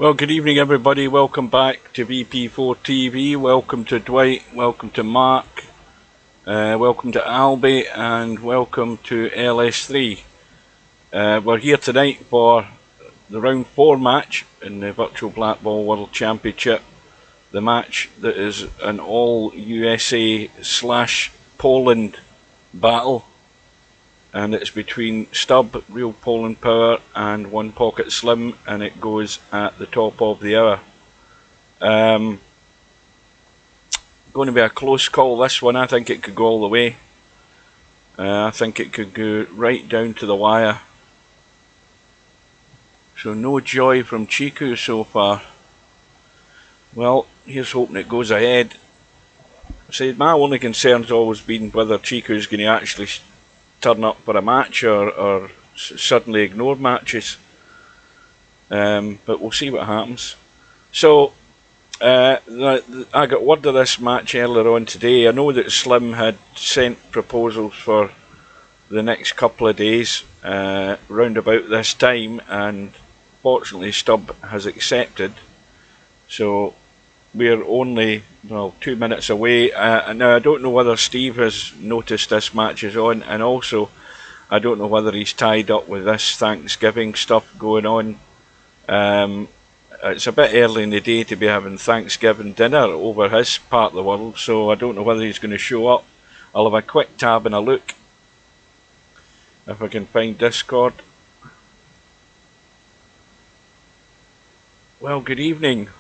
Well, good evening everybody, welcome back to VP4TV, welcome to Dwight, welcome to Mark, welcome to Albie, and welcome to LS3. We're here tonight for the round 4 match in the Virtual Black Ball World Championship, the match that is an all USA/Poland battle, and it's between Stub, REELPOLANDPOWER and OnePocketSlim, and it goes at the top of the hour. Going to be a close call, this one. I think it could go all the way. I think it could go right down to the wire. So no joy from Chiku so far. Well, here's hoping it goes ahead. See, my only concern's always been whether Chiku's going to actually turn up for a match or suddenly ignore matches, but we'll see what happens. So I got word of this match earlier on today. I know that Slim had sent proposals for the next couple of days round about this time, and fortunately Stub has accepted, so we're only 2 minutes away. Now I don't know whether Steve has noticed this match is on, and also I don't know whether he's tied up with this Thanksgiving stuff going on. It's a bit early in the day to be having Thanksgiving dinner over his part of the world, so I don't know whether he's going to show up. I'll have a quick tab and a look if I can find Discord. Well, good evening.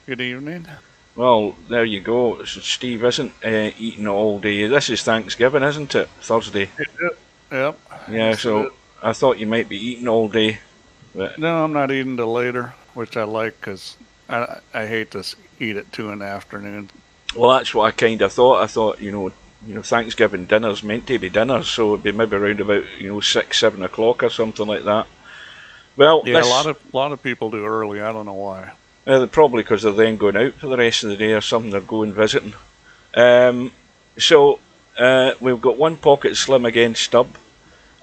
Good evening. Well, there you go. Steve isn't eating all day. This is Thanksgiving, isn't it? Thursday. Yep. Yeah, so I thought you might be eating all day. But no, I'm not eating till later, which I like because I hate to eat at 2 in the afternoon. Well, that's what I kind of thought. I thought, Thanksgiving dinner's meant to be dinner, so it'd be maybe around about 6, 7 o'clock or something like that. Well, yeah, a lot of people do early. I don't know why. Probably because they're then going out for the rest of the day or something. They're going visiting. We've got OnePocketSlim against Stub.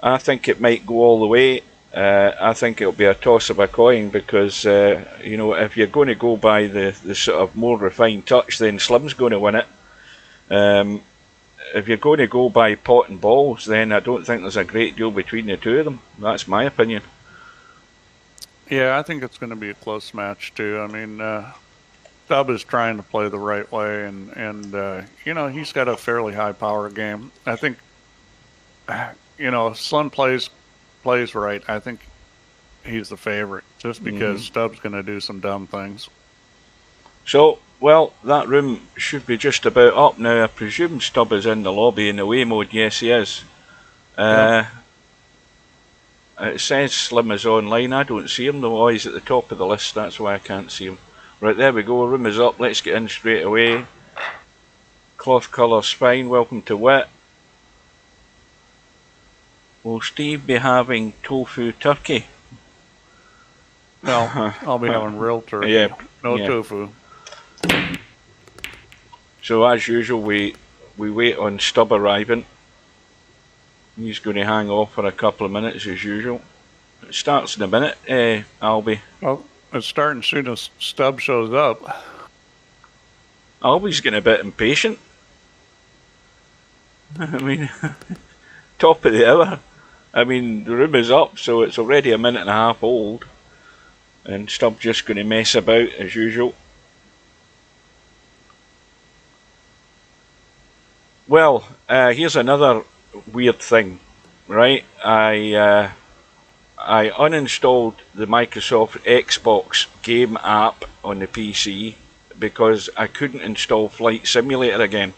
I think it might go all the way. I think it'll be a toss of a coin because if you're going to go by the sort of more refined touch, then Slim's going to win it. If you're going to go by pot and balls, then I don't think there's a great deal between the two of them. That's my opinion. Yeah, I think it's going to be a close match too. I mean, Stub is trying to play the right way, and he's got a fairly high power game. I think Slim plays right. I think he's the favorite just because Stub's going to do some dumb things. So, well, that room should be just about up now. I presume Stub is in the lobby in away mode. Yes, he is. It says Slim is online. I don't see him though. Oh, he's at the top of the list. That's why I can't see him. Right, there we go. Room is up. Let's get in straight away. Cloth colour spine. Welcome to Wit. Will Steve be having tofu turkey? No, I'll be having real turkey. Yeah, no tofu. So as usual, we wait on Stub arriving. He's going to hang off for a couple of minutes as usual. It starts in a minute, Albie. Well, it's starting soon as Stub shows up. Albie's getting a bit impatient. I mean, top of the hour. I mean, the room is up, so it's already a minute and a half old. And Stub just going to mess about as usual. Well, here's another weird thing, right? I uninstalled the Microsoft Xbox game app on the PC because I couldn't install Flight Simulator again.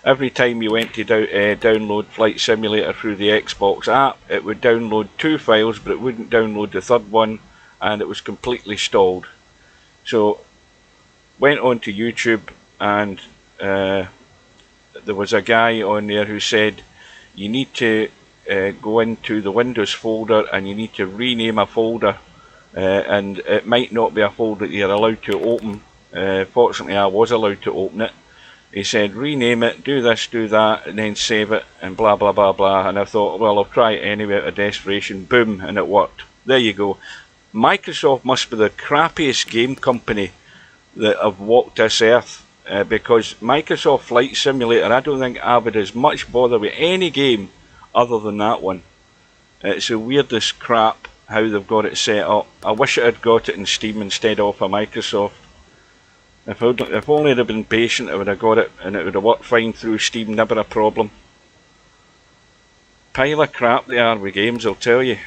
Every time you went to download Flight Simulator through the Xbox app, it would download 2 files, but it wouldn't download the third one, and it was completely stalled. So went on to YouTube, and there was a guy on there who said you need to go into the Windows folder and you need to rename a folder, and it might not be a folder that you're allowed to open. Fortunately, I was allowed to open it. He said rename it, do this, do that, and then save it, and blah blah blah, and I thought, well, I'll try it anyway out of desperation. Boom, and it worked. There you go. Microsoft must be the crappiest game company that have walked this earth, because Microsoft Flight Simulator, I don't think I would as much bother with any game other than that one. It's the weirdest crap how they've got it set up. I wish I had got it in Steam instead of Microsoft. If only I'd have been patient, I would have got it and it would have worked fine through Steam, never a problem. Pile of crap they are with games, I'll tell you.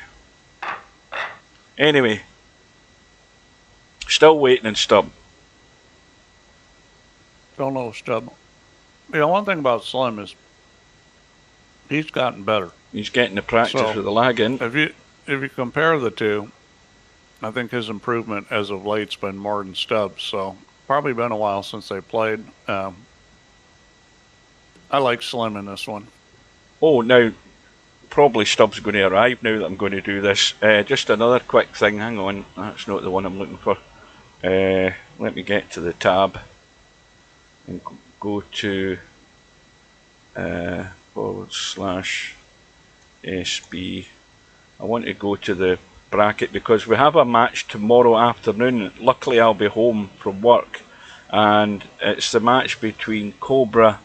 Anyway, still waiting on Stub. Don't know Stub. You know, one thing about Slim is he's gotten better. He's getting the practice with the lag in. If you compare the two, I think his improvement as of late's been more than Stubbs. So probably been a while since they played. I like Slim in this one. Oh, now probably Stubbs going to arrive now that I'm going to do this. Just another quick thing. Hang on, that's not the one I'm looking for. Let me get to the tab and go to /SB. I want to go to the bracket because we have a match tomorrow afternoon. Luckily I'll be home from work, and it's the match between Cobra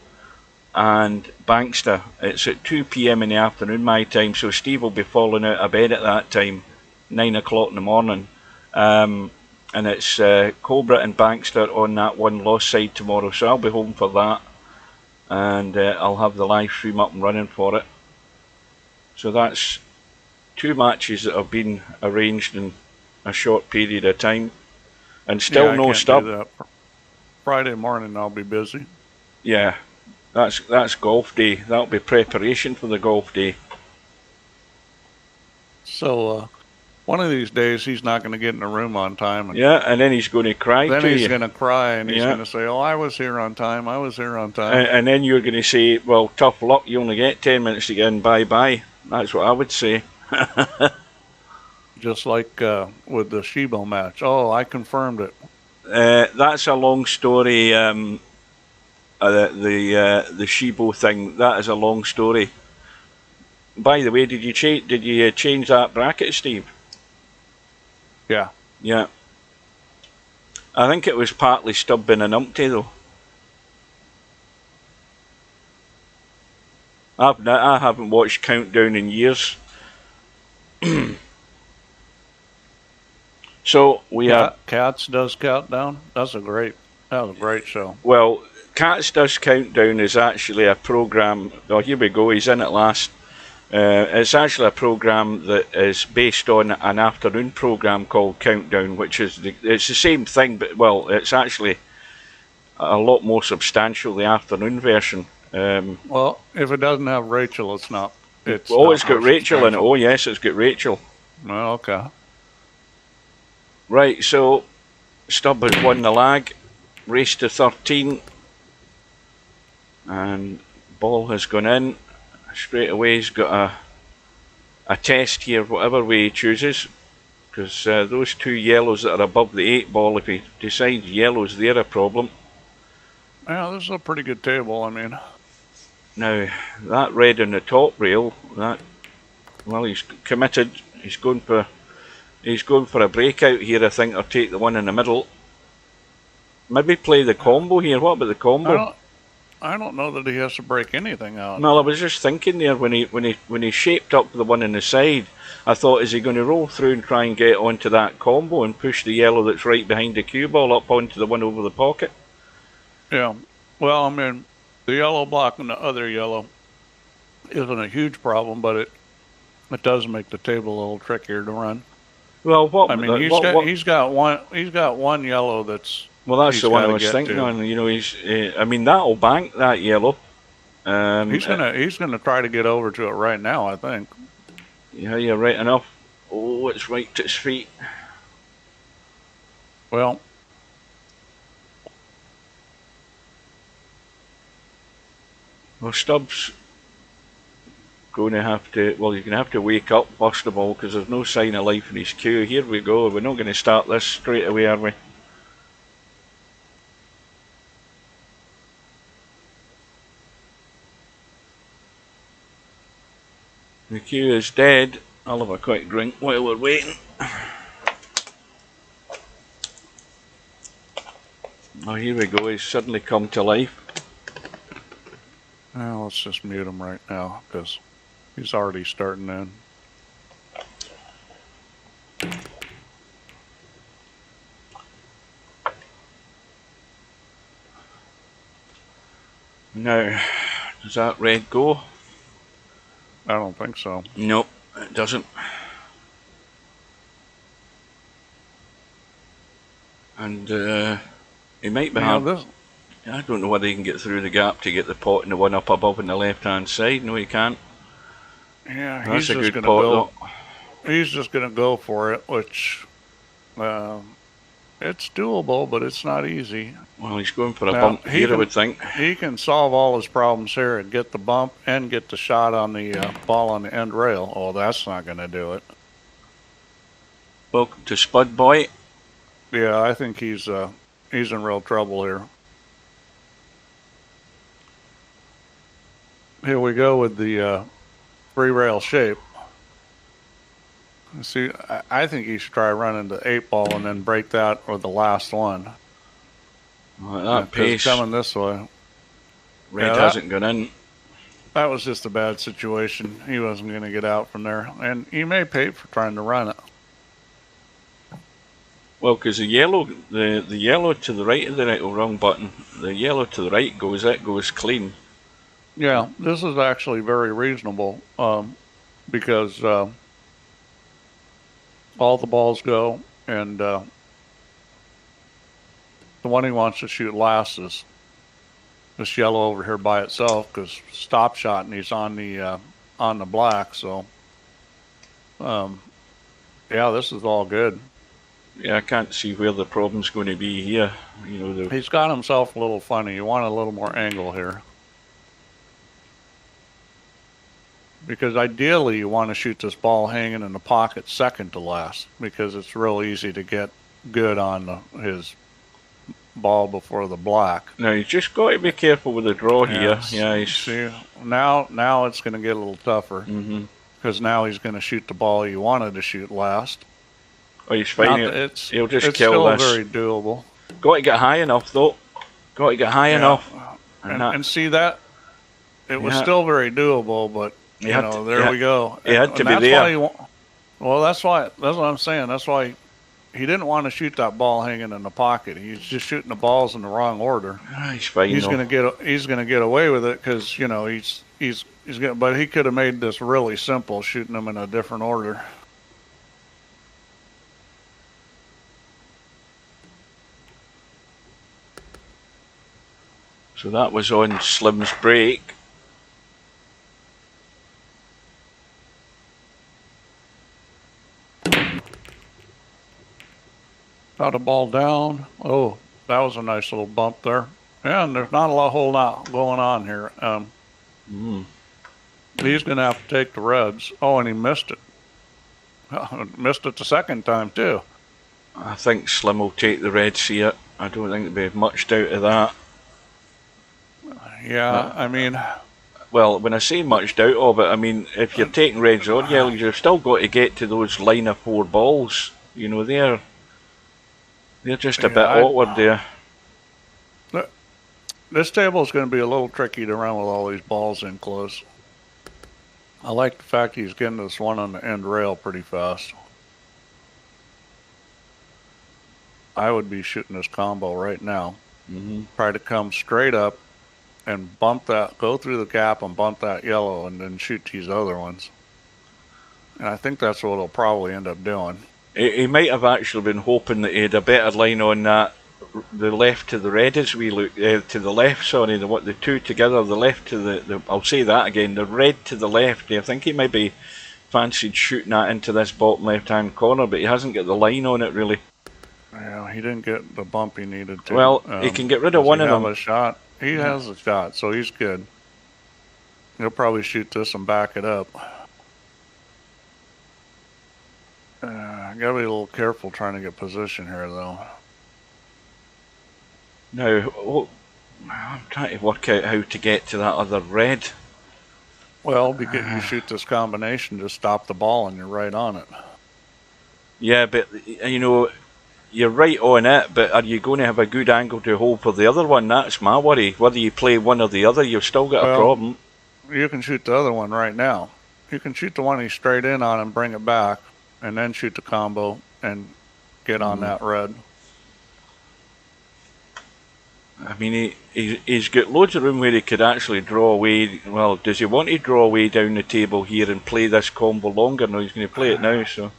and Bankster. It's at 2 PM in the afternoon my time, so Steve will be falling out of bed at that time, 9 o'clock in the morning. And it's Cobra and Bankster on that one lost side tomorrow, so I'll be home for that, and I'll have the live stream up and running for it. So that's 2 matches that have been arranged in a short period of time, and still no Stub. Friday morning I'll be busy. Yeah, that's golf day. That'll be preparation for the golf day. So one of these days he's not going to get in the room on time. And then he's going to cry. Then he's going to cry and he's going to say, "Oh, I was here on time. I was here on time." And then you're going to say, "Well, tough luck. You only get 10 minutes to get in. Bye bye." That's what I would say. Just like with the Shibo match. Oh, I confirmed it. That's a long story. The Shibo thing. That is a long story. By the way, did you change that bracket, Steve? Yeah. Yeah. I think it was partly Stub being an umpty though. I haven't watched Countdown in years. So we have Cats does Countdown. That was a great show. Well, Cats Does Countdown is actually a program. Oh, here we go. He's in at last. It's actually a program that is based on an afternoon program called Countdown, which is it's the same thing, but well, it's actually a lot more substantial. The afternoon version. Well, if it doesn't have Rachel, it's not. It's got Rachel in it. Oh yes, it's got Rachel. Well, okay. Right, so Stub has won the lag, race to 13, and ball has gone in. Straight away he's got a test here, whatever way he chooses, because those 2 yellows that are above the 8 ball, if he decides yellow's they're a problem. Yeah, this is a pretty good table, I mean. Now, that red on the top rail, well, he's committed, he's going for a breakout here, I think, or take the one in the middle. Maybe play the combo here. What about the combo? I don't know that he has to break anything out. Well, I was just thinking there when he shaped up the one on the side, I thought, is he going to roll through and try and get onto that combo and push the yellow that's right behind the cue ball up onto the one over the pocket? Yeah. Well, I mean, the yellow block and the other yellow isn't a huge problem, but it does make the table a little trickier to run. Well, he's got one yellow that's. Well, that's the one I was thinking on. You know, I mean, that'll bank that yellow. He's gonna try to get over to it right now, I think. Yeah, you're right enough. Oh, it's right to his feet. Well, Stubbs going to have to. Well, you're going to have to wake up first of all, because there's no sign of life in his queue. Here we go. We're not going to start this straight away, are we? The queue is dead. I'll have a quick drink while we're waiting. Oh, here we go. He's suddenly come to life. Well, let's just mute him right now because he's already starting in. Now, does that red go? I don't think so. Nope, it doesn't. And he might be hard. I don't know whether he can get through the gap to get the pot and the one up above on the left-hand side. No, he can't. Yeah, that's a good pot, though. He's just going to go for it, which it's doable, but it's not easy. Well, he's going for a bump here, I would think. He can solve all his problems here and get the bump and get the shot on the ball on the end rail. Oh, that's not going to do it. Welcome to Spud Boy. Yeah, I think he's in real trouble here. Here we go with the three-rail shape. See, I think you should try running the 8-ball and then break that or the last one. Well, that pace coming this way. Red hasn't gone in. That was just a bad situation. He wasn't going to get out from there, and he may pay for trying to run it. Well, because the yellow to the right of the wrong button. The yellow to the right goes clean. Yeah, this is actually very reasonable because all the balls go, and the one he wants to shoot last is this yellow over here by itself because stop shot, and he's on the black. So, yeah, this is all good. Yeah, I can't see where the problem's going to be here. You know, he's got himself a little funny. You want a little more angle here. Because ideally you want to shoot this ball hanging in the pocket second to last because it's real easy to get good on his ball before the black. Now you just got to be careful with the draw here. Yeah, see, now it's going to get a little tougher because now he's going to shoot the ball he wanted to shoot last. Oh, he's fighting it. He'll just it's kill still this. Very doable. Got to get high enough though. Got to get high enough. And see that it was still very doable, but. There we go. He had to be there. That's what I'm saying. That's why he didn't want to shoot that ball hanging in the pocket. He's just shooting the balls in the wrong order. He's fine. He's going to get away with it because he's getting. But he could have made this really simple, shooting them in a different order. So that was on Slim's break. Got a ball down. Oh, that was a nice little bump there. Yeah, and there's not a whole lot going on here. He's going to have to take the reds. Oh, and he missed it. Missed it the second time, too. I think Slim will take the reds here. I don't think there'll be much doubt of that. Yeah, I mean... Well, when I say much doubt of it, I mean, if you're taking reds or yellows, you've still got to get to those line of 4 balls. You know, they're just a bit awkward there. This table is going to be a little tricky to run with all these balls in close. I like the fact he's getting this one on the end rail pretty fast. I would be shooting this combo right now. Try to come straight up and bump that, go through the gap and bump that yellow and then shoot these other ones. And I think that's what he'll probably end up doing. He might have actually been hoping that he had a better line on that, the left to the red as we look, to the left, sorry, the two together, the left to the I'll say that again, the red to the left. I think he might be fancied shooting that into this bottom left-hand corner, but he hasn't got the line on it really. Yeah, he didn't get the bump he needed to. Well, he can get rid of one of them. A shot. He has a shot, so he's good. He'll probably shoot this and back it up. I gotta be a little careful trying to get position here, though. Now, I'm trying to work out how to get to that other red. Well, because you shoot this combination to stop the ball and you're right on it. Yeah, but, you know, you're right on it, but are you going to have a good angle to hold for the other one? That's my worry. Whether you play one or the other, you've still got a problem. You can shoot the other one right now. You can shoot the one he's straight in on and bring it back, and then shoot the combo and get on that red. I mean, he's got loads of room where he could actually draw away. Well, does he want to draw away down the table here and play this combo longer? No, he's going to play it now, so...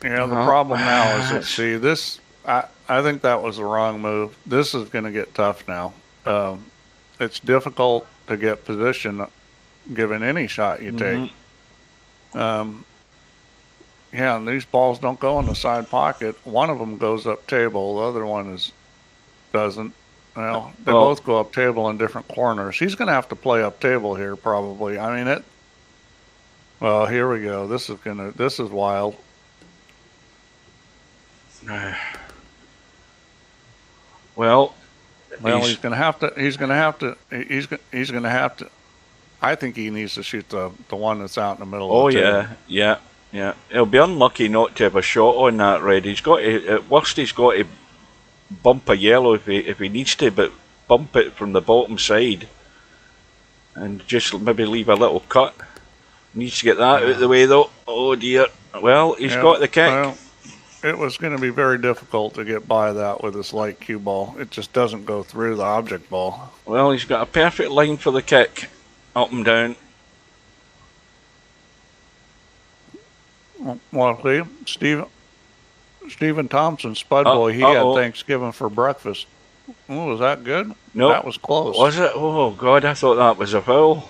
Yeah, the problem now is that, see, this, I think that was the wrong move. This is going to get tough now. It's difficult to get position given any shot you take. Yeah, and these balls don't go in the side pocket. One of them goes up table, the other one doesn't. Well, they both go up table in different corners. He's going to have to play up table here, probably. I mean, well, here we go. This is wild. Well, he's going to have to. I think he needs to shoot the one that's out in the middle of the table. Yeah. He'll be unlucky not to have a shot on that red. He's got to, at worst, he's got to bump a yellow if he needs to, but bump it from the bottom side and just maybe leave a little cut. Needs to get that out of the way, though. Oh dear. Well, he's got the kick. Well, it was going to be very difficult to get by that with this light cue ball. It just doesn't go through the object ball. Well, he's got a perfect line for the kick, up and down. Well, see, Stephen Thompson, Spud Boy, he had Thanksgiving for breakfast. Oh, was that good? No, that was close. Was it? Oh God, I thought that was a foul.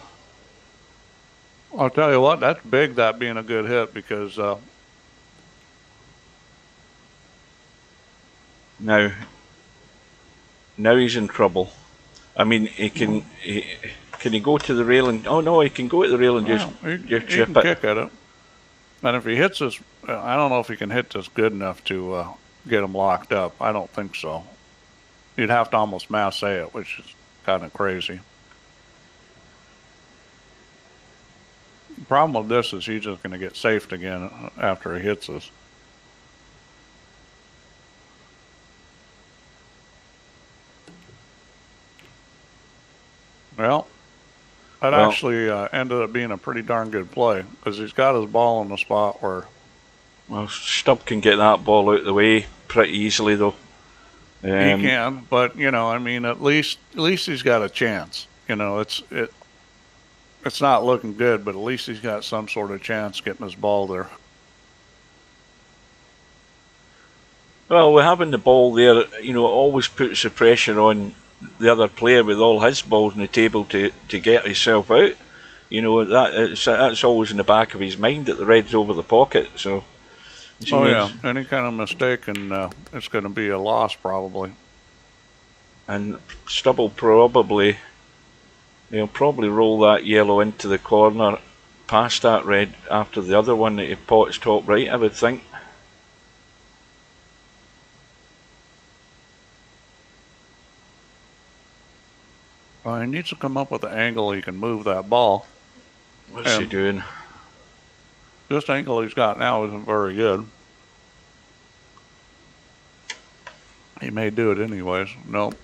I'll tell you what, that's big, that being a good hit, because now he's in trouble. I mean, can he go to the rail and? Oh no, he can go to the rail and just chip it. Kick at it. And if he hits this, I don't know if he can hit this good enough to get him locked up. I don't think so. You'd have to almost masse it, which is kind of crazy. The problem with this is he's just going to get safed again after he hits this. Well, that actually ended up being a pretty darn good play, because he's got his ball in the spot where... Well, Stubb can get that ball out of the way pretty easily, though. He can, but, you know, I mean, at least he's got a chance. You know, it's not looking good, but at least he's got some sort of chance getting his ball there. Well, with having the ball there, you know, it always puts the pressure on the other player with all his balls on the table to get himself out. You know, that's always in the back of his mind that the red's over the pocket. So. Yeah, any kind of mistake and it's going to be a loss probably. And Stubb will probably roll that yellow into the corner past that red after the other one that he pots top right, I would think. Well, he needs to come up with an angle he can move that ball. What's he doing? This angle he's got now isn't very good. He may do it anyways. Nope.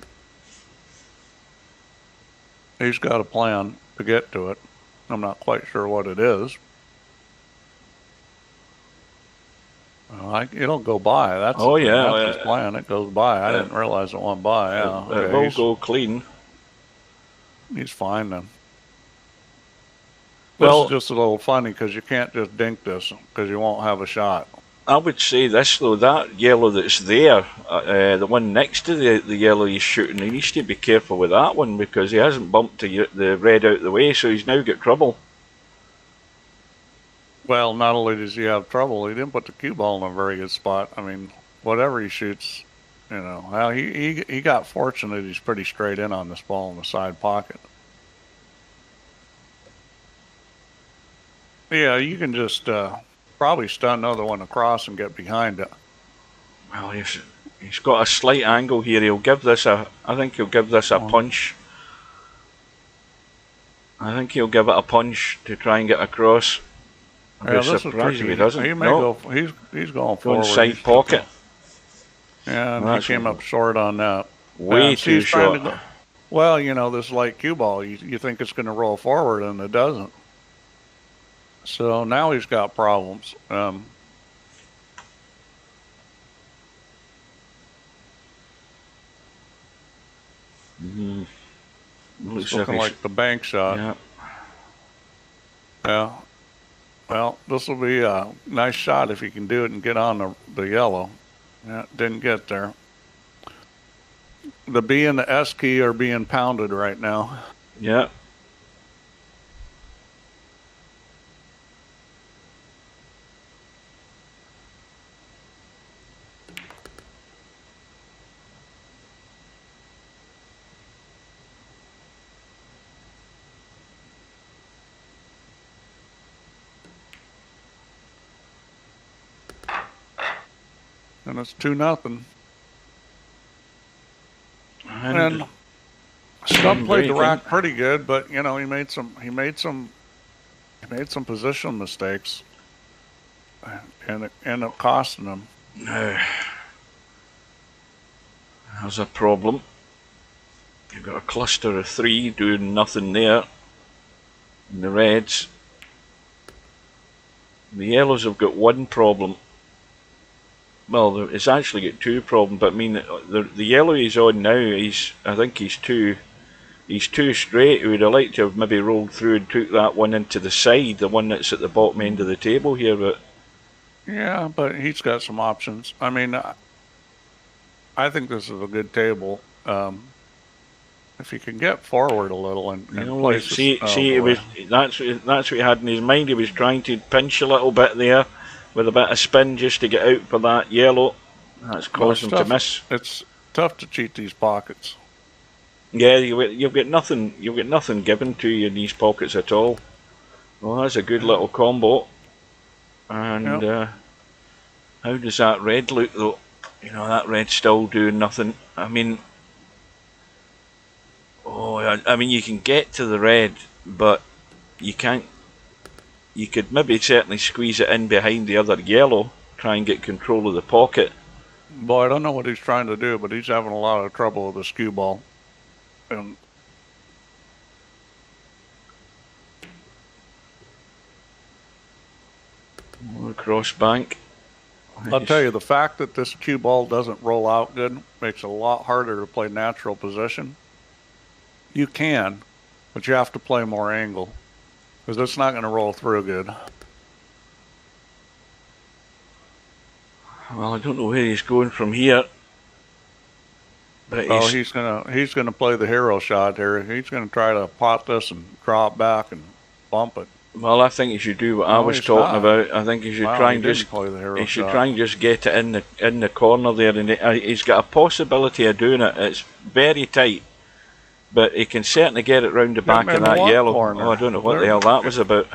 He's got a plan to get to it. I'm not quite sure what it is. It'll go by. That's his plan. It goes by. I didn't realize it went by. Yeah, it will go clean. He's fine then. Well, this is just a little funny because you can't just dink this because you won't have a shot. I would say this though, that yellow that's there, the one next to the yellow he's shooting, he needs to be careful with that one because he hasn't bumped the red out of the way, so he's now got trouble. Well, not only does he have trouble, he didn't put the cue ball in a very good spot. I mean, whatever he shoots, you know, well, he got fortunate. He's pretty straight in on this ball in the side pocket. Yeah, you can just probably stun another one across and get behind it. Well, he's got a slight angle here. He'll give this I think he'll give this a punch. I think he'll give it a punch to try and get across. I'd be surprised if he doesn't. He may no. go. He's going Going forward. side pocket. Yeah, and Well, he came up short on that. Way too short. Well, you know, this light cue ball, you think it's going to roll forward, and it doesn't. So now he's got problems. Looks looking like the bank shot. Yeah. Yeah. Well, this will be a nice shot if he can do it and get on the yellow. Yeah, didn't get there. The B and the S key are being pounded right now. Yeah. And it's 2-0. And Stump played the rack pretty good, but you know he made some position mistakes, and it ended up costing him. There's a problem. You've got a cluster of 3 doing nothing there. And the reds. The yellows have got 1 problem. Well, it's actually got 2 problems, but I mean the yellow he's on now, I think he's too straight. He would have liked to have maybe rolled through and took that one into the side, the one that's at the bottom end of the table here. But yeah, but he's got some options. I mean, I think this is a good table. If he can get forward a little and like that's what he had in his mind. He was trying to pinch a little bit there with a bit of spin just to get out for that yellow. That's caused him to miss. It's tough to cheat these pockets. Yeah, you've got nothing given to you in these pockets at all. Well, that's a good little combo. And how does that red look though? You know, that red's still doing nothing. I mean, you can get to the red, but you can't. You could maybe certainly squeeze it in behind the other yellow, try and get control of the pocket. Boy, I don't know what he's trying to do, but he's having a lot of trouble with the skew ball. And cross bank. I'll tell you, the fact that this cue ball doesn't roll out good makes it a lot harder to play natural position. You can, but you have to play more angle, because it's not going to roll through good. Well, I don't know where he's going from here. But he's gonna play the hero shot here. He's gonna try to pot this and drop back and bump it. Well, I think he should do what I was talking about. I think he should try and just play the hero he should shot. try and just get it in the corner there, and he's got a possibility of doing it. It's very tight, but he can certainly get it round the back of that yellow. Corner. Oh, I don't know what the hell that was about.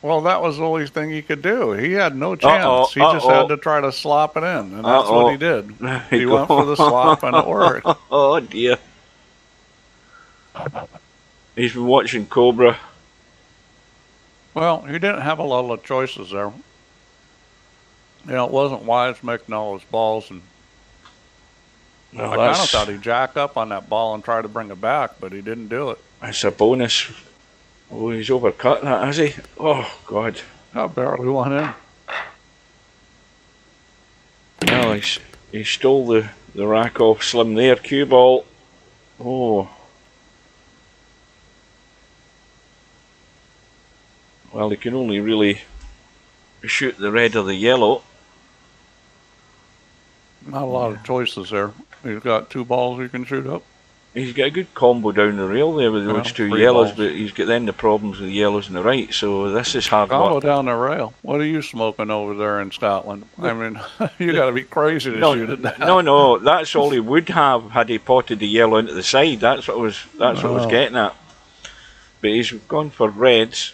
Well, that was the only thing he could do. He had no chance. He just had to try to slop it in, and that's what he did. He went for the slop, and it worked. Oh, dear. He's been watching Cobra. Well, he didn't have a lot of choices there. You know, it wasn't wise making all his balls, and I kind of thought he'd jack up on that ball and try to bring it back, but he didn't do it. It's a bonus. Oh, he's overcut that, has he? Oh, God. I barely went in. Well, he stole the rack off Slim there. Cue ball. Oh. Well, he can only really shoot the red or the yellow. Not a lot of choices there. He's got 2 balls he can shoot up. He's got a good combo down the rail there with those 2 yellows, balls. But he's got then the problems with the yellows and the right, so this is hard combo work. Down the rail. What are you smoking over there in Scotland? I mean, you got to be crazy to shoot it down. No, that's all he would have had he potted the yellow into the side. That's what I was getting at. But he's gone for reds.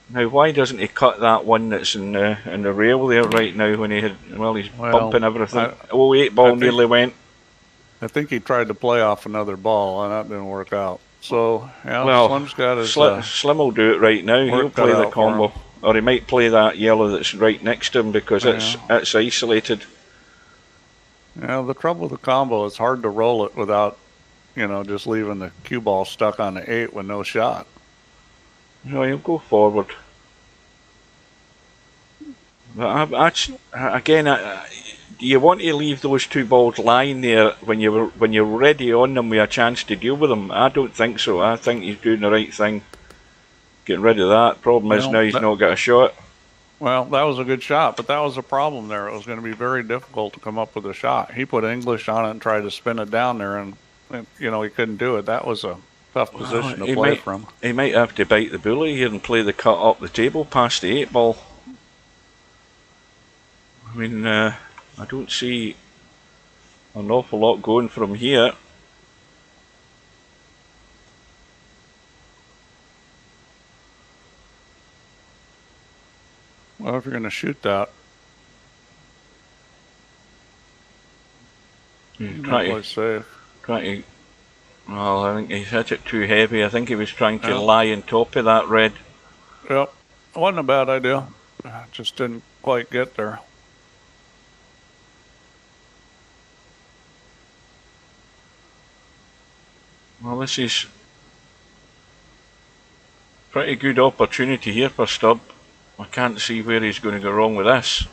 Now, why doesn't he cut that one that's in the rail there right now when he had? Well, he's bumping everything. 8 ball nearly went. I think he tried to play off another ball, and that didn't work out. So, yeah, well, Slim's got his... Slim will do it right now. He'll play the combo. or he might play that yellow that's right next to him because it's isolated. Yeah, the trouble with the combo, it's hard to roll it without, you know, just leaving the cue ball stuck on the 8 with no shot. No, he'll go forward. But again, you want to leave those 2 balls lying there when you're ready on them with a chance to deal with them. I don't think so. I think he's doing the right thing, getting rid of that. Problem is now he's not got a shot. Well, that was a good shot, but that was a problem there. It was going to be very difficult to come up with a shot. He put English on it and tried to spin it down there, and you know, he couldn't do it. That was a tough position to play from. He might have to bite the bullet here and play the cut up the table past the 8 ball. I mean, I don't see an awful lot going from here. Well, if you're going to shoot that, try to. Well, I think he's hit it too heavy. I think he was trying to lie on top of that red. Yep, it wasn't a bad idea. Just didn't quite get there. Well, this is pretty good opportunity here for Stubb. I can't see where he's going to go wrong with this.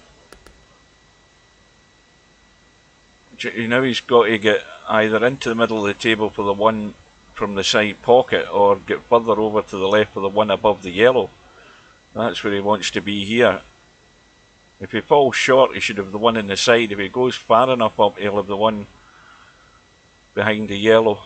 Now he's got to get either into the middle of the table for the 1 from the side pocket or get further over to the left for the 1 above the yellow. That's where he wants to be here. If he falls short, he should have the 1 in the side. If he goes far enough up, he'll have the 1 behind the yellow.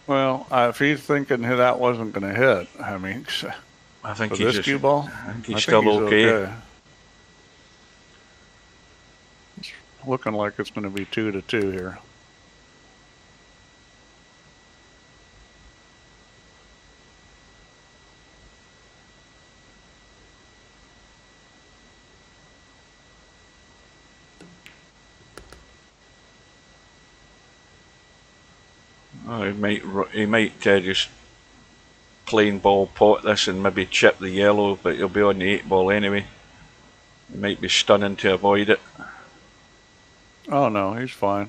Well, if he's thinking that wasn't going to hit, I mean, I think he's this cue ball, I think he's still okay. It's looking like it's going to be 2-2 here. Oh, he might just plain ball pot this and maybe chip the yellow, but he'll be on the 8 ball anyway. He might be stunning to avoid it. Oh no, he's fine.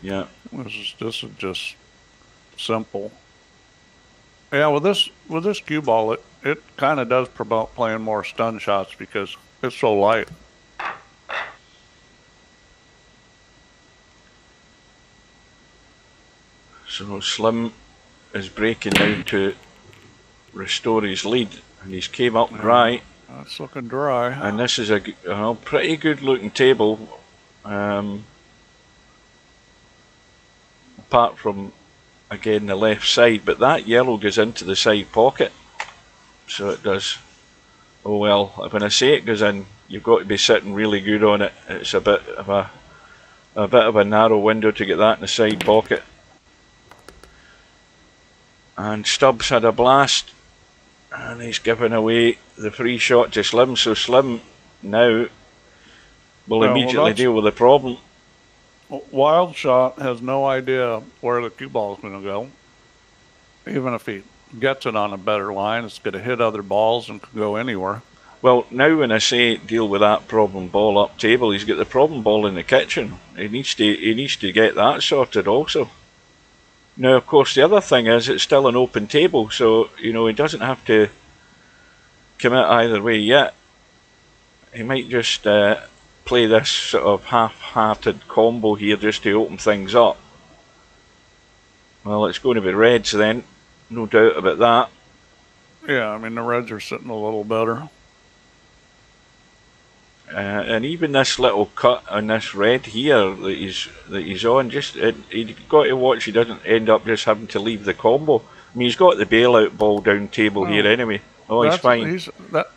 Yeah. This is just simple. Yeah, with this cue ball, it kind of does promote playing more stun shots because it's so light. So Slim is breaking now to restore his lead, and he's came up dry. That's looking dry. And this is a pretty good looking table, apart from again the left side, but that yellow goes into the side pocket, so it does. Oh well, when I say it goes in, you've got to be sitting really good on it. It's a bit of a narrow window to get that in the side pocket. And Stubbs had a blast, and he's given away the free shot to Slim, so Slim now will immediately deal with the problem. Wild Shot has no idea where the cue ball is going to go. Even if he gets it on a better line, it's going to hit other balls and can go anywhere. Well, now when I say deal with that problem ball up table, he's got the problem ball in the kitchen. He needs to get that sorted also. Now, of course, the other thing is it's still an open table, so he doesn't have to commit either way yet. He might just play this sort of half-hearted combo here just to open things up. Well, it's going to be reds then, no doubt about that. Yeah, I mean the reds are sitting a little better. And even this little cut on this red here that he's on, he's got to watch he doesn't end up just having to leave the combo. I mean, he's got the bailout ball down table here anyway. Oh, he's fine.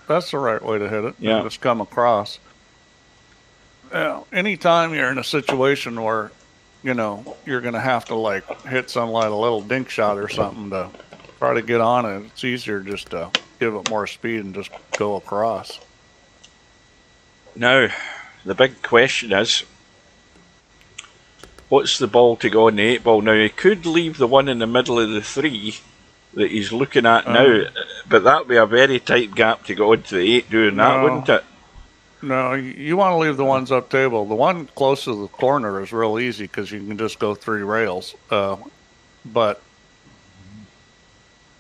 That's the right way to hit it. Yeah. Just come across. Anytime you're in a situation where, you're going to have to like hit something like a little dink shot or something to try to get on it, it's easier just to give it more speed and just go across. Now, the big question is, what's the ball to go on the 8 ball? Now, he could leave the one in the middle of the 3 that he's looking at now, but that would be a very tight gap to go into the 8 doing that, wouldn't it? No, you want to leave the ones up table. The one close to the corner is real easy because you can just go 3 rails. But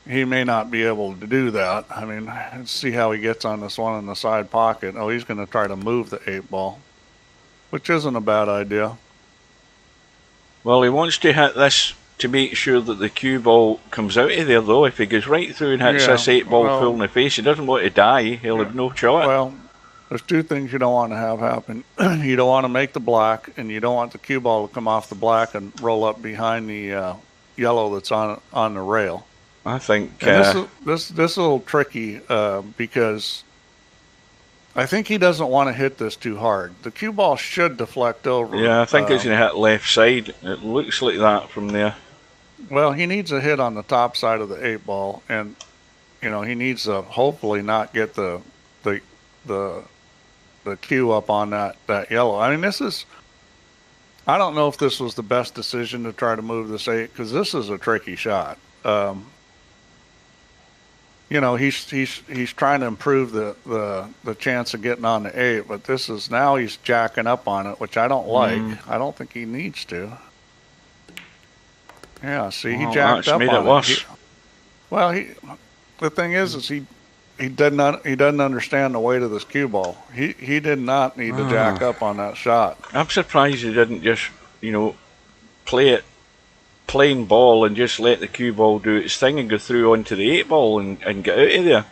he may not be able to do that. I mean, let's see how he gets on this one in the side pocket. Oh, he's going to try to move the 8 ball, which isn't a bad idea. Well, he wants to hit this to make sure that the cue ball comes out of there, though. If he goes right through and hits this 8 ball full in the face, he doesn't want to die. He'll have no shot. Well, there's 2 things you don't want to have happen. You don't want to make the black, and you don't want the cue ball to come off the black and roll up behind the yellow that's on the rail. I think this is a little tricky because I think he doesn't want to hit this too hard. The cue ball should deflect over. Yeah, I think it's going to hit left side. It looks like that from there. Well, he needs a hit on the top side of the 8 ball, and he needs to hopefully not get the cue up on that yellow. I mean, I don't know if this was the best decision to try to move this 8 because this is a tricky shot. He's trying to improve the chance of getting on the 8, but now he's jacking up on it, which I don't like. I don't think he needs to. Yeah, see, he jacked up on it. The thing is he doesn't understand the weight of this cue ball. He did not need to jack up on that shot. I'm surprised he didn't just play it plain ball and just let the cue ball do its thing and go through onto the 8 ball and get out of there.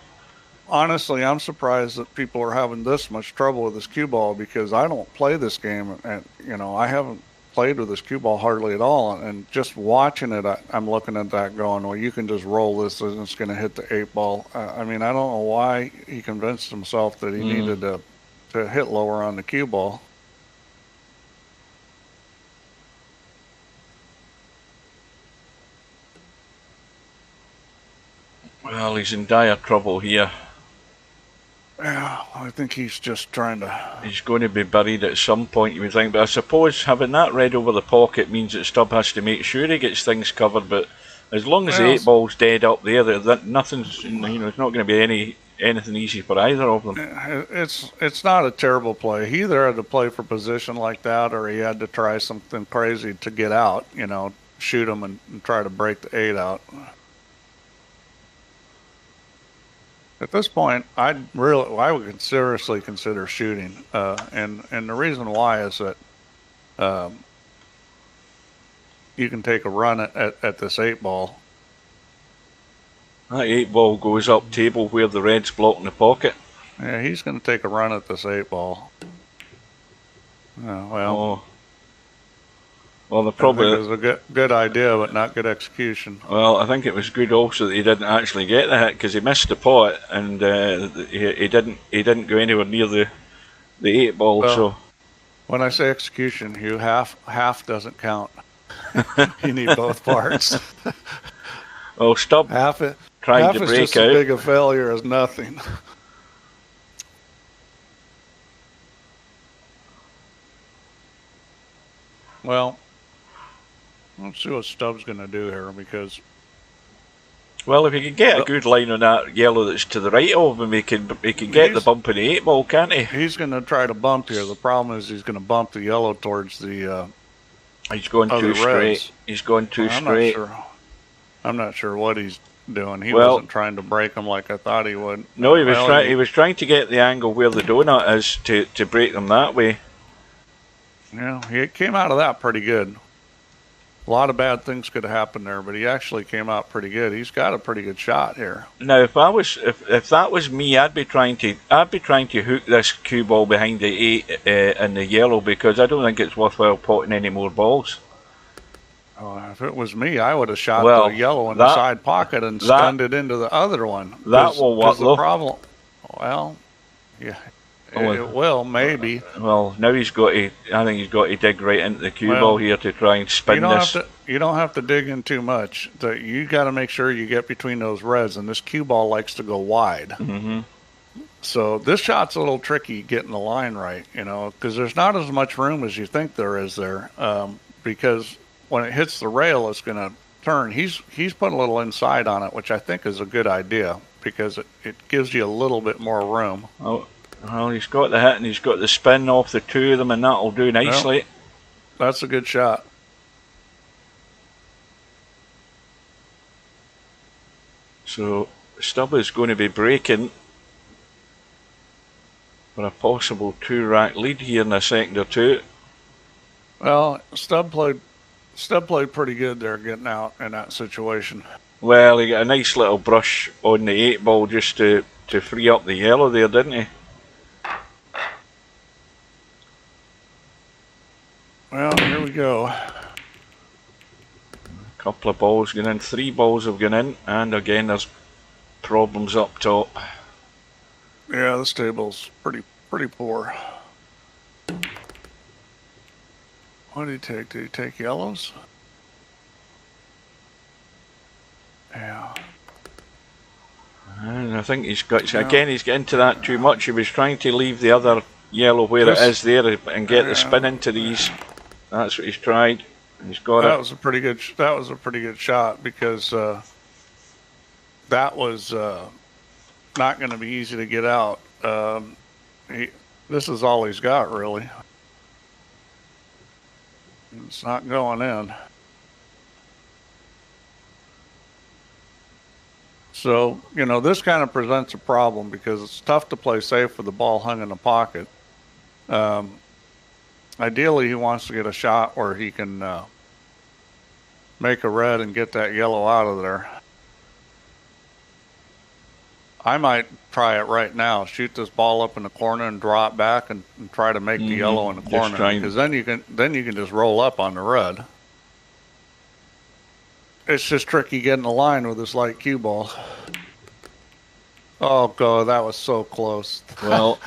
Honestly, I'm surprised that people are having this much trouble with this cue ball because I don't play this game, and I haven't played with this cue ball hardly at all. And just watching it, I'm looking at that going, well, you can just roll this and it's going to hit the 8 ball. I mean, I don't know why he convinced himself that he needed to hit lower on the cue ball. Well, he's in dire trouble here. Yeah, I think he's just trying to... He's going to be buried at some point, you would think. But I suppose having that red over the pocket means that Stubb has to make sure he gets things covered. But as long as the 8 ball's dead up there, nothing's... it's not going to be anything easy for either of them. It's not a terrible play. He either had to play for position like that, or he had to try something crazy to get out. Shoot him and try to break the 8 out. At this point, I would seriously consider shooting, and the reason why is that you can take a run at this 8 ball. That 8 ball goes up table where the red's blocking the pocket. Yeah, he's going to take a run at this 8 ball. Well, the problem is a good idea, but not good execution. Well, I think it was good also that he didn't actually get the hit because he missed the pot and he didn't go anywhere near the 8 ball. Well, so when I say execution, Hugh, half doesn't count. You need both parts. Well, Stubb tried to break out. Half is just as big a failure as nothing. Well, let's see what Stubb's going to do here because... Well, if he can get a good line on that yellow that's to the right of him, he can get the bump in the 8 ball, can't he? He's going to try to bump here. The problem is he's going to bump the yellow towards the he's going too straight. Reds. He's going too straight. I'm not sure what he's doing. He wasn't trying to break them like I thought he would. No, he was trying to get the angle where the donut is to break them that way. Yeah, he came out of that pretty good. A lot of bad things could have happened there, but he actually came out pretty good. He's got a pretty good shot here. Now, if that was me, I'd be trying to hook this cue ball behind the 8 and the yellow because I don't think it's worthwhile potting any more balls. Oh, if it was me, I would have shot the yellow in the side pocket and stunned it into the other one. That will work, though. Problem. Well, yeah. It will, maybe. Well, now I think he's got to dig right into the cue ball here to try and spin this. You don't have to dig in too much. You got to make sure you get between those reds, and this cue ball likes to go wide. So this shot's a little tricky getting the line right, you know, because there's not as much room as you think there is there. Because when it hits the rail, it's going to turn. He's put a little inside on it, which I think is a good idea because it gives you a little bit more room. Oh, well, he's got the hit and he's got the spin off the two of them, and that'll do nicely. Well, that's a good shot. So Stubb is going to be breaking for a possible 2-rack lead here in a second or two. Well, Stubb played pretty good there getting out in that situation. Well, he got a nice little brush on the 8-ball just to free up the yellow there, didn't he? Well, here we go. A couple of balls going in, 3 balls have gone in, and again there's problems up top. Yeah, this table's pretty poor. What did he take? Did he take yellows? Yeah. And I think he's got, again, he's getting into that too much. He was trying to leave the other yellow where it is there and get the spin into these. That's what he's tried. He's got that it. Was a pretty good. That was a pretty good shot because that was not going to be easy to get out. This is all he's got, really. It's not going in. So, you know, this kind of presents a problem because it's tough to play safe with the ball hung in the pocket. Ideally, he wants to get a shot where he can make a red and get that yellow out of there. I might try it right now. Shoot this ball up in the corner and draw it back and try to make the yellow in the corner, because then you can just roll up on the red. It's just tricky getting the line with this light cue ball. Oh god, that was so close. Well,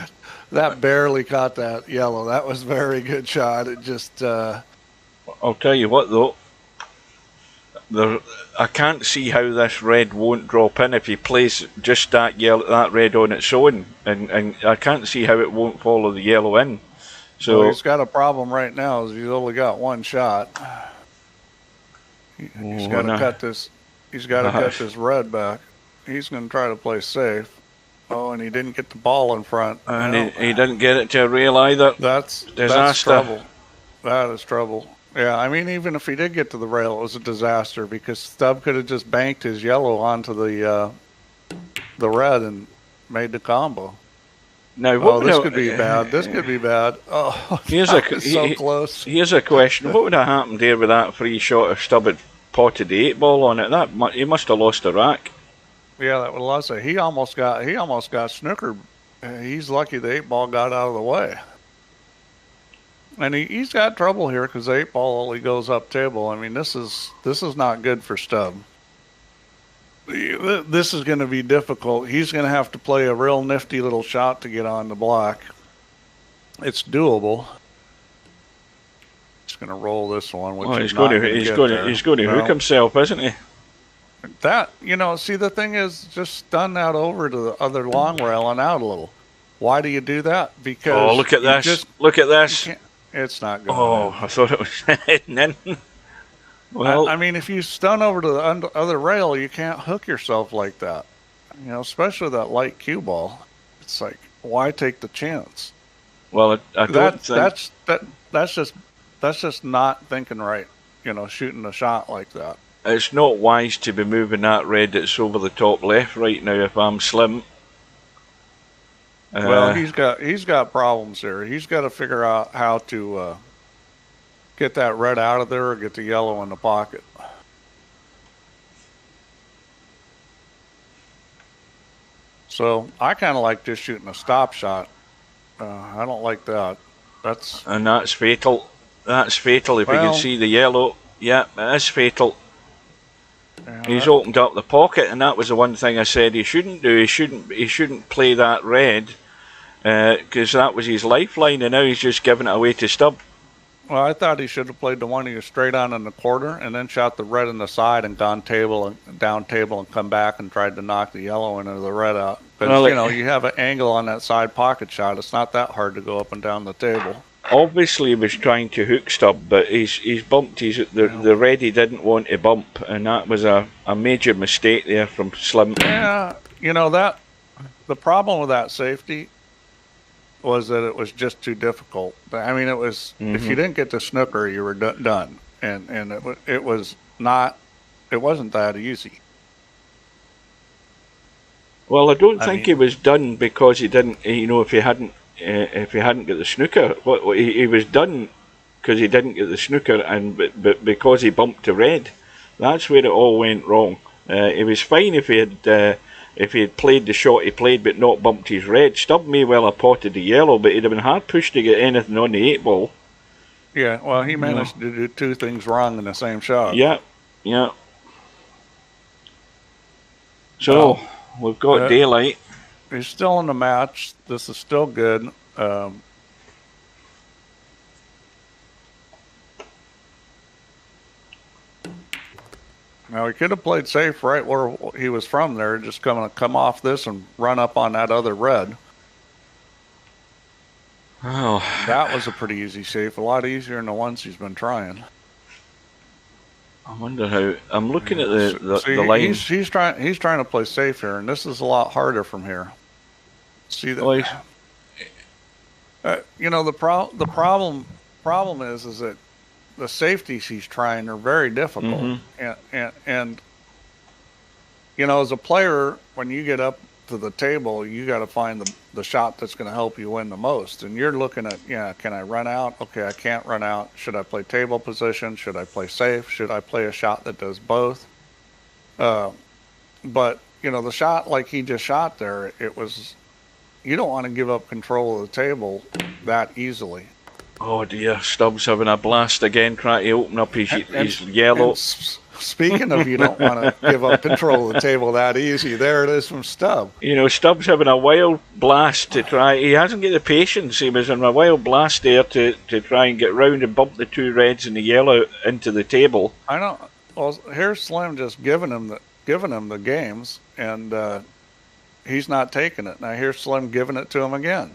that barely caught that yellow. That was a very good shot. It just I'll tell you what though, I can't see how this red won't drop in if he plays just that yellow, that red on its own, and I can't see how it won't follow the yellow in. So well, he's got a problem right now. Is he's only got one shot. He's got to cut this. He's got to cut this red back. He's going to try to play safe. Oh, and he didn't get the ball in front. And he didn't get it to a rail either. That's trouble. That is trouble. Yeah, I mean, even if he did get to the rail, it was a disaster because Stubb could have just banked his yellow onto the red and made the combo. Now, this could be bad. This could be bad. Oh, so close. Here's a question: what would have happened there with that free shot if Stubb had potted the 8-ball on it? He must have lost a rack. Yeah, that would have lost it. He almost got snookered. He's lucky the 8-ball got out of the way. And he's got trouble here because the 8-ball only goes up table. I mean, this is not good for Stubb. This is going to be difficult. He's going to have to play a real nifty little shot to get on the block. It's doable. He's going to roll this one, which he's going to hook himself, isn't he? That, you know, see, the thing is, just stun that over to the other long rail and out a little. Why do you do that? Because look at this. Look at this. It's not going. Oh, I thought it was heading in. Well, I mean, if you stun over to the other rail, you can't hook yourself like that. You know, especially that light cue ball. It's like, why take the chance? Well, I don't think that's just not thinking right. You know, shooting a shot like that. It's not wise to be moving that red that's over the top left right now. If I'm Slim. Well, he's got problems here. He's got to figure out how to get that red out of there or get the yellow in the pocket. So I kind of like just shooting a stop shot. I don't like that. That's fatal. That's fatal. If you can see the yellow, yeah, it is fatal. Yeah, he's opened up the pocket, and that was the one thing I said he shouldn't do. He shouldn't play that red because that was his lifeline, and now he's just giving it away to Stubb. Well, I thought he should have played the one he was straight on in the quarter and then shot the red in the side and gone table and down table and come back and tried to knock the yellow into the red out. Because, Well, you know, you have an angle on that side pocket shot. It's not that hard to go up and down the table. obviously he was trying to hook stub, but he's bumped the red he didn't want to bump, and that was a major mistake there from Slim. Yeah, you know, that the problem with that safety was that it was just too difficult. I mean, it was if you didn't get the snooker, you were done, and it wasn't that easy. Well, I don't think he was done because he didn't. You know, if he hadn't got the snooker, he was done because he didn't get the snooker, but because he bumped to red, that's where it all went wrong. It was fine if he had played the shot he played but not bumped his red. Stubb may well have potted the yellow, but he'd have been hard pushed to get anything on the 8-ball. Yeah, well, he managed to do two things wrong in the same shot. Yeah. So we've got daylight. He's still in the match. This is still good. Now, he could have played safe right where he was from there, just come off this and run up on that other red. Oh, that was a pretty easy safe, a lot easier than the ones he's been trying. I wonder how. I'm looking at the line. He's trying to play safe here, and this is a lot harder from here. See that? You know, the problem is that the safeties he's trying are very difficult, and you know, as a player, when you get up to the table, you got to find the shot that's going to help you win the most. And you're looking at, can I run out? Okay, I can't run out. Should I play table position? Should I play safe? Should I play a shot that does both? But you know, the shot like he just shot there, it was. You don't want to give up control of the table that easily. Oh dear, Stubbs having a blast again, trying to open up his yellow. And speaking of, you don't want to give up control of the table that easy. There it is from Stubb. You know, Stubbs having a wild blast to try. He hasn't got the patience. He was on a wild blast there to try and get round and bump the two reds and the yellow into the table. I know. Well, here's Slim just giving him the games, and he's not taking it. Now here's Slim giving it to him again.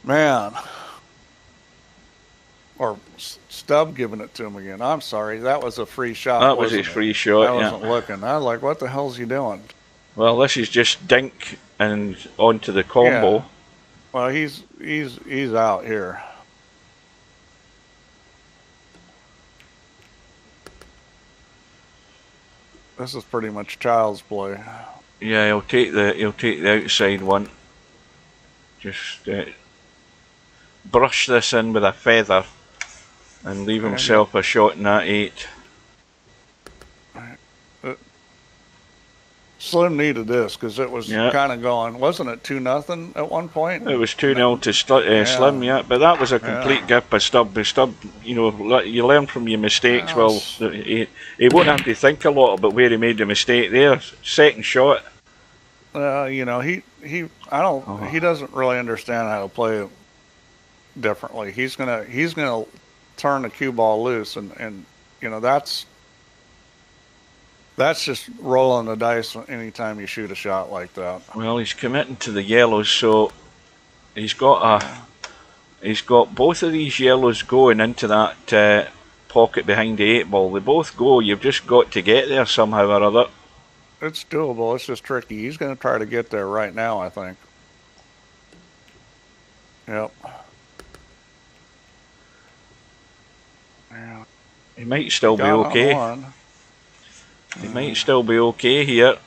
Man. Or Stubb giving it to him again. I'm sorry. That was a free shot. That was his free shot, I wasn't looking. I was like, what the hell's he doing? Well, this is just dink and onto the combo. Yeah. Well, he's out here. This is pretty much child's play. Yeah, he'll take the outside one. Just brush this in with a feather and leave himself a shot in that 8. Slim needed this because it was kind of going. Wasn't it 2-0 at one point? It was 2-0 to Slim, but that was a complete gift by Stubb. Stubb, you know, you learn from your mistakes. Well, he won't have to think a lot about where he made the mistake there. Second shot. You know, he doesn't really understand how to play it differently. He's gonna turn the cue ball loose, and you know, that's just rolling the dice anytime you shoot a shot like that. Well, he's committing to the yellows, so he's got both of these yellows going into that pocket behind the 8-ball. They both go. You've just got to get there somehow or other. It's doable. It's just tricky. He's going to try to get there right now, I think. Yep. Yeah. He might still be okay. He might still be okay here.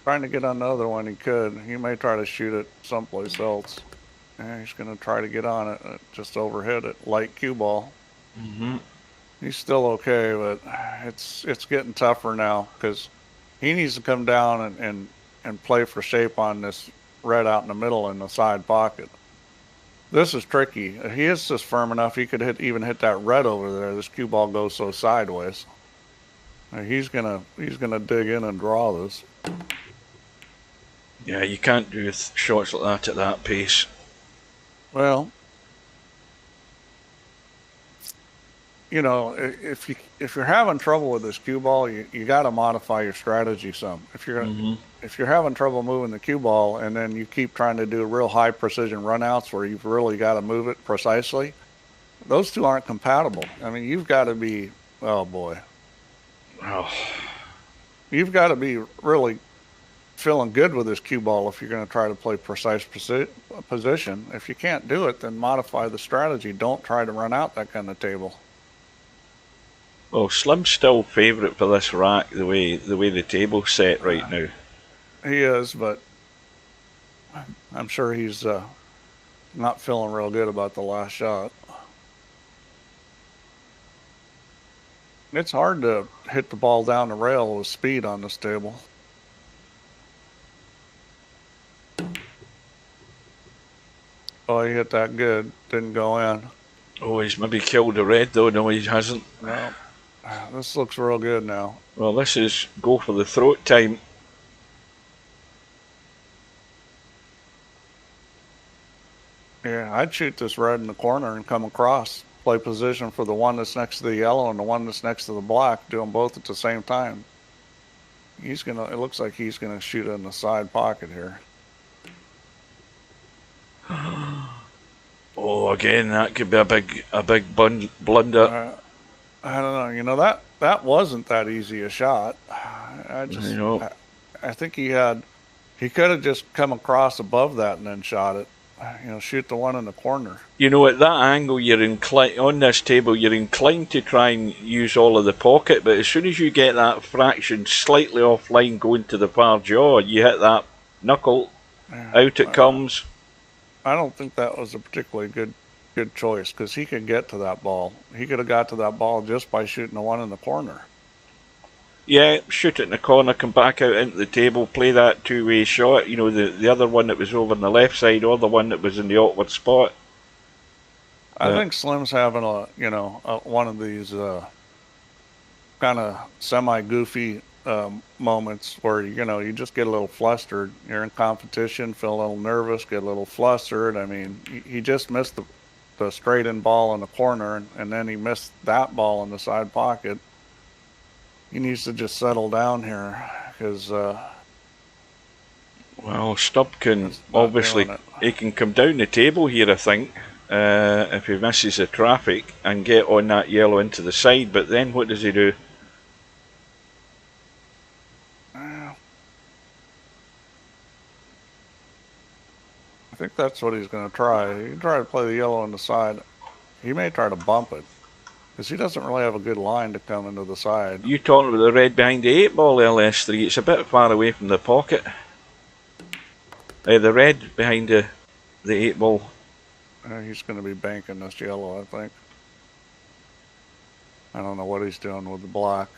Trying to get on the other one, he could. He may try to shoot it someplace else. Yeah, he's going to try to get on it. Just overhit it. Light cue ball. He's still okay, but it's getting tougher now because he needs to come down and play for shape on this red out in the middle in the side pocket. This is tricky. He is just firm enough. He could even hit that red over there. This cue ball goes so sideways. He's gonna dig in and draw this. Yeah, you can't do shots like that at that pace. Well, you know, if you're having trouble with this cue ball, you got to modify your strategy some. If you're having trouble moving the cue ball, and then you keep trying to do real high precision runouts where you've really got to move it precisely, those two aren't compatible. I mean, you've got to be, oh boy, you've got to be really feeling good with this cue ball if you're going to try to play precise position. If you can't do it, then modify the strategy. Don't try to run out that kind of table. Well, Slim's still favourite for this rack, the way the table's set right now. He is, but I'm sure he's not feeling real good about the last shot. It's hard to hit the ball down the rail with speed on this table. Oh, he hit that good. Didn't go in. Oh, he's maybe killed the red though. No, he hasn't. No. This looks real good now. Well, this is go for the throat time. Yeah, I'd shoot this red in the corner and come across. Play position for the one that's next to the yellow and the one that's next to the black. Do them both at the same time. It looks like he's gonna shoot in the side pocket here. Oh, again, that could be a big blunder. I don't know. You know, that wasn't that easy a shot. I think he could have just come across above that and then shot it. You know, shoot the one in the corner. You know, at that angle, you're inclined on this table. You're inclined to try and use all of the pocket, but as soon as you get that fraction slightly offline going to the far jaw, you hit that knuckle. Out it comes. I don't think that was a particularly good choice, because he could get to that ball. He could have got to that ball just by shooting the one in the corner. Yeah, shoot it in the corner, come back out into the table, play that two-way shot. You know, the other one that was over on the left side, or the one that was in the awkward spot. I think Slim's having one of these kind of semi-goofy moments where you just get a little flustered. You're in competition, feel a little nervous, get a little flustered. I mean, he just missed the straight-in ball in the corner, and then he missed that ball in the side pocket. He needs to just settle down here, because well, Stubb can obviously he can come down the table here, I think, if he misses the traffic and get on that yellow into the side. But then what does he do? I think that's what he's going to try. He can try to play the yellow on the side. He may try to bump it, because he doesn't really have a good line to come into the side. You talking about the red behind the 8-ball, LS3? It's a bit far away from the pocket. The red behind the 8-ball. He's going to be banking this yellow, I think. I don't know what he's doing with the black.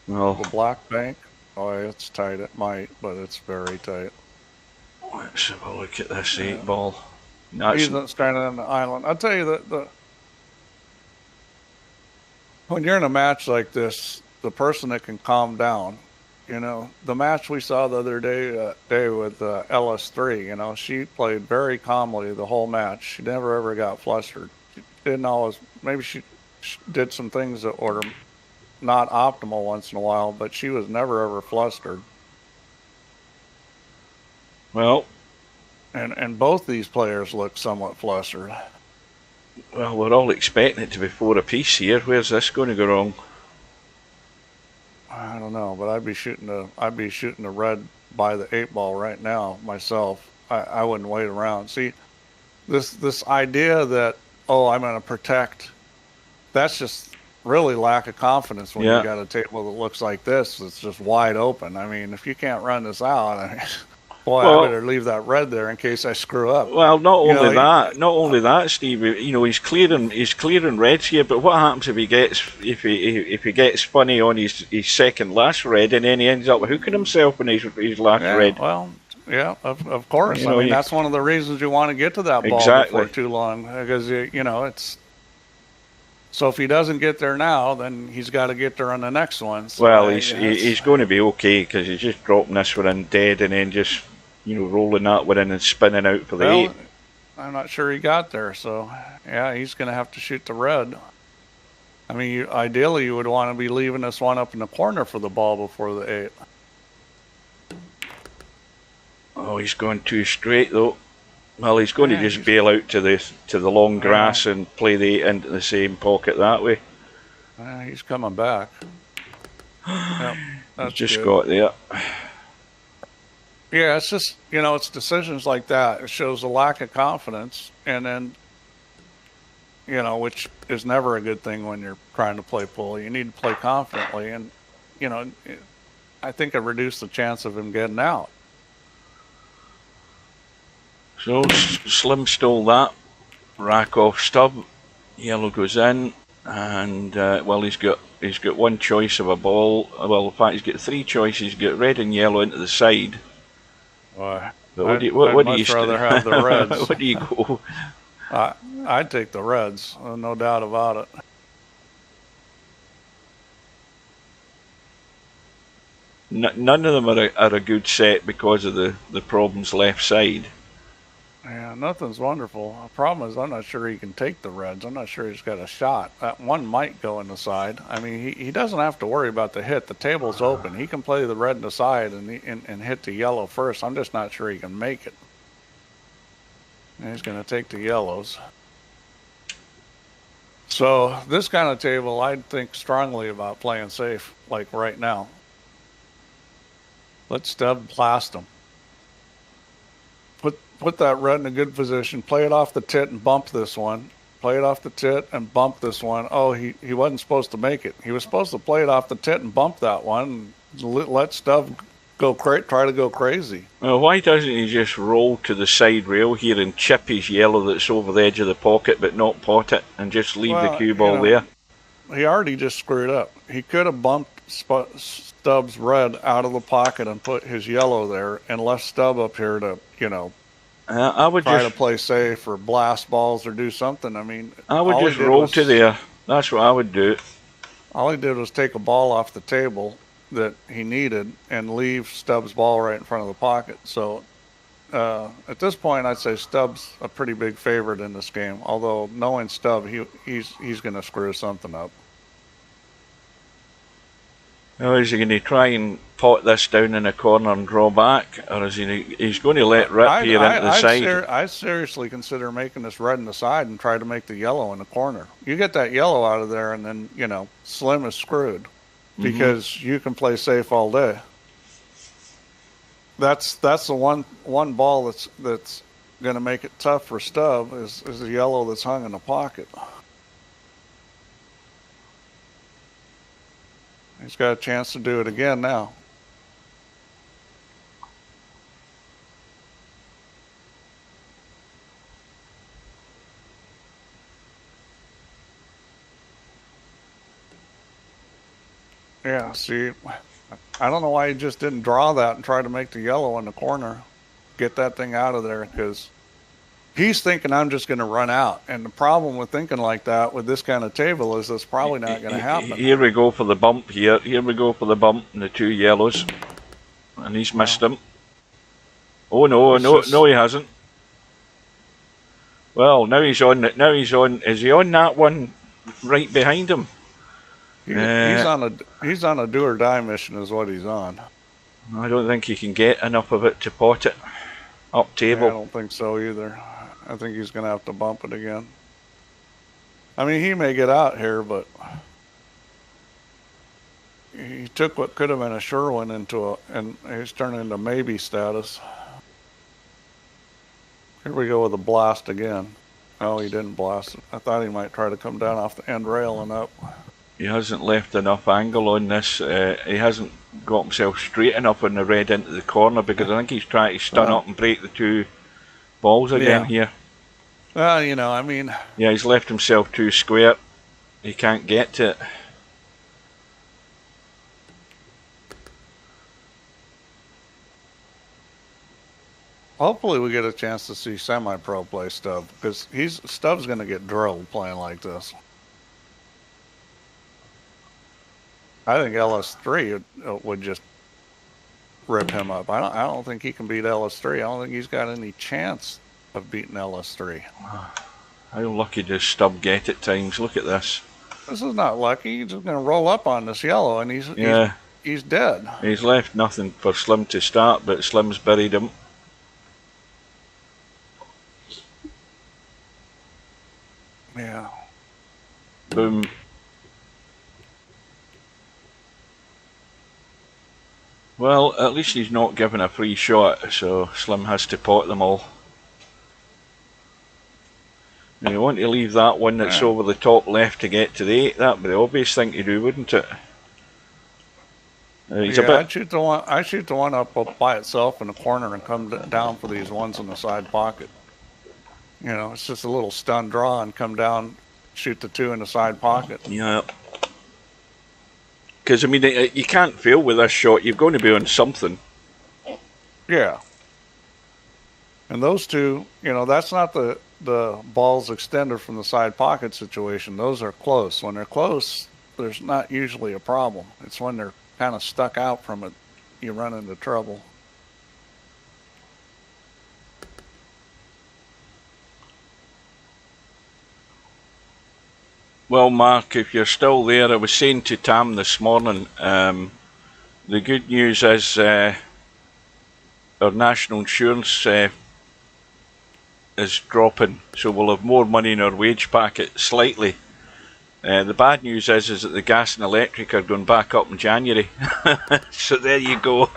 Well, the black bank? Oh, it's tight. It might, but it's very tight. Let's have a look at this 8-ball. He's not standing on the island. I'll tell you that when you're in a match like this, the person that can calm down, the match we saw the other day with LS3, she played very calmly the whole match. She never ever got flustered. She didn't always, maybe she did some things that were not optimal once in a while, but she was never ever flustered. Well, and both these players look somewhat flustered. Well, we're all expecting it to be 4 apiece here. Where's this going to go wrong? I don't know, but I'd be shooting the red by the 8-ball right now myself. I wouldn't wait around. See, this idea that I'm going to protect, that's just really lack of confidence when you got a table that looks like this. It's just wide open. I mean, if you can't run this out, I better leave that red there in case I screw up. Well, not only that, Steve. He's clearing reds here. But what happens if he gets funny on his second last red, and then he ends up hooking himself in his last red? Well, yeah, of course. That's one of the reasons you want to get to that ball before too long, because it's. So if he doesn't get there now, then he's got to get there on the next one. So well, he's going to be okay, because he's just dropping this one in dead and then just rolling that one in and spinning out for the 8. I'm not sure he got there. So, yeah, he's going to have to shoot the red. I mean, ideally, you would want to be leaving this one up in the corner for the ball before the 8. Oh, he's going too straight though. Well, he's going to just bail out to the long grass and play the 8 into the same pocket that way. He's coming back. Yep, that's he's just good. got there. Yeah, it's just, you know, it's decisions like that. It shows a lack of confidence, and then, you know, which is never a good thing when you're trying to play pool. You need to play confidently, and, you know, I think it reduced the chance of him getting out. So Slim stole that. Rack off stub. Yellow goes in, and well, he's got one choice of a ball. Well, in fact, he's got 3 choices. He's got red and yellow into the side. But what do you rather have the reds. What do you go? I'd take the reds, no doubt about it. None of them are a good set because of the problems left side. Yeah, nothing's wonderful. The problem is I'm not sure he can take the reds. I'm not sure he's got a shot. That one might go in the side. I mean, he doesn't have to worry about the hit. The table's open. He can play the red in the side and hit the yellow first. I'm just not sure he can make it. And he's going to take the yellows. So this kind of table, I'd think strongly about playing safe, like right now. Let's stub blast him. Put that red in a good position. Play it off the tit and bump this one. Play it off the tit and bump this one. Oh, he wasn't supposed to make it. He was supposed to play it off the tit and bump that one. And let stub try to go crazy. Well, why doesn't he just roll to the side rail here and chip his yellow that's over the edge of the pocket, but not pot it, and just leave the cue ball there? He already just screwed up. He could have bumped Stubbs' red out of the pocket and put his yellow there, and left Stubb up here to, you know, I would try to play safe or blast balls or do something. I mean, I would just roll to there. That's what I would do. All he did was take a ball off the table that he needed and leave Stubbs' ball right in front of the pocket. So at this point, I'd say Stubbs a pretty big favorite in this game. Although knowing Stubb, he's going to screw something up. Now, is he going to try and pot this down in a corner and draw back, or is he's going to let rip here into the side? I'd seriously consider making this red in the side and try to make the yellow in the corner. You get that yellow out of there, and then, you know, Slim is screwed because you can play safe all day. That's the one ball that's going to make it tough for Stubb is the yellow that's hung in the pocket. He's got a chance to do it again now. Yeah, see, I don't know why he just didn't draw that and try to make the yellow in the corner. Get that thing out of there, because he's thinking I'm just going to run out. And the problem with thinking like that with this kind of table is it's probably not going to happen. Here we go for the bump here. Here we go for the bump and the 2 yellows. And he's missed them. Oh, no, he hasn't. Well, now he's on. Is he on that one right behind him? He's on a do or die mission is what he's on. I don't think he can get enough of it to pot it up table. I don't think so either. I think he's going to have to bump it again. I mean, he may get out here, but he took what could have been a sure one and he's turning into maybe status. Here we go with a blast again. Oh, he didn't blast it. I thought he might try to come down off the end rail and up. He hasn't left enough angle on this. He hasn't got himself straight enough on the red into the corner, because I think he's trying to stun up and break the 2 balls again here. Well, you know, I mean... Yeah, he's left himself too square. He can't get to it. Hopefully we get a chance to see semi-pro play Stubb, because Stubb's going to get drilled playing like this. I think LS3 would just rip him up. I don't think he can beat LS3. I don't think he's got any chance of beating LS3. How lucky does Stub get at times? Look at this. This is not lucky. He's just going to roll up on this yellow, and he's dead. He's left nothing for Slim to start, but Slim's buried him. Yeah. Boom. Well, at least he's not given a free shot, so Slim has to pot them all. Now you want to leave that one that's over the top left to get to the 8. That'd be the obvious thing to do, wouldn't it? I'd shoot the one up by itself in the corner and come down for these ones in the side pocket. You know, it's just a little stun draw and come down, shoot the 2 in the side pocket. Yeah. Because, I mean, you can't fail with this shot. You're going to be on something. Yeah. And those 2, you know, that's not the balls extended from the side pocket situation. Those are close. When they're close, there's not usually a problem. It's when they're kind of stuck out from it, you run into trouble. Well, Mark, if you're still there, I was saying to Tam this morning, the good news is our national insurance is dropping, so we'll have more money in our wage packet, slightly. The bad news is that the gas and electric are going back up in January. So there you go.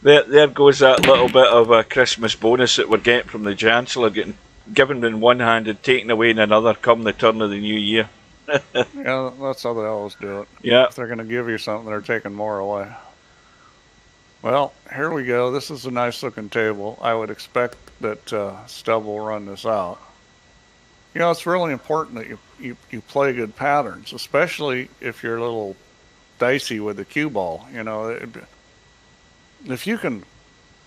There goes that little bit of a Christmas bonus that we're getting from the Chancellor, getting given in one hand and taken away in another come the turn of the new year. Yeah, that's how they always do it. Yeah. If they're going to give you something, they're taking more away. Well, here we go. This is a nice looking table. I would expect that Stub will run this out. You know, it's really important that you play good patterns, especially if you're a little dicey with the cue ball. You know, if you can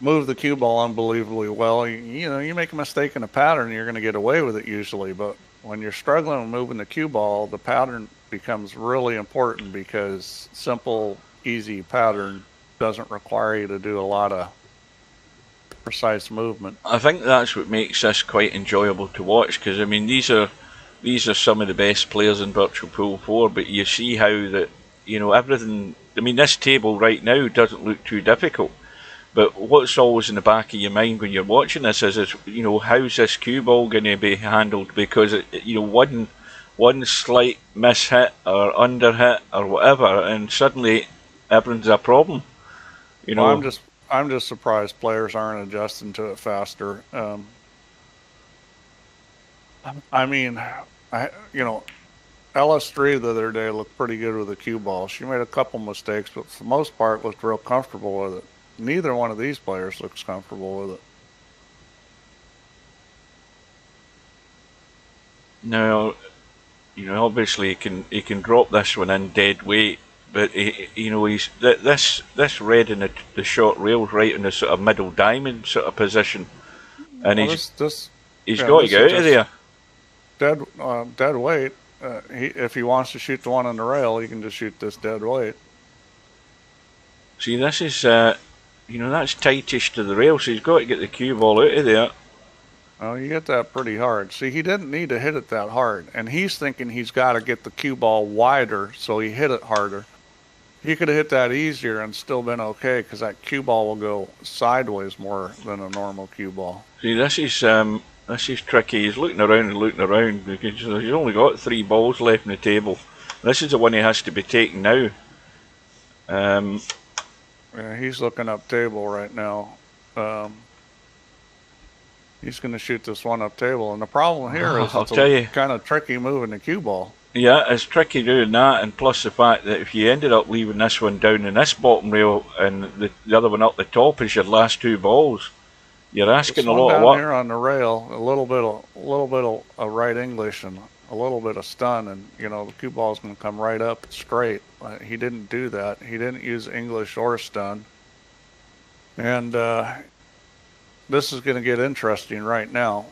move the cue ball unbelievably well, you know, you make a mistake in a pattern, you're going to get away with it usually. But when you're struggling with moving the cue ball, the pattern becomes really important, because simple, easy pattern doesn't require you to do a lot of precise movement. I think that's what makes this quite enjoyable to watch, because I mean these are some of the best players in Virtual Pool 4, but you see how that, you know, everything. I mean, this table right now doesn't look too difficult, but what's always in the back of your mind when you're watching this is you know, how's this cue ball going to be handled, because you know, one slight miss hit or under hit or whatever, and suddenly everything's a problem. You know, well, I'm just surprised players aren't adjusting to it faster. I mean, you know, LS3 the other day looked pretty good with the cue ball. She made a couple mistakes, but for the most part looked real comfortable with it. Neither one of these players looks comfortable with it. Now, you know, obviously he can drop this one in dead weight, but you know, this red in the short rail's right in the sort of middle diamond sort of position, and well, he's yeah, got to get out of there. Dead weight. If he wants to shoot the one on the rail, he can just shoot this dead weight. See, this is you know, that's tightish to the rail, so he's got to get the cue ball out of there. Oh, you get that pretty hard. See, he didn't need to hit it that hard, and he's thinking he's got to get the cue ball wider, so he hit it harder. He could have hit that easier and still been okay, because that cue ball will go sideways more than a normal cue ball. See, this is tricky. He's looking around because he's only got 3 balls left on the table. This is the one he has to be taking now. Yeah, he's looking up table right now. He's going to shoot this one up table, and the problem here is it's kind of tricky moving the cue ball. Yeah, it's tricky doing that, and plus the fact that if you ended up leaving this one down in this bottom rail and the other one up the top is your last 2 balls, you're asking a lot of work. Here on the rail, a little bit of right English and a little bit of stun, and you know, the cue ball's going to come right up straight. He didn't do that. He didn't use English or stun, and this is going to get interesting right now.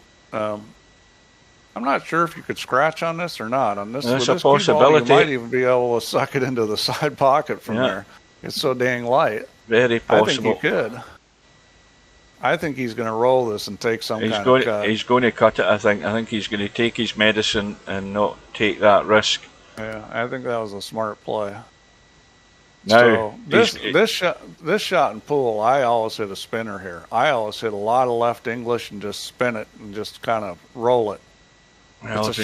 I'm not sure if you could scratch on this or not. On this, there's with a this possibility. Cue ball, you might even be able to suck it into the side pocket from there. It's so dang light. Very possible. I think you could. I think he's going to roll this and take some He's kind going. of cut. He's going to cut it. I think. I think he's going to take his medicine and not take that risk. Yeah, I think that was a smart play. Now, so this shot and pool, I always hit a spinner here. I always hit a lot of left English and just spin it and just kind of roll it. Well, it's a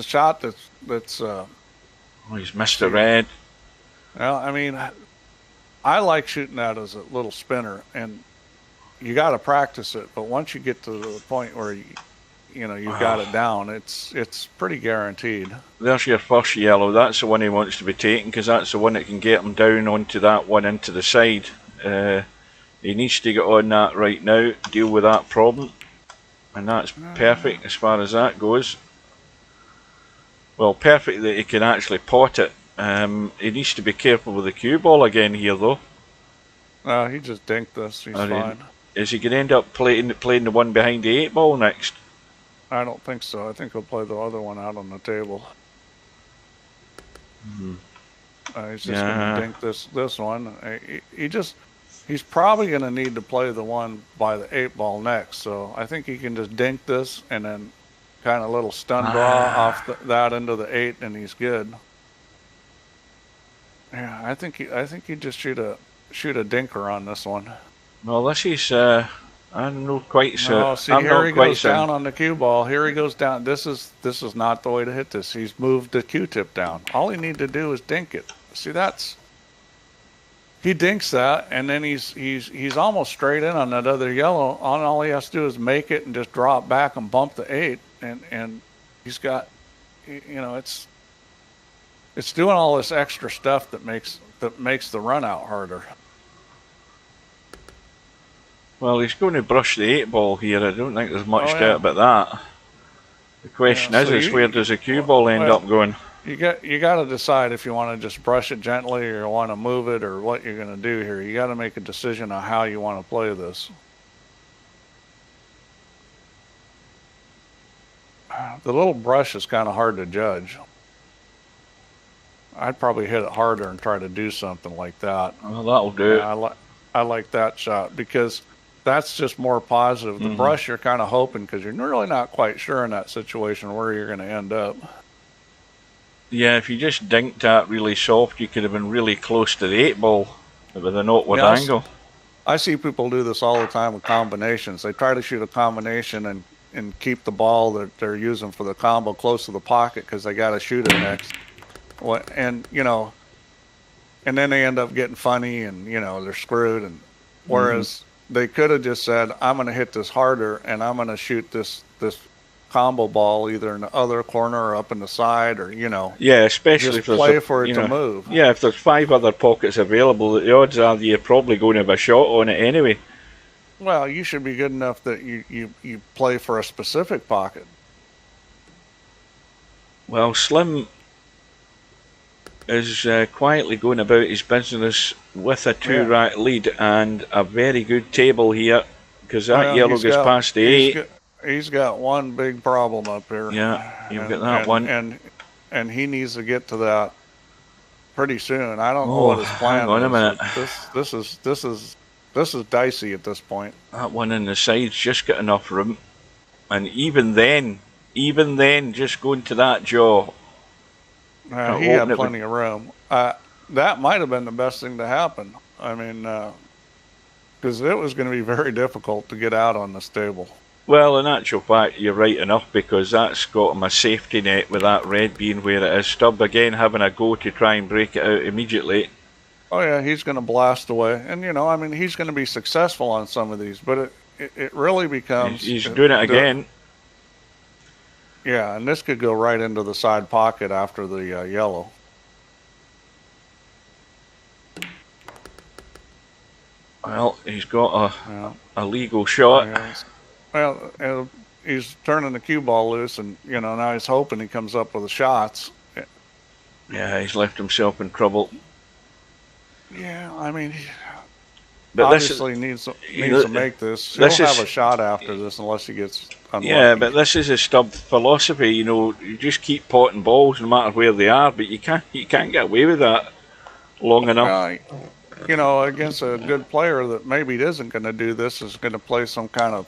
shot that's. He's missed the red. Well, I mean, I like shooting that as a little spinner, and you got to practice it. But once you get to the point where you've got it down, it's pretty guaranteed. There's your first yellow. That's the one he wants to be taking, because that's the one that can get him down onto that one into the side. He needs to get on that right now, deal with that problem, and that's perfect as far as that goes. Well, perfect that he can actually pot it. He needs to be careful with the cue ball again here, though. He just dinked this. He's fine. Is he going to end up playing the one behind the 8-ball next? I don't think so. I think he'll play the other one out on the table. He's just going to dink this one. He's probably going to need to play the one by the 8-ball next. So I think he can just dink this and then kind of little stun draw off that into the 8, and he's good. Yeah, I think he just shoot a dinker on this one. Well, this is I'm not quite so. No, see, here he goes down on the cue ball. Here he goes down. This is not the way to hit this. He's moved the Q-tip down. All he need to do is dink it. See, he dinks that, and then he's almost straight in on that other yellow. All he has to do is make it and just draw it back and bump the 8, and he's got, it's doing all this extra stuff that makes the run out harder. Well, he's going to brush the 8-ball here. I don't think there's much doubt about that. The question is where does the cue ball end up going? You got to decide if you want to just brush it gently or you want to move it or what you're going to do here. You got to make a decision on how you want to play this. The little brush is kind of hard to judge. I'd probably hit it harder and try to do something like that. Well, that'll do it. I like that shot because that's just more positive. The brush, you're kind of hoping because you're really not quite sure in that situation where you're going to end up. Yeah, if you just dinked that really soft, you could have been really close to the 8-ball with an outward angle. I see people do this all the time with combinations. They try to shoot a combination and keep the ball that they're using for the combo close to the pocket because they got to shoot it next. And then they end up getting funny and, they're screwed. And whereas they could have just said, I'm going to hit this harder and I'm going to shoot this combo ball either in the other corner or up in the side or, Yeah, especially just if there's play for it to move. Yeah, if there's 5 other pockets available, the odds are that you're probably going to have a shot on it anyway. Well, you should be good enough that you play for a specific pocket. Well, Slim is quietly going about his business with a 2-rack lead and a very good table here because that yellow gets past the 8. He's got one big problem up here. Yeah, you've got that one. And he needs to get to that pretty soon. I don't know what his plan is. Hang on a minute. This is dicey at this point. That one in the side's just got enough room. And even then, just going to that jaw. He had plenty of room. That might have been the best thing to happen. I mean, because it was going to be very difficult to get out on this table. Well, in actual fact, you're right enough because that's got him a safety net with that red being where it is. Stubb again having a go to try and break it out immediately. Oh yeah, he's going to blast away. And, he's going to be successful on some of these. But it really becomes... He's doing it again. Yeah, and this could go right into the side pocket after the yellow. Well, he's got a legal shot. Yeah. Well, he's turning the cue ball loose, and now he's hoping he comes up with the shots. Yeah, he's left himself in trouble. Yeah, I mean, but obviously needs to make this. He'll have a shot after this unless he gets unlucky. Yeah, but this is a Stubb philosophy. You just keep potting balls no matter where they are, but you can't get away with that long enough. you know, against a good player that maybe isn't going to do this, is going to play some kind of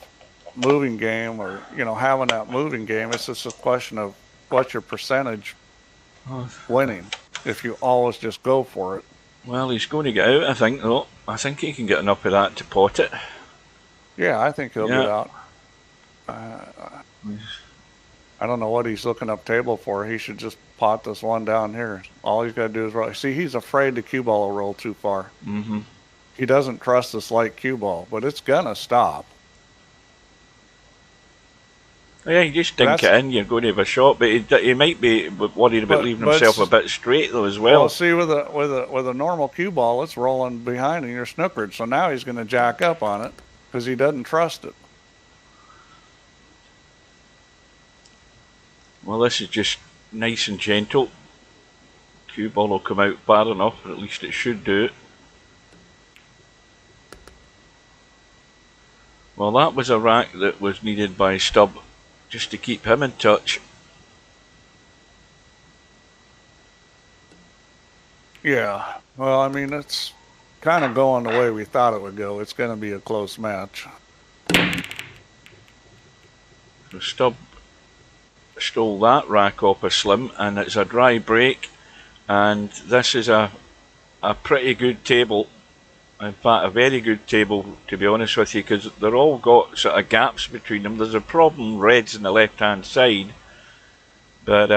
moving game, or, you know, having that moving game. It's just a question of what's your percentage winning if you always just go for it. Well, he's going to get out, I think, though. I think he can get enough of that to pot it. Yeah, I think he'll get out. I don't know what he's looking up table for. He should just pot this one down here. All he's got to do is roll. See, he's afraid the cue ball will roll too far. He doesn't trust this light cue ball, but it's going to stop. Yeah, you just dink it in, you're going to have a shot, but he might be worried about leaving himself a bit straight, though, as well. Well, see, with a normal cue ball, it's rolling behind and you're snookered, so now he's going to jack up on it because he doesn't trust it. Well, this is just nice and gentle. Cue ball will come out bad enough, or at least it should do it. Well, that was a rack that was needed by Stubb, just to keep him in touch. Yeah, well, I mean, it's kind of going the way we thought it would go. It's going to be a close match. So Stubb stole that rack off of Slim, and it's a dry break, and this is a pretty good table. In fact, a very good table, to be honest with you, because they're all got sort of gaps between them. There's a problem reds on the left hand side, but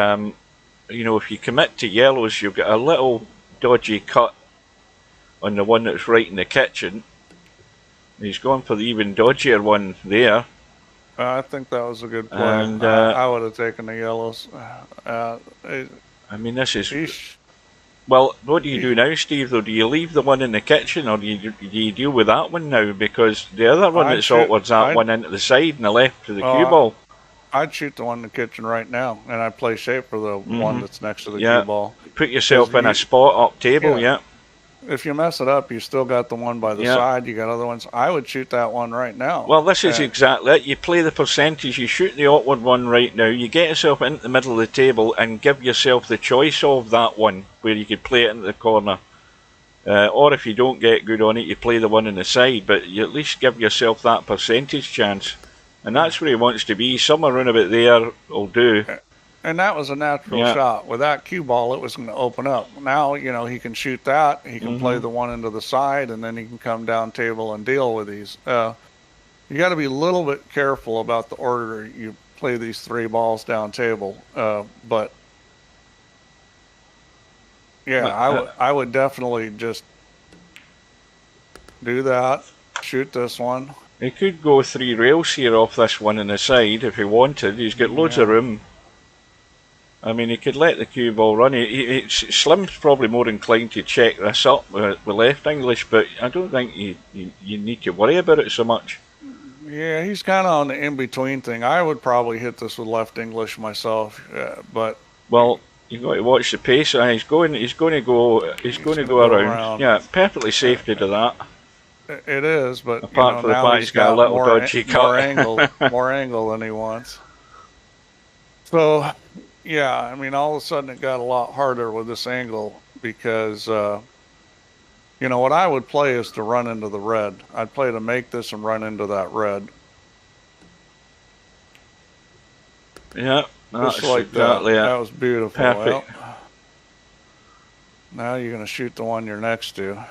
you know, if you commit to yellows, you've got a little dodgy cut on the one that's right in the kitchen. He's gone for the even dodgier one there. I think that was a good play. And I would have taken the yellows. I mean, this is... Well, what do you do now, Steve, though? Do you leave the one in the kitchen, or do you deal with that one now? Because the other one that's outwards, that one into the side and the left to the cue ball. I'd shoot the one in the kitchen right now, and I'd play shape for the one that's next to the cue ball. Put yourself in a spot up table, If you mess it up, you still got the one by the side. You got other ones. I would shoot that one right now. Well, this is exactly it. You play the percentage. You shoot the awkward one right now. You get yourself into the middle of the table and give yourself the choice of that one where you could play it into the corner. Or if you don't get good on it, you play the one on the side. But you at least give yourself that percentage chance. And that's where he wants to be. Somewhere around about there will do. And that was a natural shot. With that cue ball, it was going to open up. Now, you know, he can shoot that. He can play the one into the side, and then he can come down table and deal with these. You got to be a little bit careful about the order you play these three balls down table. But, yeah, I would definitely just do that, shoot this one. He could go 3 rails here off this one on the side if he wanted. He's got loads of room. I mean, he could let the cue ball run. Slim's probably more inclined to check this up with left English, but I don't think you need to worry about it so much. Yeah, he's kind of on the in-between thing. I would probably hit this with left English myself, but... Well, you've got to watch the pace. He's going to go around. Yeah, perfectly safe to do that. It is, but apart from the fact he's got a little dodgy cut. more angle than he wants. So... Yeah, I mean, all of a sudden it got a lot harder with this angle because, you know, what I would play is to run into the red. I'd play to make this and run into that red. Yeah, just like exactly that. That was beautiful. Perfect. Well, now you're going to shoot the one you're next to.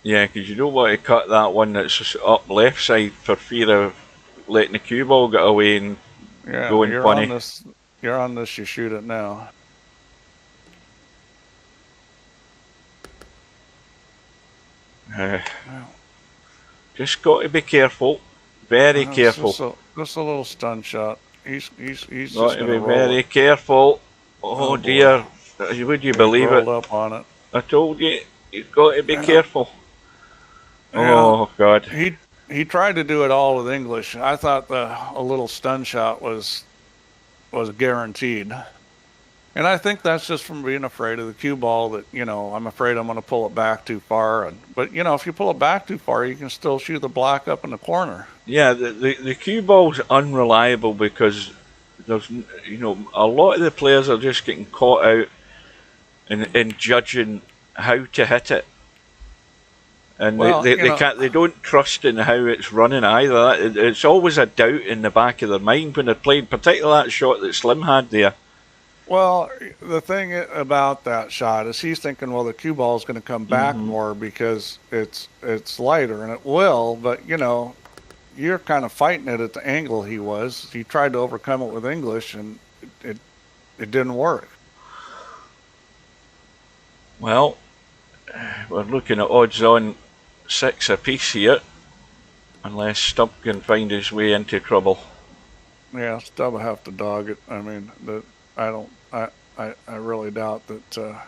Yeah, because you don't want to cut that one that's up left side for fear of letting the cue ball get away and going funny. You're on this, you shoot it now. Just got to be careful. Very careful. Just a little stun shot. He's got to be very careful. Oh dear. Would you believe it? Up on it. I told you, you've got to be careful. Oh God. He tried to do it all with English. I thought a little stun shot was guaranteed. And I think that's just from being afraid of the cue ball that, you know, I'm afraid I'm going to pull it back too far. But, you know, if you pull it back too far, you can still shoot the black up in the corner. Yeah, the cue ball's unreliable because there's, you know, a lot of the players are just getting caught out in judging how to hit it. And Well, they don't trust in how it's running either. It's always a doubt in the back of their mind when they're playing, particularly that shot that Slim had there. well, the thing about that shot is he's thinking, well, the cue ball is going to come back more because it's lighter, and it will. But you're kind of fighting it at the angle he was. He tried to overcome it with English, and it didn't work. Well, we're looking at odds on 6 apiece here, unless Stubb can find his way into trouble. Yeah, Stubb will have to dog it. I mean, I really doubt that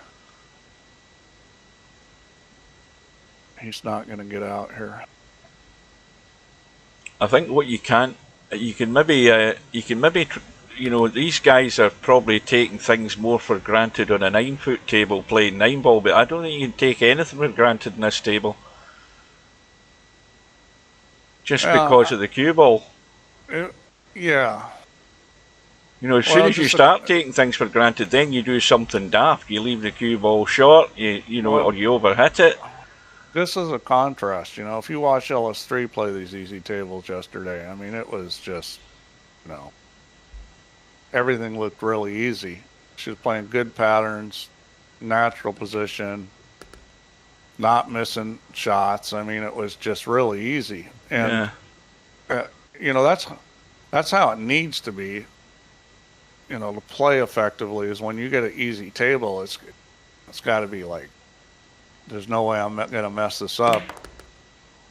he's not going to get out here. I think what you can maybe these guys are probably taking things more for granted on a 9-foot table playing 9-ball, but I don't think you can take anything for granted in this table. Just because of the cue ball. Yeah. As soon as you start taking things for granted, then you do something daft. You leave the cue ball short, or you overhit it. This is a contrast, if you watch LS3 play these easy tables yesterday, I mean, it was just, everything looked really easy. She was playing good patterns, natural position, not missing shots. I mean, it was just really easy. And, that's how it needs to be, to play effectively, is when you get an easy table, it's got to be like, there's no way I'm going to mess this up.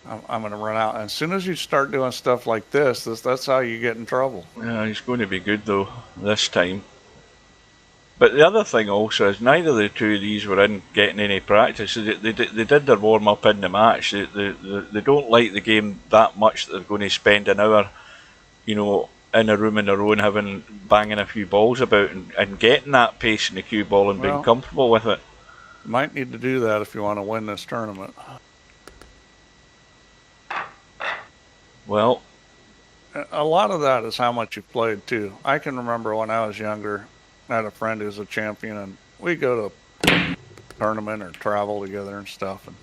I'm going to run out. And as soon as you start doing stuff like that's how you get in trouble. Yeah, he's going to be good, though, this time. But the other thing also is neither of the two of these were in getting any practice. They did their warm-up in the match. They don't like the game that much that they're going to spend an hour, in a room on their own, banging a few balls about and getting that pace in the cue ball and being comfortable with it. Might need to do that if you want to win this tournament. Well, a lot of that is how much you've played too. I can remember when I was younger, I had a friend who's a champion, and we'd go to a tournament or travel together and stuff. And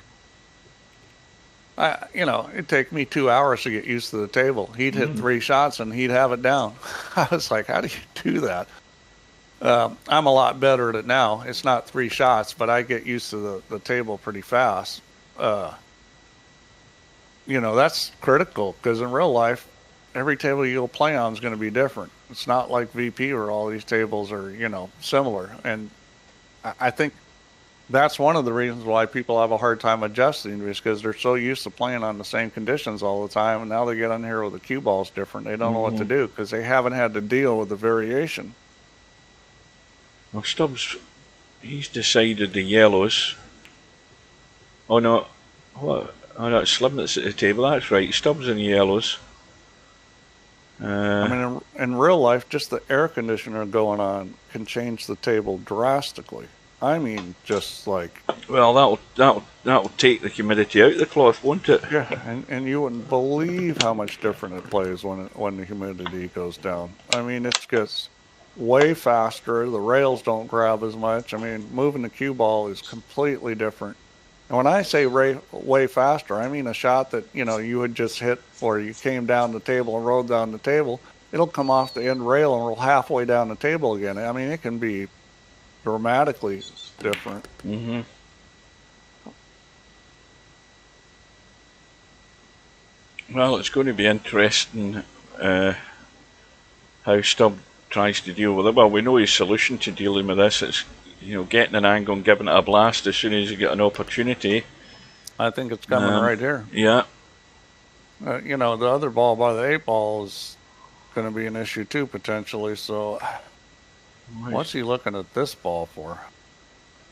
it'd take me 2 hours to get used to the table. He'd hit 3 shots and he'd have it down. I was like, how do you do that? I'm a lot better at it now. It's not 3 shots, but I get used to the table pretty fast. That's critical, because in real life, every table you'll play on is going to be different. It's not like VP where all these tables are, similar. And I think that's one of the reasons why people have a hard time adjusting, is because they're so used to playing on the same conditions all the time. And now they get on here with the cue balls different. They don't know what to do because they haven't had to deal with the variation. Well, Stubbs, he's decided the yellows. Oh no, what? Oh no, it's Slim that's at the table. That's right. Stubbs in yellows. I mean, in real life, just the air conditioner going on can change the table drastically. I mean, just like. Well, that'll take the humidity out of the cloth, won't it? Yeah, and you wouldn't believe how much different it plays when the humidity goes down. I mean, it gets way faster. The rails don't grab as much. I mean, moving the cue ball is completely different. And when I say way faster, I mean a shot that, you would just hit, or you came down the table and rode down the table, it'll come off the end rail and roll halfway down the table again. I mean, it can be dramatically different. Well, it's going to be interesting how Stubb tries to deal with it. Well, we know his solution to dealing with this. It's getting an angle and giving it a blast as soon as you get an opportunity. I think it's coming right here. Yeah. The other ball by the 8 ball is going to be an issue too, potentially. So, what's he looking at this ball for?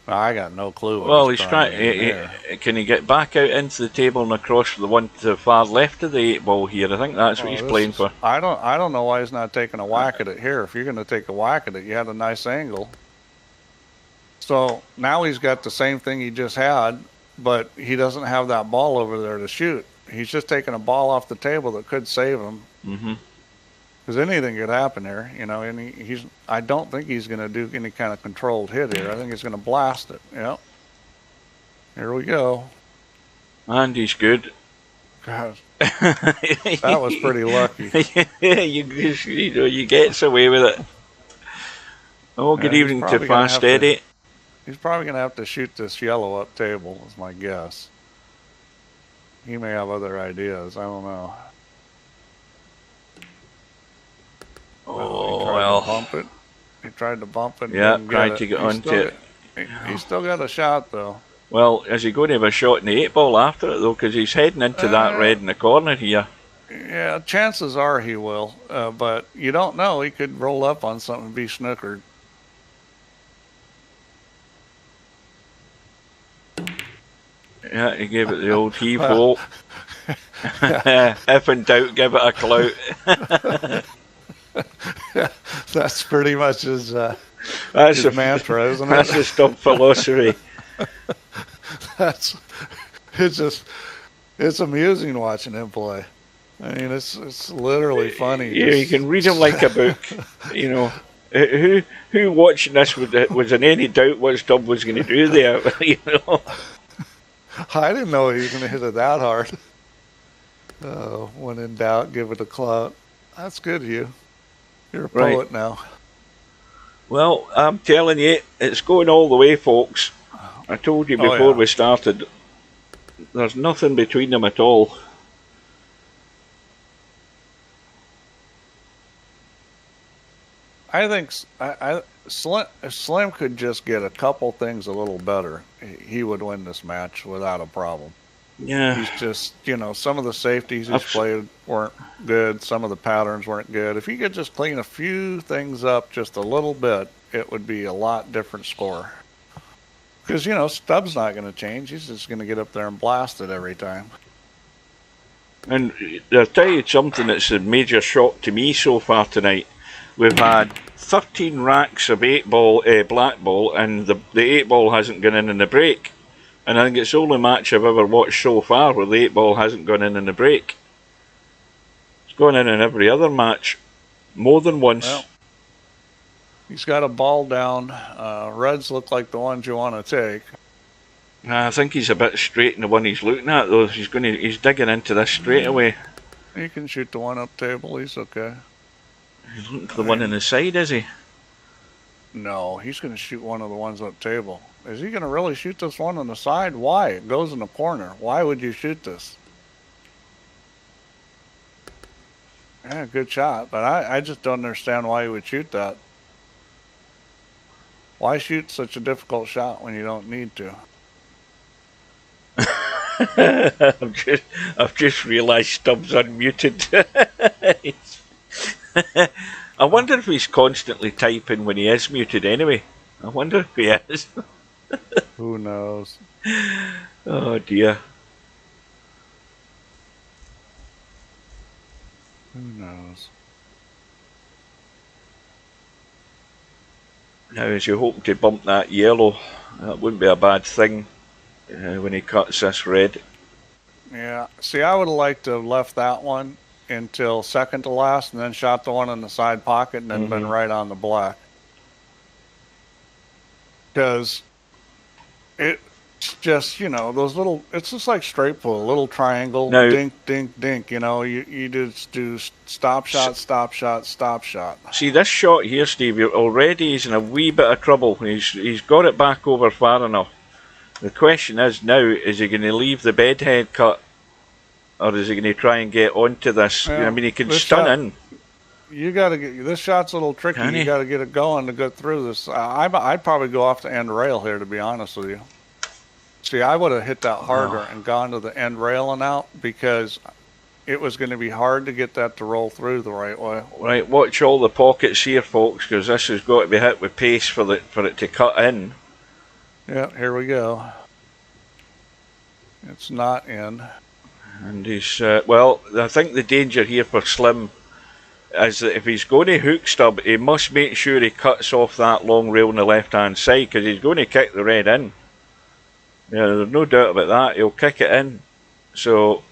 I got no clue. Well, he's trying. Can he get back out into the table and across the one to the far left of the 8 ball here? I think that's what he's playing for. I don't know why he's not taking a whack at it here. If you're going to take a whack at it, you had a nice angle. So now he's got the same thing he just had, but he doesn't have that ball over there to shoot. He's just taking a ball off the table that could save him. Because anything could happen here, and I don't think he's going to do any kind of controlled hit here. I think he's going to blast it. Yep. Here we go. And he's good. Gosh, that was pretty lucky. you gets away with it. Oh, good evening to Fast Eddie. He's probably going to have to shoot this yellow up table, is my guess. He may have other ideas. I don't know. Oh, well. Bump it. He tried to bump it. Yeah, tried to get onto it. He's still got a shot, though. Well, is he going to have a shot in the 8-ball after it, though? Because he's heading into that red in the corner here. Yeah, chances are he will. But you don't know. He could roll up on something and be snookered. Yeah, he gave it the old heave-ho. If in doubt, give it a clout. That's pretty much his mantra, isn't it? That's his top philosophy. It's amusing watching him play. I mean, it's literally funny. Yeah, you can read him like a book. You know, who watching this was in any doubt what Stubb was going to do there? You know. I didn't know he was going to hit it that hard. When in doubt, give it a clout. That's good, Hugh. You're a poet now. Well, I'm telling you, it's going all the way, folks. I told you before we started, there's nothing between them at all. I think Slim could just get a couple things a little better. He would win this match without a problem. Yeah. He's just, some of the safeties he's played weren't good. Some of the patterns weren't good. If he could just clean a few things up just a little bit, it would be a lot different score. Because, Stubbs not going to change. He's just going to get up there and blast it every time. And I'll tell you something that's a major shock to me so far tonight. We've had 13 racks of 8-ball, black ball, and the 8-ball hasn't gone in the break. And I think it's the only match I've ever watched so far where the 8-ball hasn't gone in the break. It's gone in every other match, more than once. Well, he's got a ball down. Reds look like the ones you want to take. I think he's a bit straight in the one he's looking at, though. He's digging into this straight away. He can shoot the one up table. He's okay. He's looking for the one in the side, is he? No, he's going to shoot one of the ones up table. Is he going to really shoot this one on the side? Why? It goes in the corner. Why would you shoot this? Yeah, good shot. But I just don't understand why you would shoot that. Why shoot such a difficult shot when you don't need to? I've just realised Stubbs unmuted. I wonder if he's constantly typing when he is muted anyway. I wonder if he is. Who knows? Oh dear. Who knows? Now, as you hope to bump that yellow, that wouldn't be a bad thing when he cuts this red. Yeah. See, I would have liked to have left that one until second to last and then shot the one in the side pocket and then been right on the black. Because it's just, those little, it's just like straight pull, a little triangle, now, dink, dink, dink, you just do stop shot, stop shot, stop shot. See, this shot here, Steve, already he's in a wee bit of trouble. He's got it back over far enough. The question is now, is he going to leave the bed head cut? Or is he going to try and get onto this? Yeah, I mean, he can stun in. You got to get this shot's a little tricky. You got to get it going to go through this. I'd probably go off the end rail here, to be honest with you. See, I would have hit that harder and gone to the end rail and out because it was going to be hard to get that to roll through the right way. Right, watch all the pockets here, folks, because this has got to be hit with pace for it to cut in. Yeah, here we go. It's not in. And he's, well, I think the danger here for Slim is that if he's going to hook Stubb, he must make sure he cuts off that long rail on the left-hand side, because he's going to kick the red in. Yeah, there's no doubt about that. He'll kick it in. So,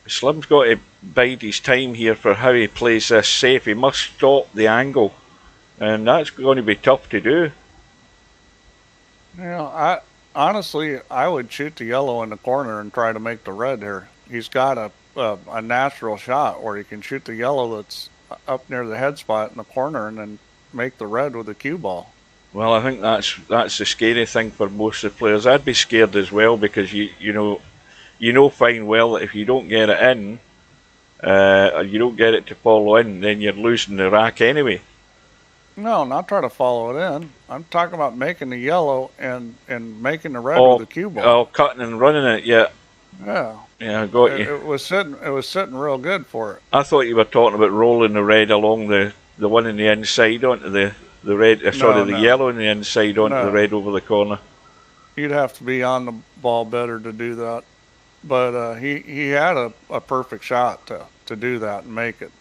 Slim's got to bide his time here for how he plays this safe. He must stop the angle, and that's going to be tough to do. Yeah, honestly, I would shoot the yellow in the corner and try to make the red here. He's got a natural shot where he can shoot the yellow that's up near the head spot in the corner and then make the red with a cue ball. Well, I think that's the scary thing for most of the players. I'd be scared as well because you know fine well that if you don't get it in, or you don't get it to follow in, then you're losing the rack anyway. No, not try to follow it in. I'm talking about making the yellow and making the red with the cue ball. Oh, cutting and running it, yeah. Yeah. Yeah, I got you. It was sitting real good for it. I thought you were talking about rolling the red along the one on the inside onto the red. The yellow on the inside onto the red over the corner. You'd have to be on the ball better to do that. But he had a perfect shot to do that and make it.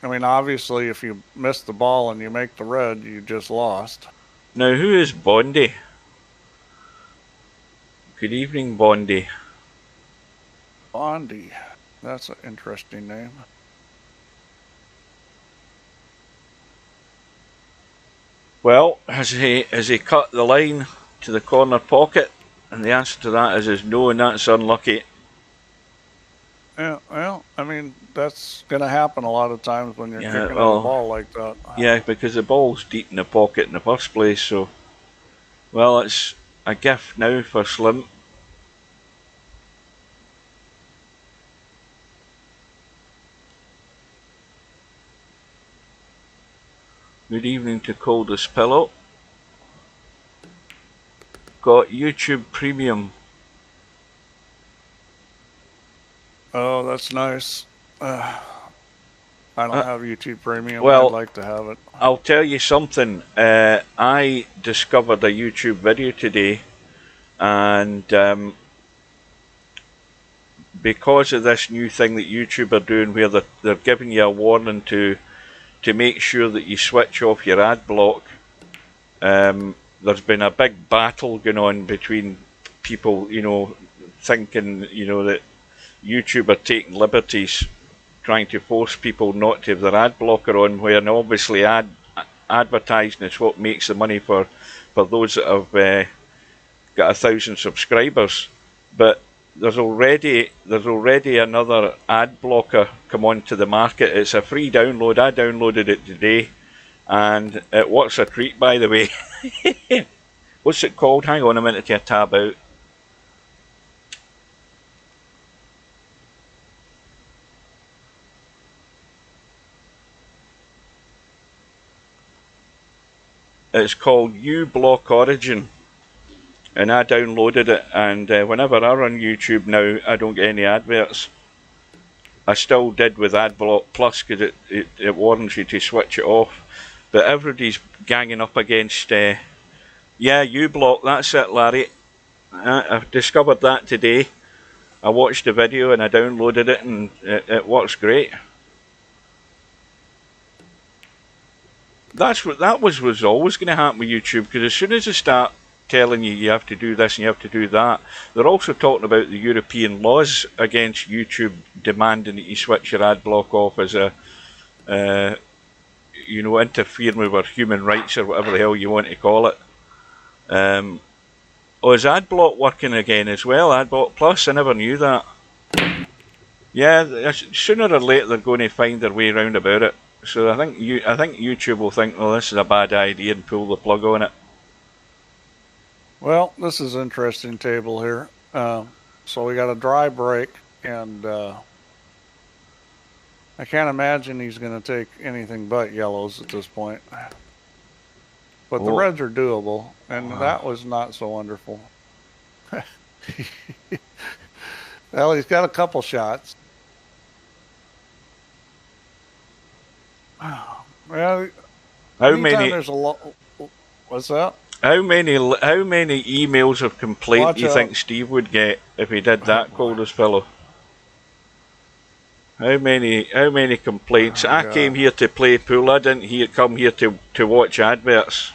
I mean, obviously, if you miss the ball and you make the red, you just lost. Now, who is Bondi? Good evening, Bondi. Bondi. That's an interesting name. Well, has he cut the line to the corner pocket? And the answer to that is no, and that's unlucky. Yeah, well, I mean, that's going to happen a lot of times when you're kicking a ball like that. Yeah, because the ball's deep in the pocket in the first place, so... Well, it's a gift now for Slim. Good evening to Coldest Pillow. Got YouTube Premium. Oh, that's nice. I don't have YouTube Premium. Well, I'd like to have it. I'll tell you something. I discovered a YouTube video today, and because of this new thing that YouTube are doing, where they're giving you a warning to make sure that you switch off your ad block. There's been a big battle going on between people, thinking, that YouTube are taking liberties, trying to force people not to have their ad blocker on, when obviously advertising is what makes the money for those that have got 1,000 subscribers. But there's already another ad blocker come onto the market. It's a free download. I downloaded it today, and it works a treat, by the way. What's it called? Hang on a minute to tab out. It's called uBlock Origin, and I downloaded it, and whenever I run YouTube now, I don't get any adverts. I still did with AdBlock Plus because it warns you to switch it off, but everybody's ganging up against uBlock. That's it, Larry. I've discovered that today. I watched the video and I downloaded it, and it works great. That was always going to happen with YouTube, because as soon as they start telling you have to do this and you have to do that, they're also talking about the European laws against YouTube demanding that you switch your ad block off as interfering with our human rights, or whatever the hell you want to call it. Is AdBlock working again as well? AdBlock Plus? I never knew that. Yeah, sooner or later they're going to find their way around about it. So I think YouTube will think, well, this is a bad idea, and pull the plug on it. Well, this is an interesting table here. So we got a dry break, and I can't imagine he's going to take anything but yellows at this point. But the reds are doable, and that was not so wonderful. Well, he's got a couple shots. Well, how many? There's a lot. What's that? How many emails of complaint do you think Steve would get if he did that, Coldest Pillow? How many complaints? I came here to play pool. I didn't come here to watch adverts.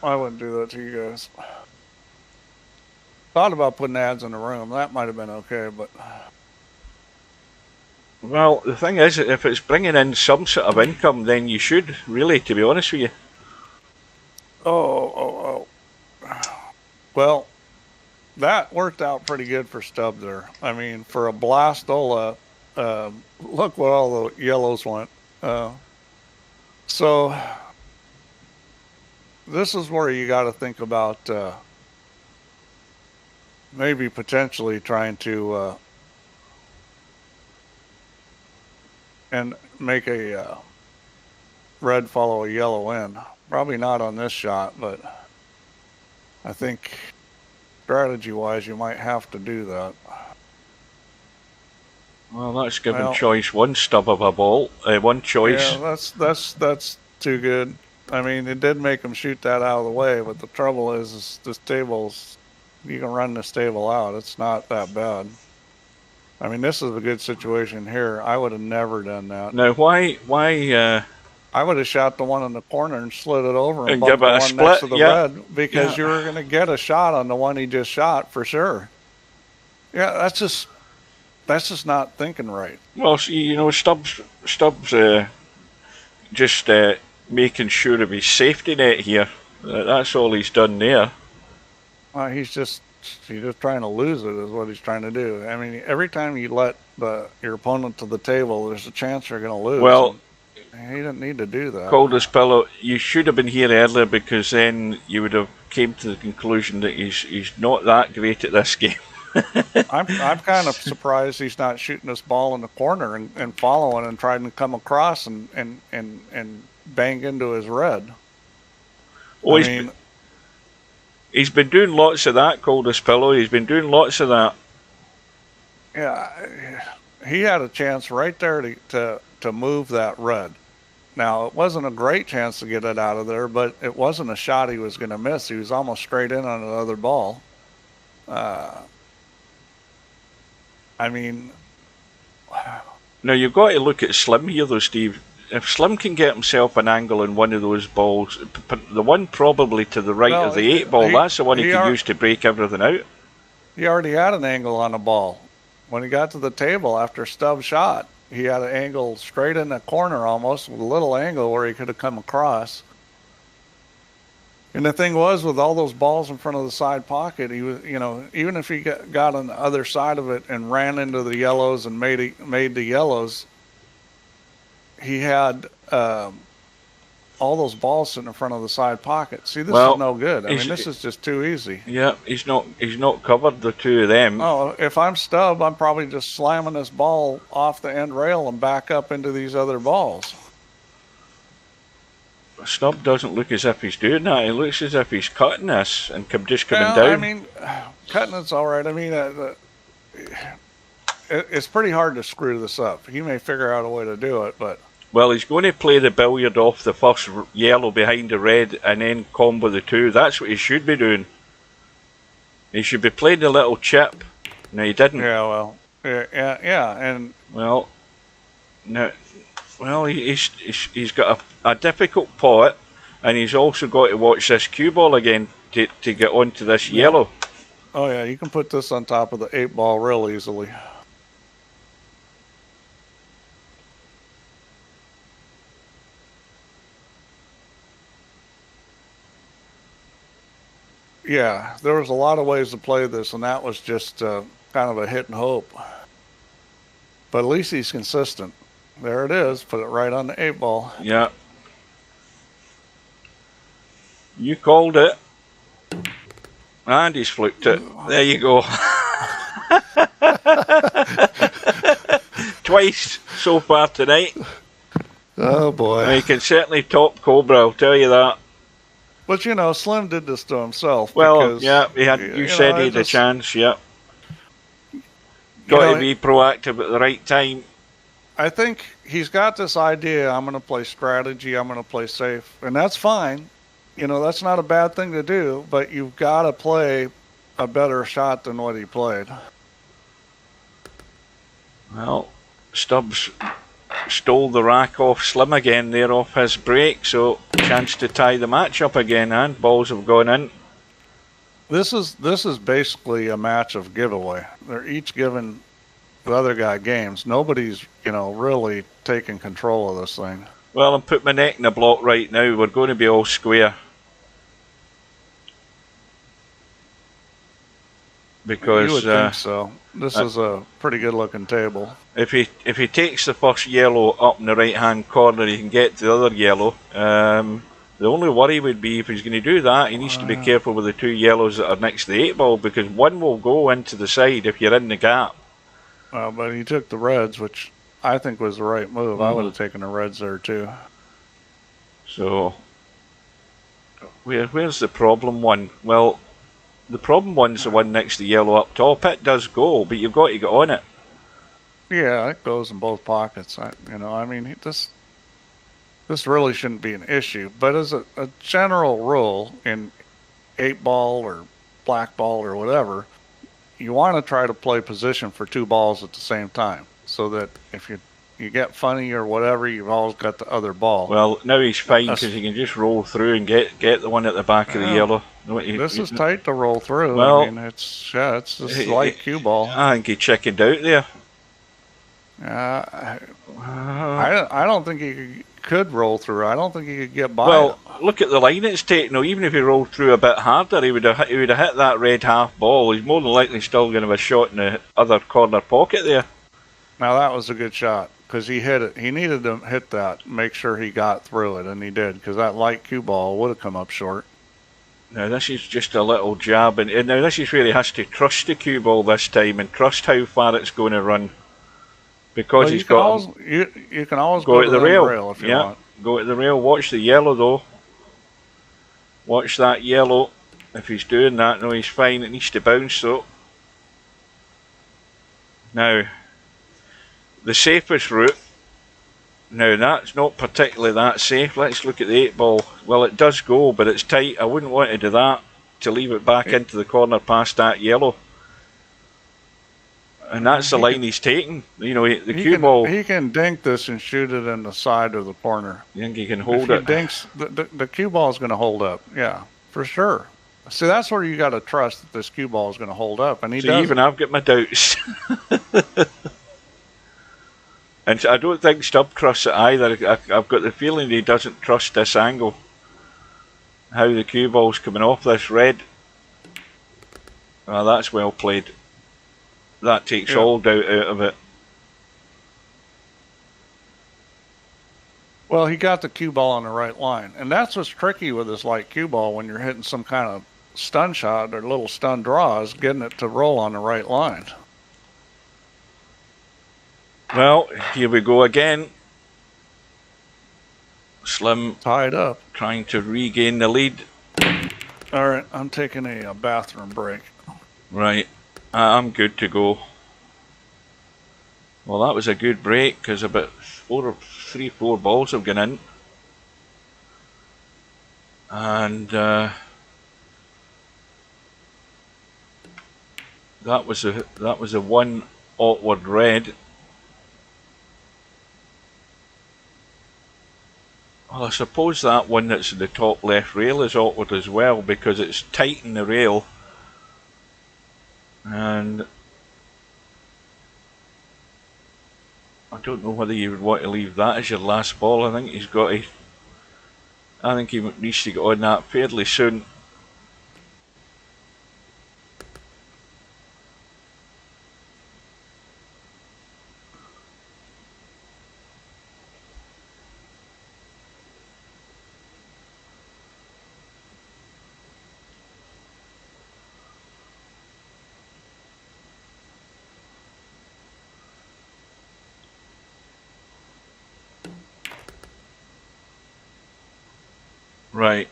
I wouldn't do that to you guys. Thought about putting ads in the room. That might have been okay, but... Well, the thing is, if it's bringing in some sort of income, then you should, really, to be honest with you. Well, that worked out pretty good for Stubb there. I mean, for a Blastola, look where all the yellows went. So this is where you got to think about maybe potentially trying to and make a red follow a yellow in. Probably not on this shot, but I think strategy-wise you might have to do that. Well, that's given choice one stub of a ball, one choice. Yeah, that's too good. I mean, it did make him shoot that out of the way, but the trouble is this table's, you can run this table out. It's not that bad. I mean, this is a good situation here. I would have never done that. Now, why? I would have shot the one in the corner and slid it over and give bumped the it a one split, next to the red, because you were going to get a shot on the one he just shot for sure. Yeah, that's just not thinking right. Well, you know, Stubbs just making sure of his safety net here. That's all he's done there. He's just trying to lose it is what he's trying to do. I mean, every time you let your opponent to the table, there's a chance you're going to lose. Well, he didn't need to do that. Coldest Pillow, you should have been here earlier, because then you would have came to the conclusion that he's not that great at this game. I'm kind of surprised he's not shooting this ball in the corner and following and trying to come across and bang into his red. Oh, he's been doing lots of that, Coldest Pillow. He's been doing lots of that. Yeah, he had a chance right there to move that red. Now, it wasn't a great chance to get it out of there, but it wasn't a shot he was going to miss. He was almost straight in on another ball. I mean... Now, you've got to look at Slim here, though, Steve. If Slim can get himself an angle in one of those balls, the one probably to the right of the 8-ball, that's the one he could use to break everything out. He already had an angle on the ball. When he got to the table after Stubbs shot, he had an angle straight in the corner almost, with a little angle where he could have come across. And the thing was, with all those balls in front of the side pocket, he was, you know, even if he got on the other side of it and ran into the yellows and made the yellows, he had all those balls sitting in front of the side pocket. See, this is no good. I mean, this is just too easy. Yeah, he's not covered the two of them. Oh, if I'm Stubb, I'm probably just slamming this ball off the end rail and back up into these other balls. Stubb doesn't look as if he's doing that. He looks as if he's cutting this and just coming down. I mean, cutting it's all right. I mean, it's pretty hard to screw this up. He may figure out a way to do it, but... Well, he's going to play the billiard off the first yellow behind the red and then combo the two. That's what he should be doing. He should be playing the little chip. No, he didn't. Yeah, well, yeah, and... Well, no... Well, he's got a difficult pot, and he's also got to watch this cue ball again to get onto this yellow. Oh yeah, you can put this on top of the 8-ball real easily. Yeah, there was a lot of ways to play this, and that was just kind of a hit and hope. But at least he's consistent. There it is. Put it right on the 8-ball. Yeah. You called it. And he's flipped it. There you go. Twice so far tonight. Oh, boy. He can certainly top Cobra, I'll tell you that. But, you know, Slim did this to himself. Well, because, yeah, he had. You said he had a chance, yeah. Got to be proactive at the right time. I think he's got this idea, I'm going to play strategy, I'm going to play safe. And that's fine. You know, that's not a bad thing to do, but you've got to play a better shot than what he played. Well, Stubbs stole the rack off Slim again there off his break, so chance to tie the match up again, and balls have gone in. This is basically a match of giveaway. They're each giving the other guy games. Nobody's, you know, really taking control of this thing. Well, I'm putting my neck in the block right now. We're going to be all square. because you would think so. This is a pretty good looking table. If he takes the first yellow up in the right hand corner, he can get to the other yellow. The only worry would be if he's going to do that, he needs to be careful with the two yellows that are next to the 8 ball, because one will go into the side if you're in the gap. But he took the reds, which I think was the right move. I would have taken the reds there too. So, where's the problem one? Well, the problem one's the one next to yellow up top. It does go, but you've got to get on it. Yeah, it goes in both pockets. I mean, this really shouldn't be an issue. But as a general rule in 8 ball or black ball or whatever, you want to try to play position for 2 balls at the same time, so that if you get funny or whatever, you've always got the other ball. Well, now he's fine because he can just roll through and get the one at the back of the yellow. This is tight to roll through. Well, I mean, it's just light cue ball. I think he chickened out there. I don't think he could roll through. I don't think he could get by. Well, look at the line it's taken. No, even if he rolled through a bit harder, he would have hit that red half ball. He's more than likely still going to have a shot in the other corner pocket there. Now that was a good shot because he hit it. He needed to hit that, make sure he got through it, and he did, because that light cue ball would have come up short. Now this is just a little jab, and now this is where he has to trust the cue ball this time and trust how far it's going to run. Because he's got you can always go to the rail if you want. Go to the rail. Watch the yellow though. Watch that yellow. If he's doing that, no, he's fine. It needs to bounce though. Now, the safest route. Now that's not particularly that safe. Let's look at the 8 ball. Well, it does go, but it's tight. I wouldn't want to do that, to leave it back into the corner past that yellow. And that's the line he's taking. You know, the cue ball. He can dink this and shoot it in the side of the corner. You think he can hold it? If he dinks, the cue ball is going to hold up. Yeah, for sure. See, that's where you got to trust that this cue ball is going to hold up, and he does. Even I've got my doubts. And I don't think Stubb trusts it either. I've got the feeling he doesn't trust this angle. How the cue ball's coming off this red. Oh, that's well played. That takes all doubt out of it. Well, he got the cue ball on the right line. And that's what's tricky with this light cue ball when you're hitting some kind of stun shot or little stun draws, getting it to roll on the right line. Well, here we go again. Slim tied up, trying to regain the lead. All right, I'm taking a bathroom break. Right. I'm good to go. Well, that was a good break because about 4 balls have gone in, and that was a one awkward red. Well, I suppose that one that's in the top left rail is awkward as well because it's tight in the rail. And I don't know whether you would want to leave that as your last ball. I think he's got to. I think he needs to get on that fairly soon. Right.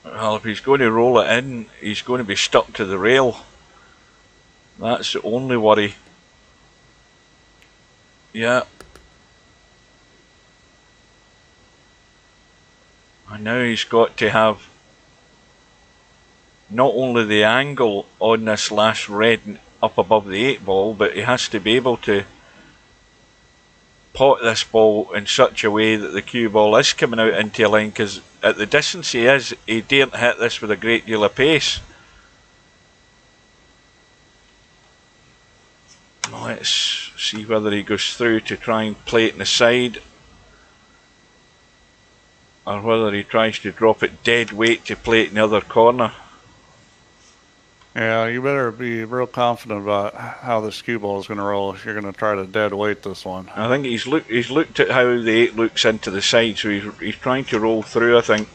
Well, if he's going to roll it in, he's going to be stuck to the rail. That's the only worry. Yeah. And now he's got to have not only the angle on this last red up above the 8 ball, but he has to be able to pot this ball in such a way that the cue ball is coming out into a line, because at the distance he is, he daren't hit this with a great deal of pace. Let's see whether he goes through to try and play it in the side, or whether he tries to drop it dead weight to play it in the other corner. Yeah, you better be real confident about how this cue ball is going to roll if you're going to try to dead weight this one. I think he's looked at how the 8 looks into the side, so he's trying to roll through, I think.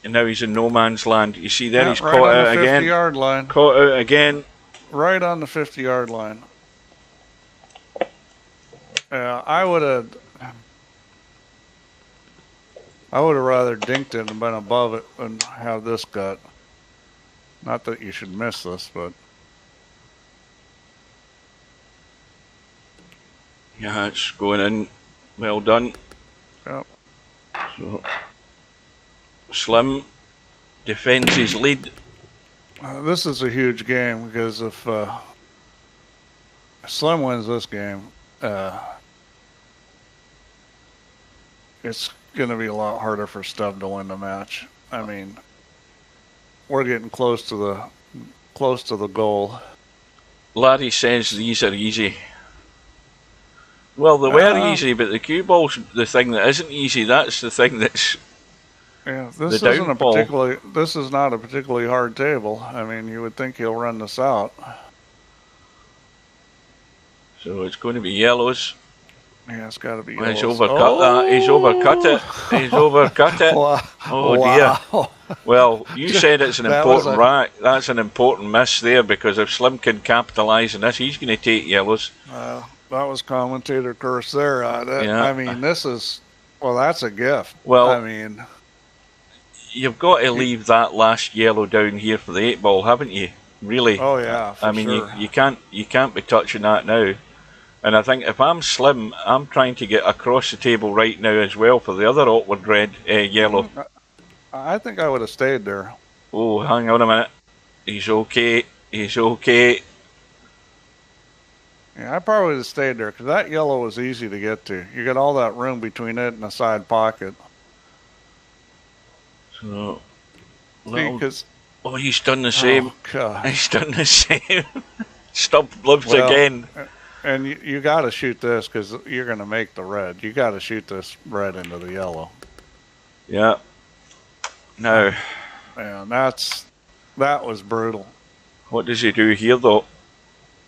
And now he's in no man's land. You see there, yeah, he's right caught on out the again. 50-yard line. Caught out again. Right on the 50-yard line. Yeah, I would have rather dinked it and been above it and have this gut. Not that you should miss this, but Yeah, it's going in. Well done. yep. So, Slim defends his lead. This is a huge game because if Slim wins this game, it's going to be a lot harder for Stubb to win the match. I mean, we're getting close to the goal. Larry says these are easy. Well, they were easy, but the cue ball's the thing that isn't easy. That's the thing that's this the isn't downfall. this is not a particularly hard table. I mean, you would think he'll run this out. So it's going to be yellows. Yeah, it's got to be Well, yellows. he's overcut that. He's overcut it. He's overcut it. Wow. Oh Wow. dear. Well, you said it's an important right. That's an important miss there, because if Slim can capitalise on this, he's going to take yellows. That was commentator curse there. Yeah. I mean, that's a gift. Well, I mean, you've got to leave that last yellow down here for the 8 ball, haven't you? Really? oh yeah, for I mean, sure. you can't be touching that now. And I think if I'm Slim, I'm trying to get across the table right now as well for the other awkward red yellow. I think I would have stayed there. Oh, hang on a minute. He's okay. He's okay. Yeah, I probably would have stayed there because that yellow was easy to get to. You got all that room between it and the side pocket. So, Because oh, he's done the same. Oh, God. He's done the same. Stubb lives again. And you got to shoot this because you're going to make the red. You got to shoot this red into the yellow. Yeah. No. And that was brutal. What does he do here, though?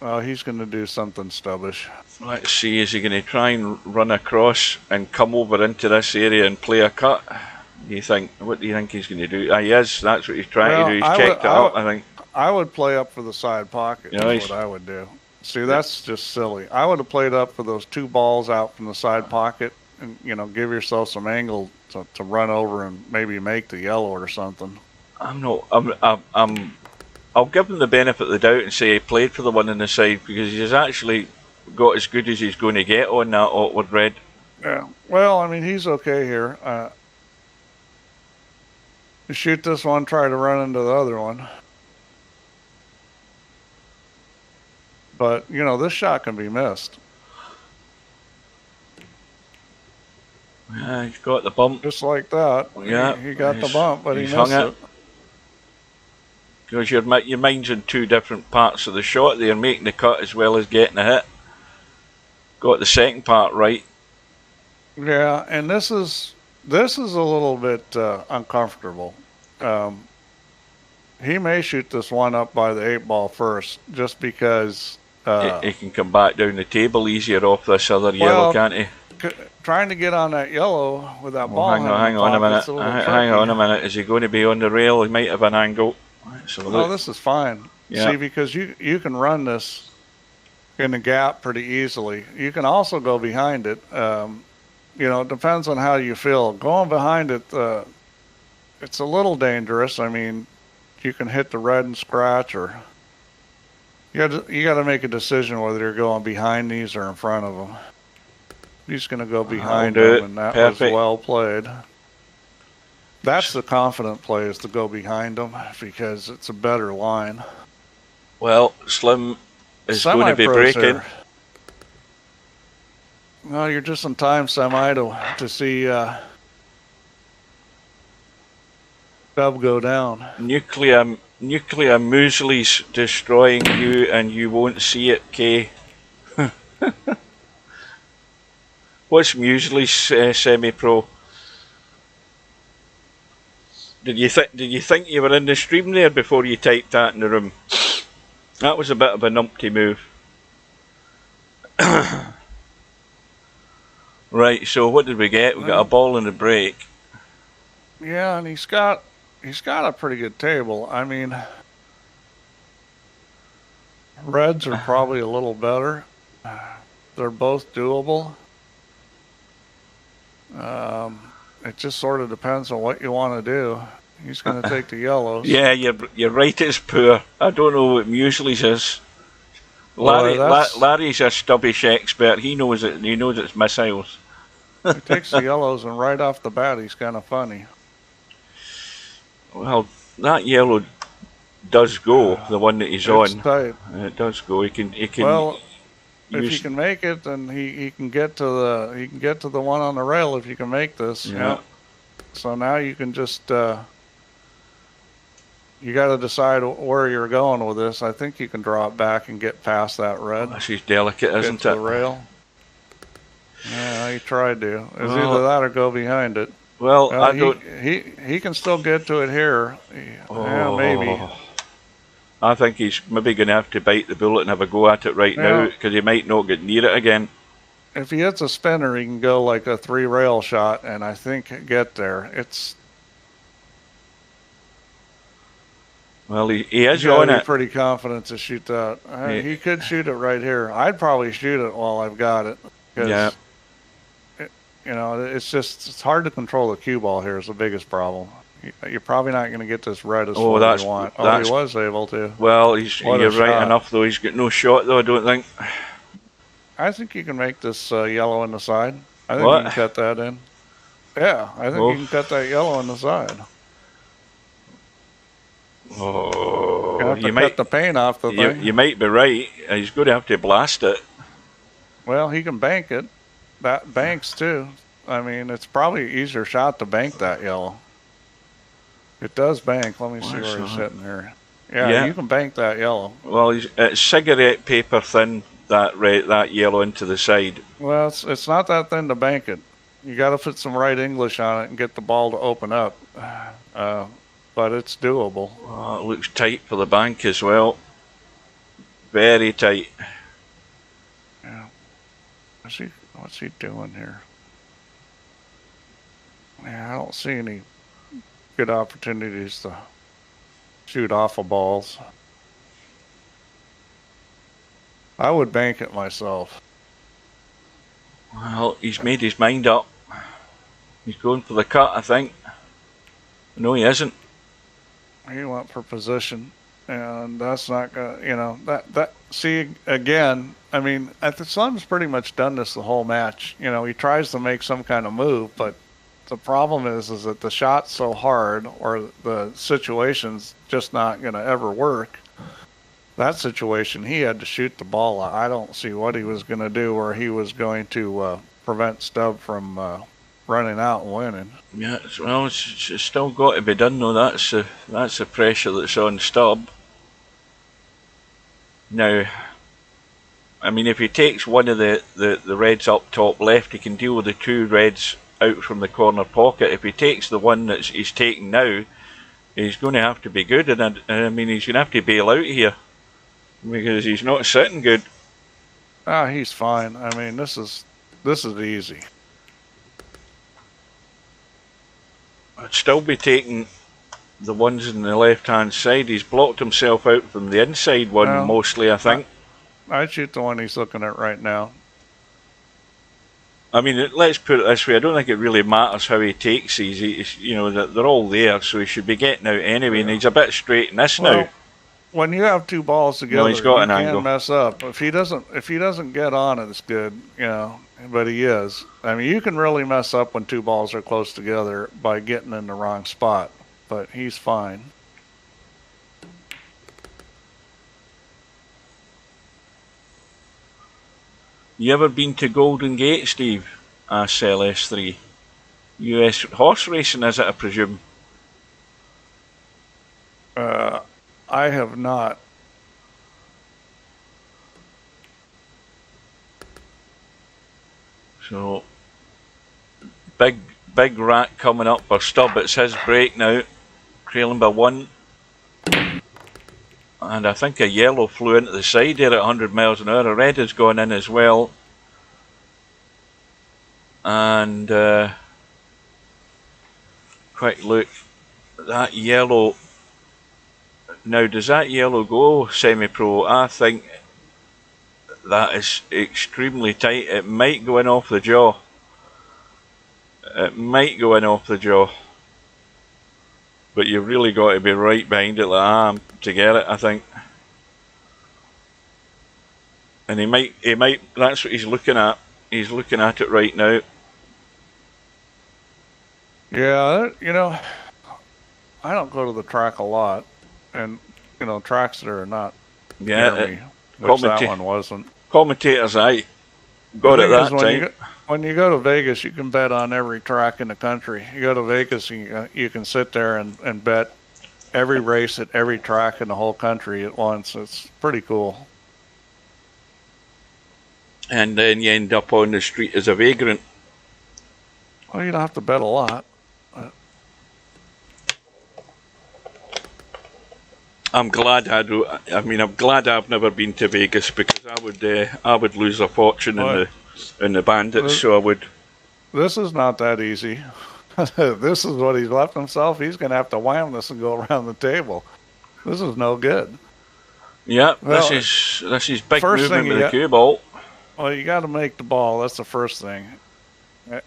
Well, he's going to do something stubbish. Let's see. Is he going to try and run across and come over into this area and play a cut? What do you think he's going to do? He is. That's what he's trying to do. He's checked it up, I think. I would play up for the side pocket. Is what I would do. See, that's just silly. I would have played up for those 2 balls out from the side pocket, and give yourself some angle to run over and maybe make the yellow or something. I'll give him the benefit of the doubt and say he played for the one on the side, because he's actually got as good as he's going to get on that awkward red. Yeah. Well, I mean, he's okay here. You shoot this one, try to run into the other one. But, this shot can be missed. Yeah, he's got the bump. Just like that. Yeah. He got the bump, but he missed it. Because your mind's in 2 different parts of the shot there, making the cut as well as getting a hit. Got the second part right. Yeah, and this is a little bit uncomfortable. He may shoot this one up by the 8 ball first, just because he can come back down the table easier off this other yellow, can't he? Trying to get on that yellow with that ball. Hang on a minute. Hang on a minute. Is he going to be on the rail? He might have an angle. No, this is fine. Yeah. See, because you can run this in the gap pretty easily. You can also go behind it. It depends on how you feel. Going behind it, it's a little dangerous. I mean, you can hit the red and scratch, or you got to make a decision whether you're going behind these or in front of them. He's going to go behind them, and that was well played. That's the confident play, is to go behind them, because it's a better line. Well, Slim is going to be breaking. Here. Well, you're just in time, Semi, to see Dub go down. Nuclear muesli's destroying you, and you won't see it, Kay. What's muesli's semi-pro? Did you think you were in the stream there before you typed that in the room? That was a bit of a numpty move. Right, so what did we get? We got a ball in the break. Yeah, and he's got a pretty good table. I mean, reds are probably a little better. They're both doable. It just sort of depends on what you want to do. He's going to take the yellows. Yeah, you're right. It's poor. I don't know what Muesli's is. Larry's a stubbish expert. He knows it. He knows it's missiles. He takes the yellows, and right off the bat, he's kind of funny. Well, that yellow does go. The one that he's on. Tight. It does go. He can. Well, if he can make it, then he can get to the one on the rail. If you can make this, yeah. So now you can just. You got to decide where you're going with this. I think you can draw it back and get past that red. Oh, she's delicate, isn't it? The rail. Yeah, he tried to. It's either that or go behind it. Well, I don't. He can still get to it here. Yeah, maybe. I think he's maybe going to have to bite the bullet and have a go at it right now, because he might not get near it again. If he hits a spinner, he can go like a 3-rail shot, and I think get there. Well, he is on it. Pretty confident to shoot that. He could shoot it right here. I'd probably shoot it while I've got it. Yeah. It's hard to control the cue ball here is the biggest problem. You're probably not going to get this red as far as you want. Oh, he was able to. Well, you're right enough, though. He's got no shot, though, I don't think. I think you can make this yellow in the side. I think you can cut that in. Yeah, I think you can cut that yellow in the side. Oh, you might cut the paint off the thing. You might be right. He's going to have to blast it. Well, he can bank it. That banks too. I mean, it's probably an easier shot to bank that yellow. It does bank. Let me see where he's hitting here. Yeah, you can bank that yellow. Well, it's cigarette paper thin, that yellow into the side. Well, it's not that thin to bank it. You got to put some right English on it and get the ball to open up. But it's doable. Oh, it looks tight for the bank as well. Very tight. Yeah. What's he doing here? Yeah, I don't see any good opportunities to shoot off of balls. I would bank it myself. Well, he's made his mind up. He's going for the cut, I think. No, he isn't. He went for position, and that's not gonna, see, again, I mean, the Slim's pretty much done this the whole match. He tries to make some kind of move, but the problem is that the shot's so hard, or the situation's just not gonna ever work. That situation, he had to shoot the ball. I don't see what he was gonna do, or he was going to prevent Stubb from running out and winning. Yeah, well, it's still got to be done, though. That's the pressure that's on Stubb. Now, I mean, if he takes one of the reds up top left, he can deal with the 2 reds out from the corner pocket. If he takes the one that he's taking now, he's going to have to be good, and I mean, he's going to have to bail out here because he's not sitting good. He's fine. I mean, this is easy. I'd still be taking the ones in the left-hand side. He's blocked himself out from the inside one mostly, I think. I'd shoot the one he's looking at right now. I mean, let's put it this way. I don't think it really matters how he takes these. They're all there, so he should be getting out anyway, and he's a bit straight in this now. When you have 2 balls together, he's got you an angle. Can't mess up. If he doesn't get on it, it's good, but he is. I mean, you can really mess up when 2 balls are close together by getting in the wrong spot, but he's fine. You ever been to Golden Gate, Steve? Asks LS3. US horse racing, is it, I presume? I have not. So, big rat coming up for Stubb. It's his break now. trailing by 1. And I think a yellow flew into the side there at 100 miles an hour. A red has gone in as well. And quick look, that yellow. Now, does that yellow go semi-pro? I think that is extremely tight. It might go in off the jaw. It might go in off the jaw. But you've really got to be right behind it like I am to get it, I think. And he might, that's what he's looking at. He's looking at it right now. Yeah, you know, I don't go to the track a lot. And, you know, tracks that are not near me, which that one wasn't. Commentators, I got it that time. When you go to Vegas, you can bet on every track in the country. You go to Vegas, and you can sit there and bet every race at every track in the whole country at once. It's pretty cool. And then you end up on the street as a vagrant. Well, you don't have to bet a lot. I'm glad I'm glad I've never been to Vegas, because I would lose a fortune in the bandits. So I would. This is not that easy. This is what he's left himself. He's going to have to wham this and go around the table. This is no good. Yeah, well, this is big movement with the cue ball. Well, you got to make the ball. That's the first thing.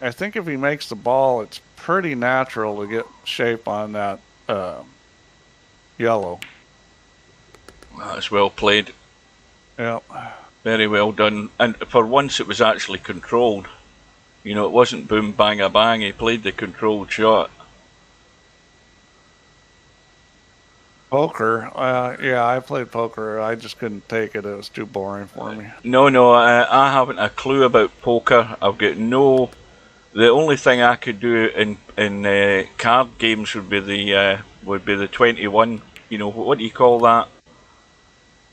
I think if he makes the ball, it's pretty natural to get shape on that yellow. That's well played. Yeah. Very well done. And for once it was actually controlled. You know, it wasn't boom, bang, a bang. He played the controlled shot. Poker. Yeah, I played poker. I just couldn't take it. It was too boring for me. No, I haven't a clue about poker. I've got no... The only thing I could do in card games would be the 21. You know, what do you call that?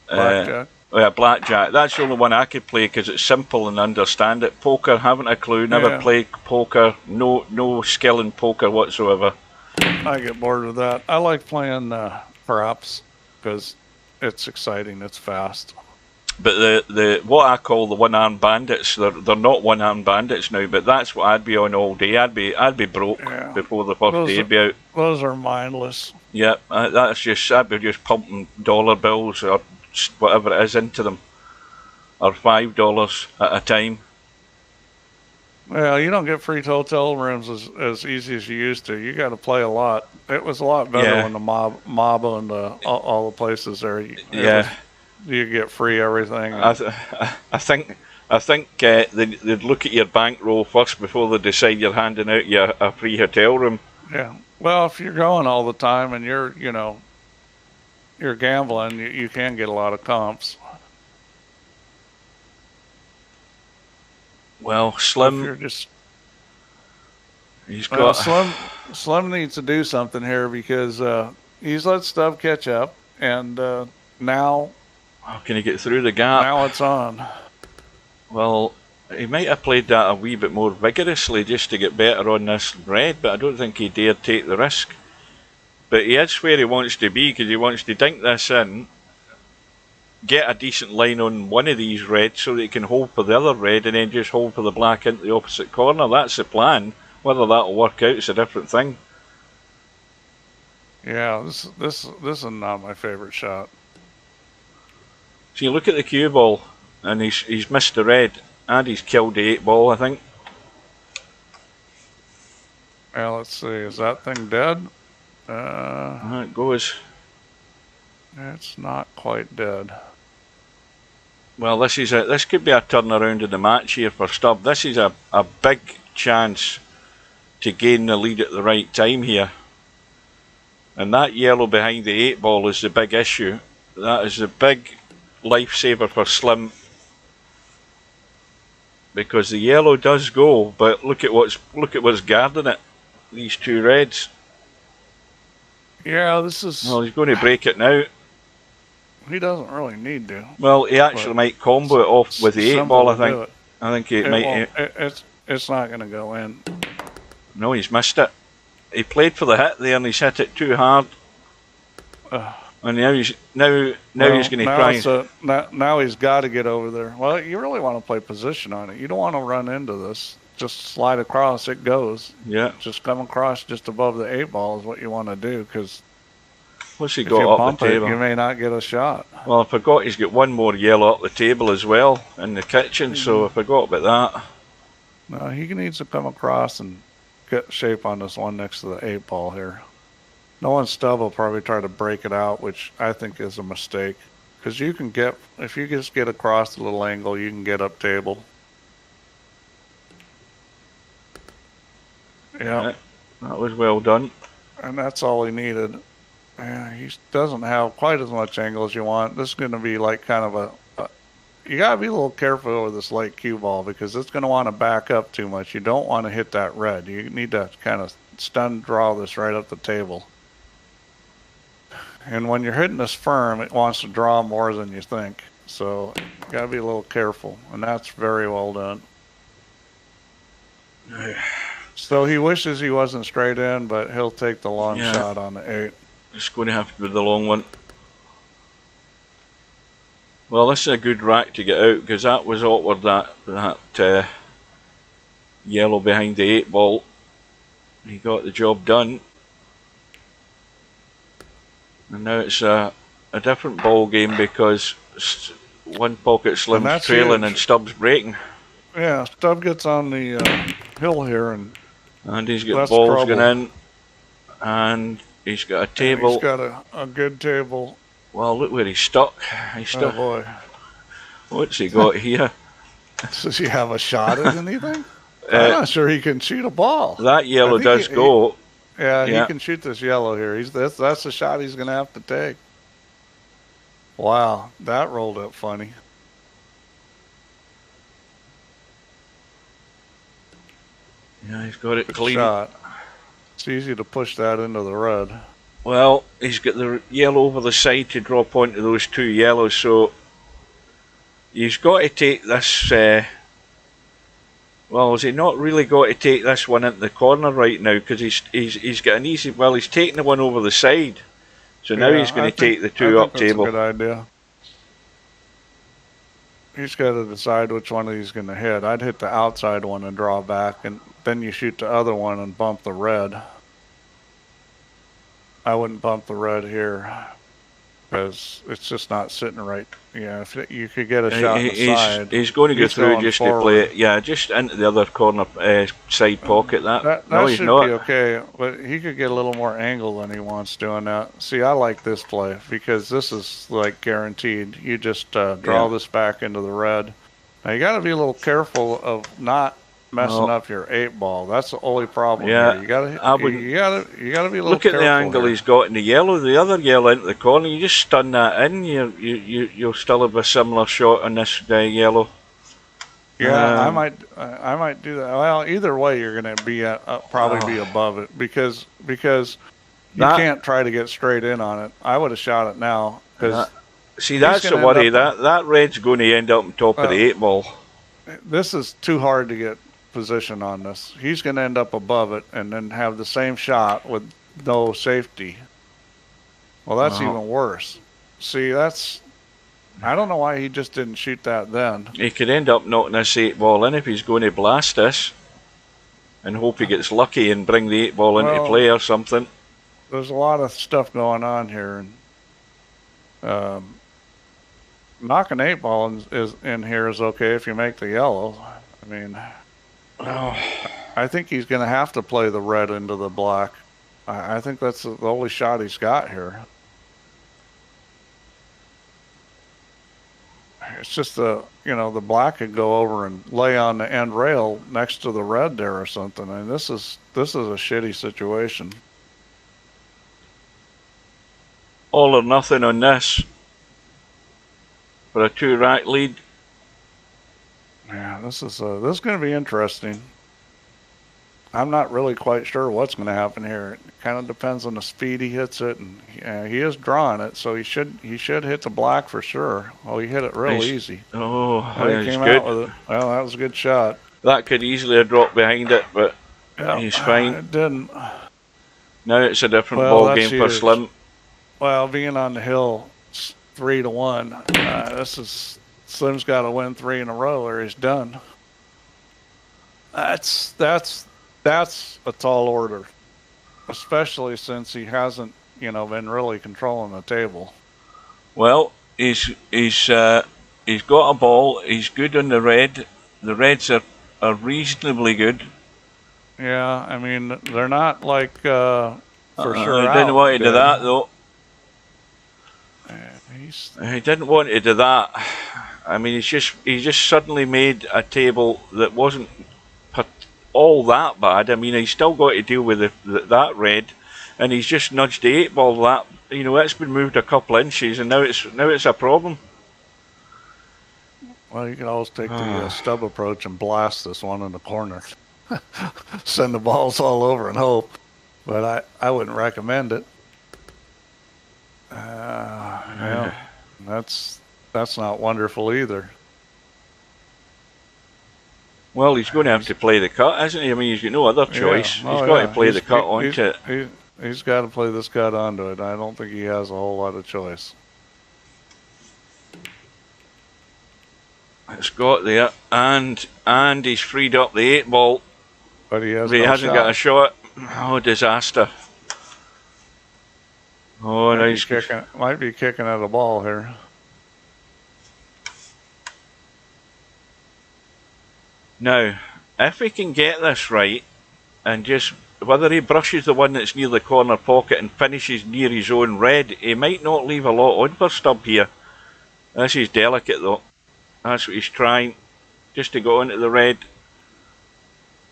Blackjack. Blackjack. That's the only one I could play because it's simple and understand it. Poker, haven't a clue. Never played poker. No skill in poker whatsoever. I get bored with that. I like playing craps because it's exciting. It's fast. But the what I call the one-armed bandits, they're not one-armed bandits now. But that's what I'd be on all day. I'd be broke before the first day be out. Those are mindless. Yeah, I'd be just pumping dollar bills or whatever it is into them, or $5 at a time. Well, you don't get free hotel rooms as easy as you used to. You got to play a lot. It was a lot better when the mob owned all the places there. You get free everything. I think they'd look at your bankroll first before they decide you're handing out you a free hotel room. Yeah. Well, if you're going all the time and you're gambling, you can get a lot of comps. Well, Slim, Slim needs to do something here because he's let stuff catch up, and now. How can he get through the gap? Now it's on. Well, he might have played that a wee bit more vigorously just to get better on this red, but I don't think he dared take the risk. But he is where he wants to be because he wants to dink this in, get a decent line on one of these reds so that he can hold for the other red and then just hold for the black into the opposite corner. That's the plan. Whether that'll work out is a different thing. Yeah, this is not my favorite shot. So you look at the cue ball and he's missed the red and he's killed the 8 ball, I think. Well, let's see. Is that thing dead? It goes. It's not quite dead. Well, this could be a turnaround in the match here for Stubb. This is a big chance to gain the lead at the right time here. And that yellow behind the 8 ball is the big issue. That is the big lifesaver for Slim. Because the yellow does go, but look at what's guarding it. These 2 reds. Yeah, this is... Well, he's going to break it now. He doesn't really need to. Well, he actually might combo it off with the 8 ball, I think. I think it might... It's not going to go in. No, he's missed it. he played for the hit there and he's hit it too hard. And now he's he's going to try. Now he's got to get over there. Well, you really want to play position on it. You don't want to run into this. Just slide across, it goes. Yeah. Just come across just above the 8 ball is what you want to do, because what's he got up the table? You may not get a shot. Well, I forgot he's got one more yellow up the table as well in the kitchen, so I forgot about that. No, he needs to come across and get shape on this one next to the 8 ball here. No one stub will probably try to break it out, which I think is a mistake. Because you can get, if you just get across the little angle, you can get up table. Yeah. That was well done. And that's all he needed. He doesn't have quite as much angle as you want. This is going to be like kind of a you got to be a little careful with this light cue ball, because it's going to want to back up too much. You don't want to hit that red. You need to kind of stun draw this right up the table. And when you're hitting this firm, it wants to draw more than you think. So you got to be a little careful. And that's very well done. So he wishes he wasn't straight in, but he'll take the long shot on the 8. It's going to have to be the long one. Well, this is a good rack to get out, because that was awkward, that yellow behind the 8 ball. He got the job done. And now it's a different ball game, because OnePocketSlim's trailing and Stubb's breaking. Yeah, Stubb gets on the hill here, and he's got balls going in, and he's got a table. He's got a good table. Well, look where he's stuck. He's stuck. Oh boy. What's he got here? Does he have a shot at anything? I'm not sure he can shoot a ball. That yellow does go. He can shoot this yellow here. That's the shot he's going to have to take. Wow, that rolled up funny. Yeah, he's got it clean. Shot. It's easy to push that into the red. Well, he's got the yellow over the side to drop onto those 2 yellows, so he's got to take this. Well, has he not really got to take this one into the corner right now? Because he's got an easy. Well, he's taking the one over the side, so now he's going to take the 2 up table. That's a good idea. He's got to decide which one he's going to hit. I'd hit the outside one and draw back, and then you shoot the other one and bump the red. I wouldn't bump the red here, because it's just not sitting right. Yeah, if you could get a shot on the side. He's going to go through just forward. To play it. Yeah, just into the other corner side pocket. That no, should be okay, but he could get a little more angle than he wants doing that. See, I like this play, because this is like guaranteed. You just draw this back into the red. Now you got to be a little careful of not messing up your 8 ball. That's the only problem here. You gotta be a little look at careful the angle here. He's got in the yellow. The other yellow into the corner. You just stun that in. You'll still have a similar shot on this yellow. Yeah, I might do that. Well, either way, you're going to be probably be above it, because you can't try to get straight in on it. I would have shot it now, because see, that's the worry. That red's going to end up on top of the 8 ball. This is too hard to get position on this. He's going to end up above it and then have the same shot with no safety. Well, that's even worse. See, I don't know why he just didn't shoot that then. He could end up knocking this 8 ball in if he's going to blast this and hope he gets lucky and bring the 8 ball into play or something. There's a lot of stuff going on here, and knocking 8 ball is in here is okay if you make the yellow. I mean, I think he's going to have to play the red into the black. I think that's the only shot he's got here. It's just the black could go over and lay on the end rail next to the red there or something. I mean, this is a shitty situation. All or nothing on this for a 2-rack lead. Yeah, this is going to be interesting. I'm not really quite sure what's going to happen here. It kind of depends on the speed he hits it, and he is drawing it, so he should hit the black for sure. Oh, he hit it real easy. Oh, he came out with it. Well, that was a good shot. That could easily have dropped behind it, but he's fine. It didn't. Now it's a different Well, ball that's game for huge. Slim. Well, being on the hill, it's 3-1. Slim's got to win 3 in a row or he's done. That's a tall order, especially since he hasn't, been really controlling the table. Well, he's got a ball. He's good on the red. The reds are reasonably good. Yeah, I mean they're not like for sure. He didn't want to do that though. He didn't want to do that. I mean, he just suddenly made a table that wasn't all that bad. I mean, he's still got to deal with that red, and he's just nudged the 8 ball. That it's been moved a couple inches, and now it's a problem. Well, you can always take the stub approach and blast this one in the corner. Send the balls all over and hope, but I wouldn't recommend it. Yeah, that's not wonderful either. Well, he's going to have to play the cut, isn't he? I mean, he's got no other choice. Yeah. He's got to play the cut onto it. He's got to play this cut onto it. I don't think he has a whole lot of choice. It's got there, and he's freed up the 8 ball. But he hasn't got a shot. Oh, disaster. Oh, nice. Might be kicking at a ball here. Now, if he can get this right, and just whether he brushes the one that's near the corner pocket and finishes near his own red, he might not leave a lot on for stub here. This is delicate though. That's what he's trying, just to go into the red.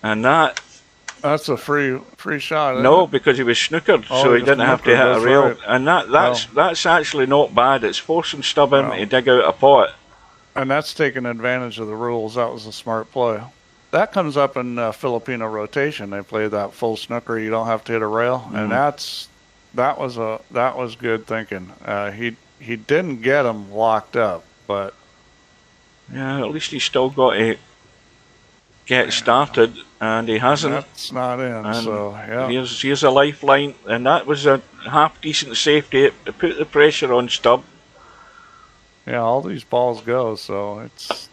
And that's a free shot. No, because he was snookered, so he didn't have to hit a rail. Right. And that's actually not bad. It's forcing stub him to dig out a pot. And that's taking advantage of the rules. That was a smart play. That comes up in Filipino rotation. They play that full snooker. You don't have to hit a rail, and that was good thinking. He didn't get him locked up, but yeah, at least he's still got to get started, and he hasn't. That's not in. And so yeah, here's a lifeline, and that was a half decent safety to put the pressure on stub. Yeah, all these balls go, so it's.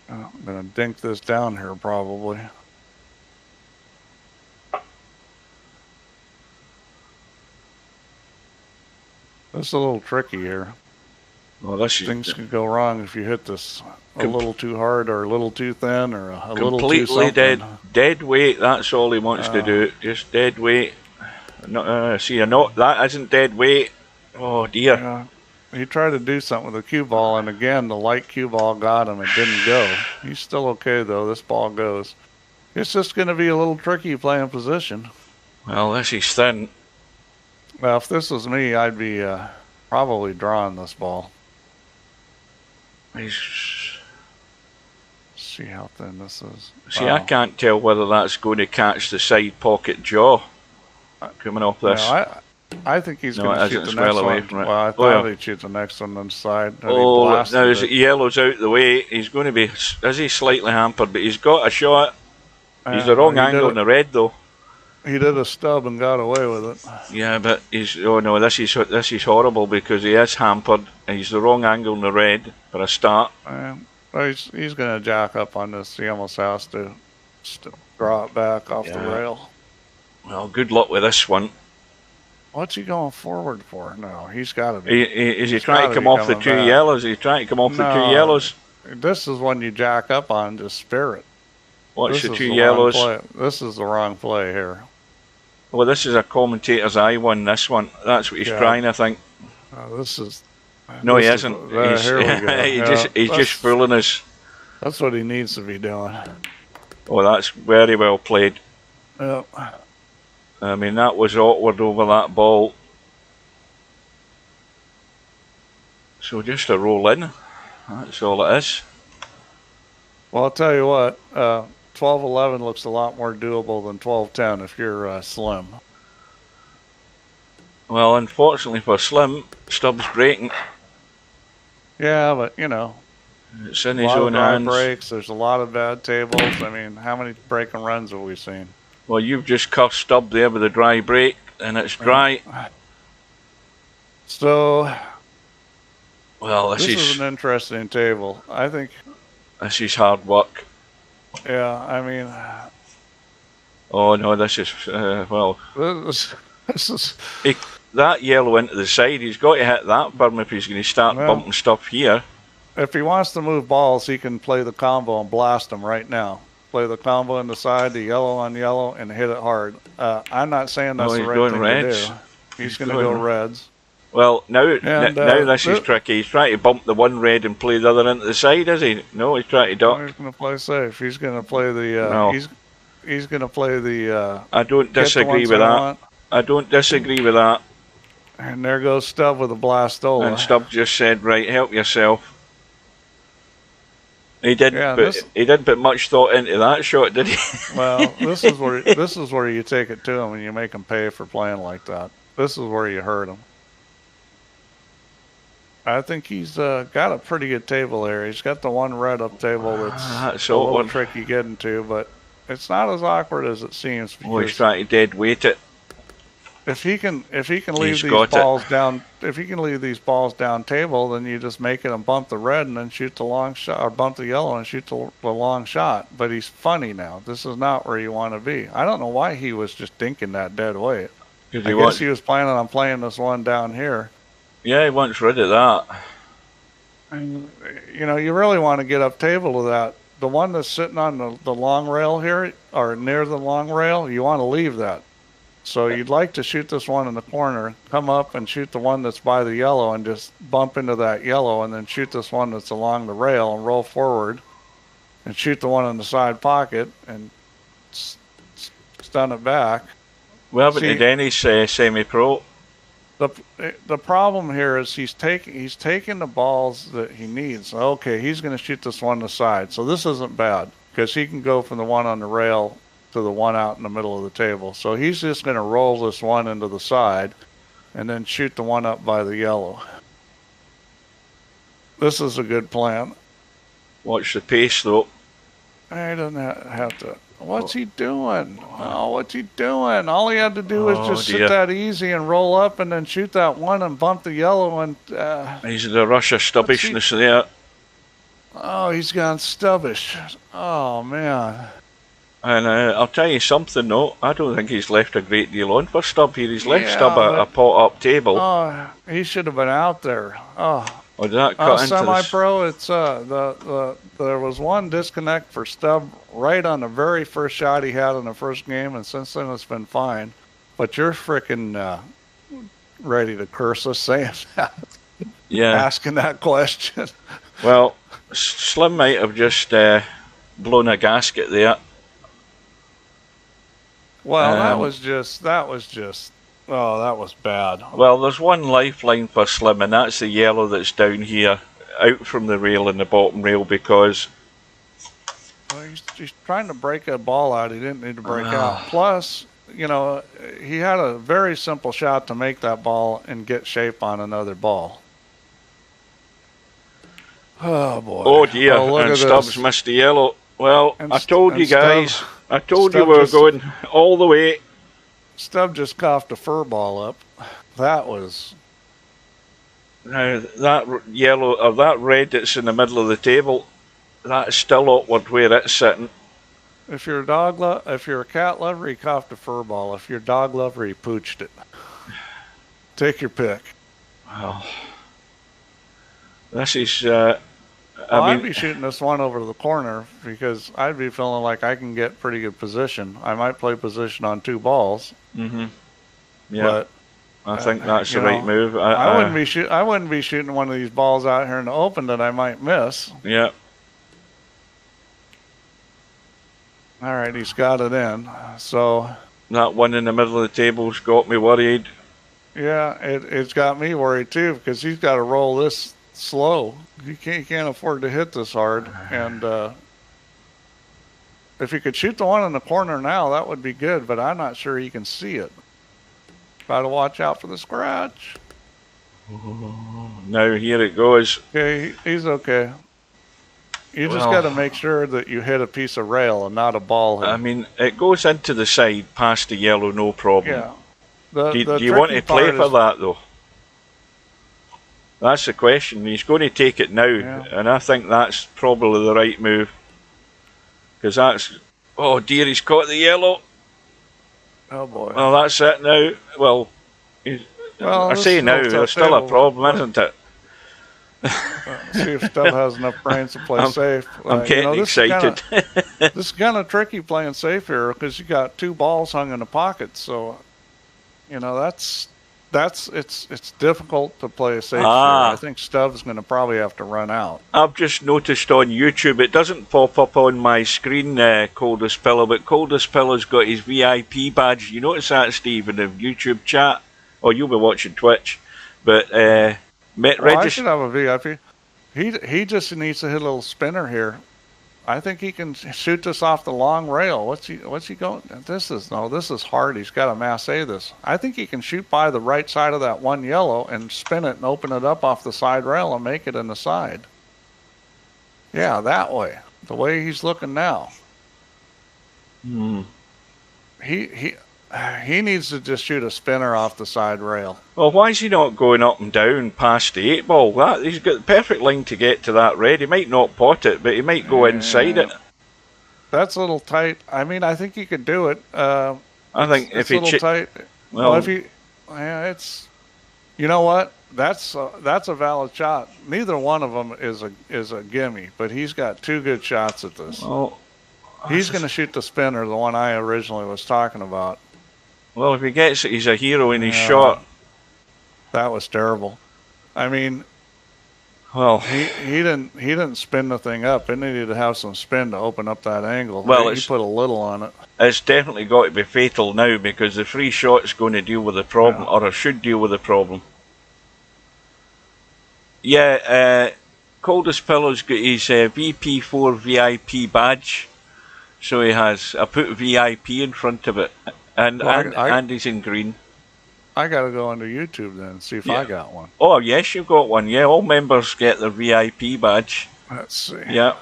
I'm gonna dink this down here probably. This is a little tricky here. Well, things can go wrong if you hit this a little too hard or a little too thin or a little too completely dead weight. That's all he wants to do. Just dead weight. That isn't dead weight. Oh dear. Yeah. He tried to do something with the cue ball, and again the light cue ball got him. It didn't go. He's still okay though. This ball goes. It's just going to be a little tricky playing position. Well, this is thin. Well, if this was me, I'd be probably drawing this ball. See how thin this is. See, wow. I can't tell whether that's going to catch the side pocket jaw coming off this. No, I think he's going to shoot the next one. Well, I thought he'd shoot the next one on the side. Oh, now as yellow's out the way, he's going to be, is he slightly hampered? But he's got a shot. He's the wrong angle in the red though. He did a stub and got away with it. Yeah, but this is horrible because he is hampered. And he's the wrong angle in the red for a start. Well, he's going to jack up on this. He almost has to draw it back off the rail. Well, good luck with this one. What's he going forward for? No, he's got to be. Is he trying to come off the two yellows? Is he trying to come off the two yellows? This is when you jack up on just spirit. What's the two yellows? This is the wrong play here. Well, this is a commentator's eye one, this one. That's what he's trying, I think. This is... No, he isn't. He's just fooling us. That's what he needs to be doing. Oh, that's very well played. Yep. I mean, that was awkward over that ball. So just a roll in. That's all it is. Well, I'll tell you what. 12-11 looks a lot more doable than 12-10 if you're Slim. Well, unfortunately for Slim, Stubbs breaking. Yeah, but you know, It's in a his lot of own dry hands. breaks. There's a lot of bad tables. I mean, how many break and runs have we seen? Well, you've just cursed Stubb there with a dry break, and it's dry. So, Well, this is an interesting table. I think. This is hard work. Yeah, I mean. Oh no, this is well. This is. That yellow into the side, he's got to hit that berm if he's going to start bumping stuff here. If he wants to move balls, he can play the combo and blast them right now. Play the combo in the side, the yellow on yellow, and hit it hard. I'm not saying that's the right thing to do. He's going to go reds. Well, now this is tricky. He's trying to bump the one red and play the other into the side, is he? No, he's trying to duck. He's going to play safe. He's going to play the. He's going to play the. I don't disagree with that. I don't disagree with that. And there goes Stubb with a blastola. And Stubb just said, "Right, help yourself." He didn't put much thought into that shot, did he? Well, this is where you take it to him and you make him pay for playing like that. This is where you hurt him. I think he's got a pretty good table there. He's got the one red up table that's a little tricky getting to, but it's not as awkward as it seems. Oh, he's trying to dead weight it. If he can leave these balls down, if he can leave these balls down table, then you just make it and bump the red and then shoot the long shot, or bump the yellow and shoot the long shot. But he's funny now. This is not where you want to be. I don't know why he was just dinking that dead weight. I guess he was planning on playing this one down here. Yeah, he wants rid of that. And, you know, you really want to get up table to that. The one that's sitting on the long rail here, or near the long rail, you want to leave that. So you'd like to shoot this one in the corner, come up and shoot the one that's by the yellow and just bump into that yellow, and then shoot this one that's along the rail and roll forward and shoot the one in the side pocket and stun it back. We haven't had any semi-pro. The problem here is he's taking the balls that he needs. Okay, he's going to shoot this one to the side. So this isn't bad because he can go from the one on the rail to the one out in the middle of the table. So he's just going to roll this one into the side and then shoot the one up by the yellow. This is a good plan. Watch the pace though. He doesn't have to. What's he doing? Oh, what's he doing? All he had to do was just sit that easy and roll up and then shoot that one and bump the yellow. And he's the rush of stubbishness there. Oh, he's gone stubbish. Oh, man. And I'll tell you something, though. I don't think he's left a great deal on for Stubb here. He's left Stubb a pot-up table. Oh, he should have been out there. Oh. Did that cut into semi-pro, it's there was one disconnect for Stubb right on the very first shot he had in the first game, and since then it's been fine. But you're freaking ready to curse us saying that. Yeah. Asking that question. Well, Slim might have just blown a gasket there. Well, that was just. Oh, that was bad. Well, there's one lifeline for Slim, and that's the yellow that's down here, out from the rail and the bottom rail, because... Well, he's trying to break a ball out he didn't need to break out. Plus, you know, he had a very simple shot to make that ball and get shape on another ball. Oh, boy. Oh, dear. And Stubbs missed the yellow. Well, I told you guys. I told you we were going all the way. Stubb just coughed a fur ball up. That was... Now, that yellow, or that red that's in the middle of the table, that's still awkward where it's sitting. If you're a cat lover, he coughed a fur ball. If you're a dog lover, he pooched it. Take your pick. Well, this is... I'd be shooting this one over to the corner because I'd be feeling like I can get pretty good position. I might play position on two balls. Mm-hmm. Yeah, but I think that's the right move. I wouldn't be shooting one of these balls out here in the open that I might miss. Yeah. All right, he's got it in. So that one in the middle of the table's got me worried. Yeah, it's got me worried too because he's got to roll this slow. He can't afford to hit this hard. And if he could shoot the one in the corner now, that would be good. But I'm not sure he can see it. Got to watch out for the scratch. Now here it goes. Okay, he's okay. You just Well, got to make sure that you hit a piece of rail and not a ball here. I mean, it goes into the side past the yellow, no problem. Yeah. Do you want to play for that, though? That's the question. He's going to take it now, and I think that's probably the right move. Because that's... Oh dear, he's caught the yellow. Oh boy. Well, that's it now. Well, I say now, there's still a problem, isn't it? See if Stubb has enough brains to play safe. I'm getting excited. This is kind of tricky playing safe here because you got 2 balls hung in the pocket. So, you know, it's difficult to play safe here. I think Stubb's going to probably have to run out. I've just noticed on YouTube, it doesn't pop up on my screen, Coldest Pillow, but Coldest Pillow's got his VIP badge. You notice that, Steve, in the YouTube chat? Oh, you'll be watching Twitch. But, I should have a VIP. He just needs to hit a little spinner here. I think he can shoot this off the long rail. What's he going? This is hard. He's got to masse this. I think he can shoot by the right side of that 1 yellow and spin it and open it up off the side rail and make it in the side. Yeah, that way. The way he's looking now. He needs to just shoot a spinner off the side rail. Well, why is he not going up and down past the 8 ball? He's got the perfect line to get to that red. He might not pot it, but he might go inside it. That's a little tight. I mean, I think he could do it. I think if he... It's a little tight. Well, if he... Yeah, it's... You know what? That's a valid shot. Neither one of them is a gimme, but he's got 2 good shots at this. Well, he's going to shoot the spinner, the one I originally was talking about. Well, if he gets it, he's a hero in his shot. That was terrible. I mean, well, he didn't spin the thing up. It needed to have some spin to open up that angle. Well, he put a little on it. It's definitely got to be fatal now because the free shot's going to deal with the problem, or it should deal with the problem. Yeah, Coldest Pillow's got his VP4 VIP badge, so he has. I put VIP in front of it. And he's in green. I got to go onto YouTube then and see if I got one. Oh, yes, you've got one. Yeah, all members get the VIP badge. Let's see. Yeah.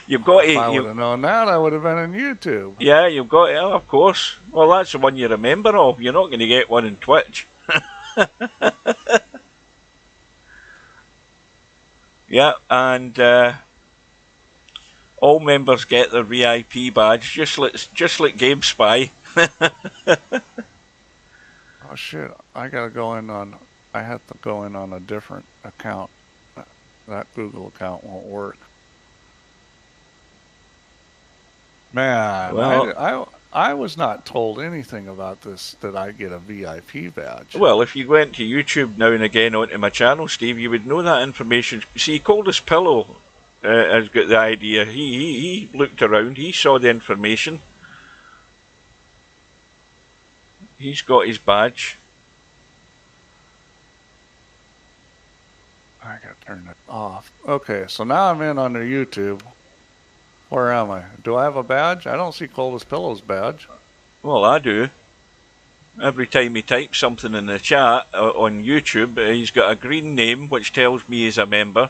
You've got it. If I would have known that, I would have been on YouTube. Yeah, you've got it, of course. Well, that's the one you're a member of. You're not going to get one in Twitch. Yeah, and... all members get their VIP badge, just like GameSpy. Oh shit! I gotta go in on. I have to go in on a different account. That Google account won't work. Man, well, I was not told anything about this, that I get a VIP badge. Well, if you went to YouTube now and again onto my channel, Steve, you would know that information. See, Coldest Pillow has got the idea. He looked around, he saw the information. He's got his badge. I gotta turn it off. Okay, so now I'm in under YouTube. Where am I? Do I have a badge? I don't see Coldest Pillow's badge. Well, I do. Every time he types something in the chat on YouTube, he's got a green name which tells me he's a member.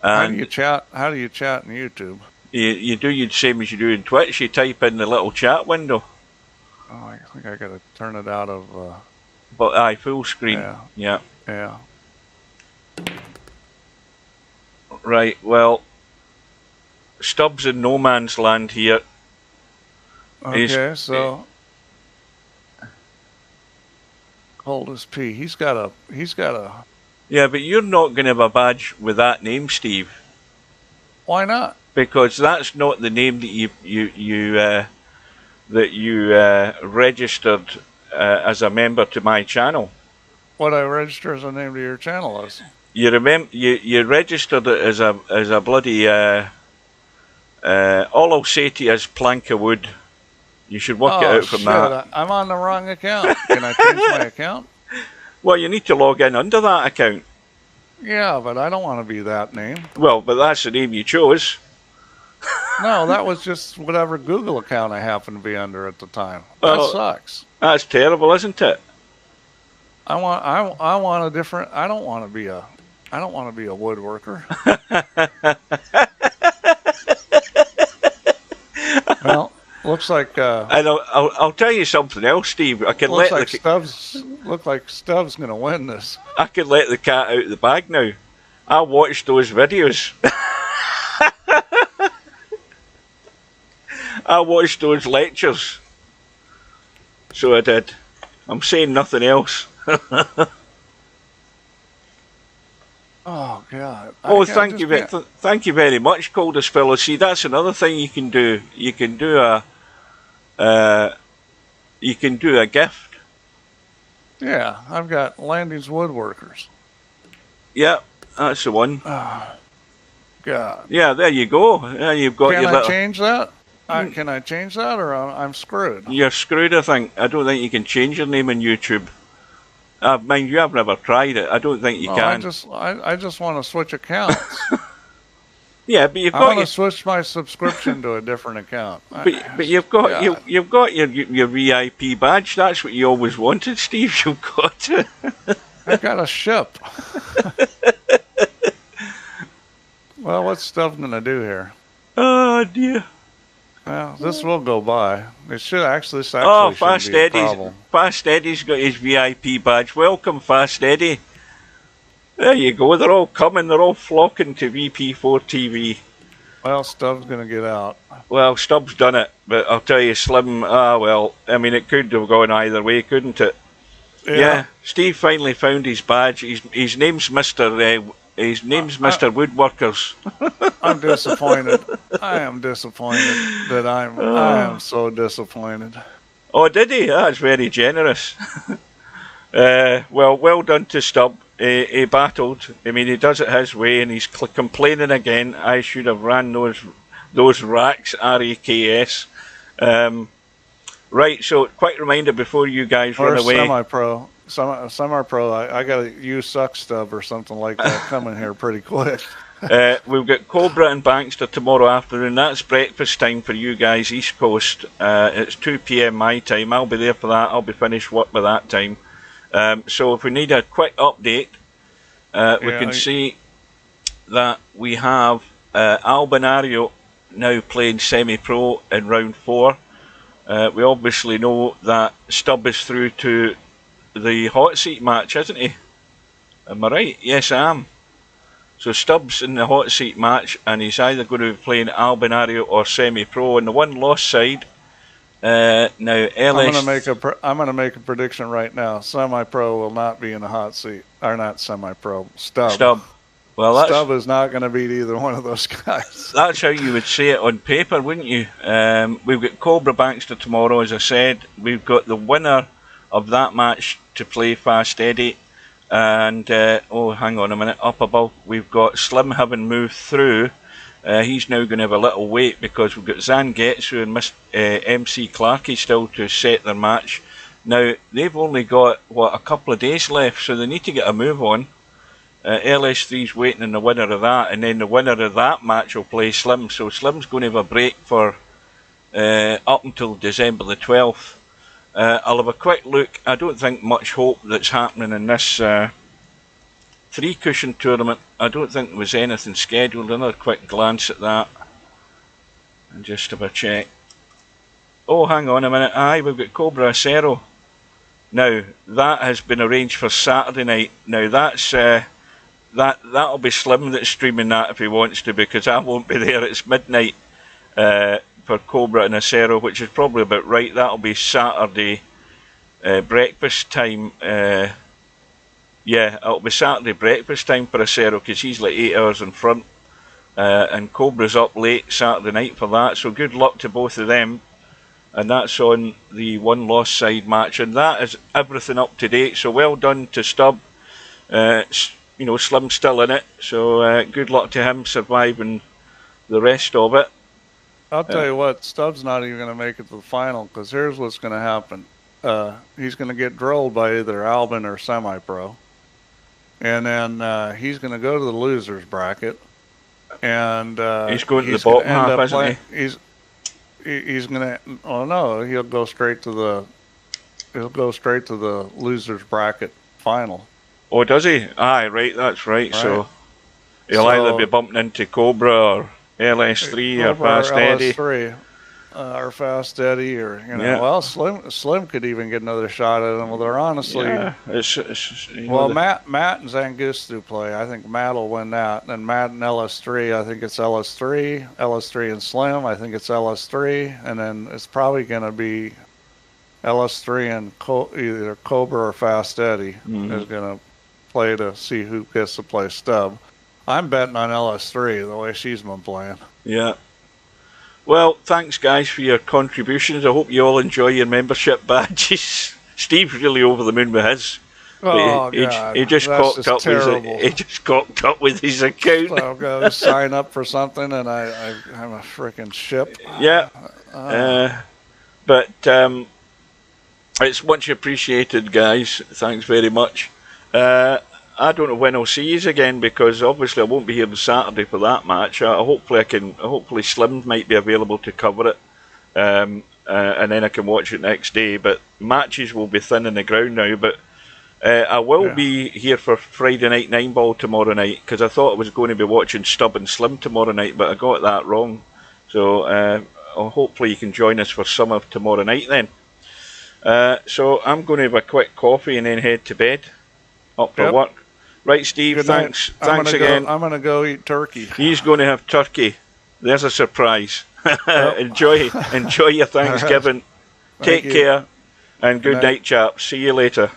And how do you chat? How do you chat in YouTube? You do the same as you do in Twitch. You type in the little chat window. Oh, I think I gotta turn it out of. But aye, full screen. Yeah. Right. Well, Stubbs in no man's land here. Okay, so Coldest P. He's got a. Yeah, but you're not going to have a badge with that name, Steve. Why not? Because that's not the name that you registered as a member to my channel. What I register as a name to your channel is? You registered it as a bloody. All I'll say to you is plank of wood. You should work it out from that. I'm on the wrong account. Can I change my account? Well, you need to log in under that account. Yeah, but I don't want to be that name. Well, but that's the name you chose. No, that was just whatever Google account I happened to be under at the time. That sucks. That's terrible, isn't it? I want a different. I don't want to be a woodworker. Well, looks like. And I'll tell you something else, Steve. I can looks let like Stubbs. Look like Stubbs gonna win this. I can let the cat out of the bag now. I watched those videos. I watched those lectures. So I did. I'm saying nothing else. Oh God! Oh, thank you very much, Coldest Fellow. See, that's another thing you can do. You can do a gift. Yeah, I've got Landing's Woodworkers. Yeah, that's the one. Oh, God. Yeah, there you go. There you've got Can your I little... change that? Can I change that, or I'm screwed? You're screwed, I think. I don't think you can change your name on YouTube. Mind you, I've never tried it. I don't think you can. I just want to switch accounts. Yeah, but you've got. I want to switch my subscription to a different account. But you've got you've got your VIP badge. That's what you always wanted, Steve. You've got it. I got a ship. Well, what's stuff gonna do here? Oh dear. Well, this will go by. It should actually. Fast Eddie's got his VIP badge. Welcome, Fast Eddie. There you go. They're all coming. They're all flocking to VP4TV. Well, Stubbs gonna get out. Well, Stubbs done it, but I'll tell you, Slim. Well, I mean, it could have gone either way, couldn't it? Yeah. Steve finally found his badge. His name's Mr. Mr. Woodworkers. I'm disappointed. I am disappointed that I am so disappointed. Oh, did he? That's very generous. Well done to Stubb. He battled. I mean, he does it his way, and he's complaining again. I should have ran those racks, RAKS. Right, so quick reminder before you guys run away. Semi-pro. Semi-pro, I got a U-suck stub or something like that coming here pretty quick. We've got Cobra and Bankster tomorrow afternoon. That's breakfast time for you guys, East Coast. It's 2 p.m. my time. I'll be there for that. I'll be finished work by that time. So if we need a quick update, we can see that we have Albinario now playing semi-pro in round 4. We obviously know that Stubb is through to the hot seat match, isn't he? Am I right? Yes, I am. So Stubbs in the hot seat match, and he's either going to be playing Albinario or semi-pro. On the one lost side, now LS... I'm going to make a prediction right now. Semi-pro will not be in the hot seat, or not semi-pro. Stubb. Well, Stubb is not going to beat either one of those guys. That's how you would say it on paper, wouldn't you? We've got Cobra Bankster tomorrow, as I said. We've got the winner of that match to play Fast Eddie. And, hang on a minute, up above we've got Slim having moved through. He's now going to have a little wait because we've got Zangetsu and MC Clarkey still to set their match. Now, they've only got, a couple of days left, so they need to get a move on. LS3's waiting on the winner of that, and then the winner of that match will play Slim. So Slim's going to have a break for up until December the 12th. I'll have a quick look. I don't think much hope that's happening in this 3-cushion tournament. I don't think there was anything scheduled. Another quick glance at that and just have a check. Oh, hang on a minute. Aye, we've got Cobra Acero. Now, that has been arranged for Saturday night. Now, that's that'll be Slim that's streaming that if he wants to, because I won't be there. It's midnight for Cobra and Acero, which is probably about right. That'll be Saturday breakfast time. Yeah, it'll be Saturday breakfast time for Acero, because he's like 8 hours in front. And Cobra's up late Saturday night for that. So good luck to both of them. And that's on the one lost side match. And that is everything up to date. So well done to Stubb. Slim's still in it. So good luck to him surviving the rest of it. I'll tell you what, Stubbs not even going to make it to the final, because here's what's going to happen. He's going to get drilled by either Albin or semi-pro. And then he's going to go to the loser's bracket. And he's going to the bottom half, isn't he? He's going to... Oh, no, he'll go straight to the loser's bracket final. Oh, does he? Aye, right, that's right. So he'll either be bumping into Cobra or LS3 or Fast Eddie. LS3. Or Fast Eddie, or well, Slim could even get another shot at him. Well, they're honestly, Matt and Zangustu play. I think Matt will win that. And Matt and LS3, I think it's LS3 and Slim. I think it's LS3, and then it's probably going to be LS3 and either Cobra or Fast Eddie is going to play to see who gets to play stub. I'm betting on LS3 the way she's been playing. Yeah. Well, thanks guys for your contributions. I hope you all enjoy your membership badges. Steve's really over the moon with his. Oh, God. He just cocked up with his account. So I'll go sign up for something and I'm a freaking ship. Yeah. But it's much appreciated, guys. Thanks very much. I don't know when I'll see you again, because obviously I won't be here on Saturday for that match. Hopefully Slim might be available to cover it, and then I can watch it next day. But matches will be thin in the ground now. But I will be here for Friday Night 9-Ball tomorrow night, because I thought I was going to be watching Stub and Slim tomorrow night, but I got that wrong. So hopefully you can join us for some of tomorrow night then. So I'm going to have a quick coffee and then head to bed, up for work. Right, Steve, thanks again. I'm going to go eat turkey. He's going to have turkey. There's a surprise. Enjoy your Thanksgiving. Take care, and good night, chaps. See you later.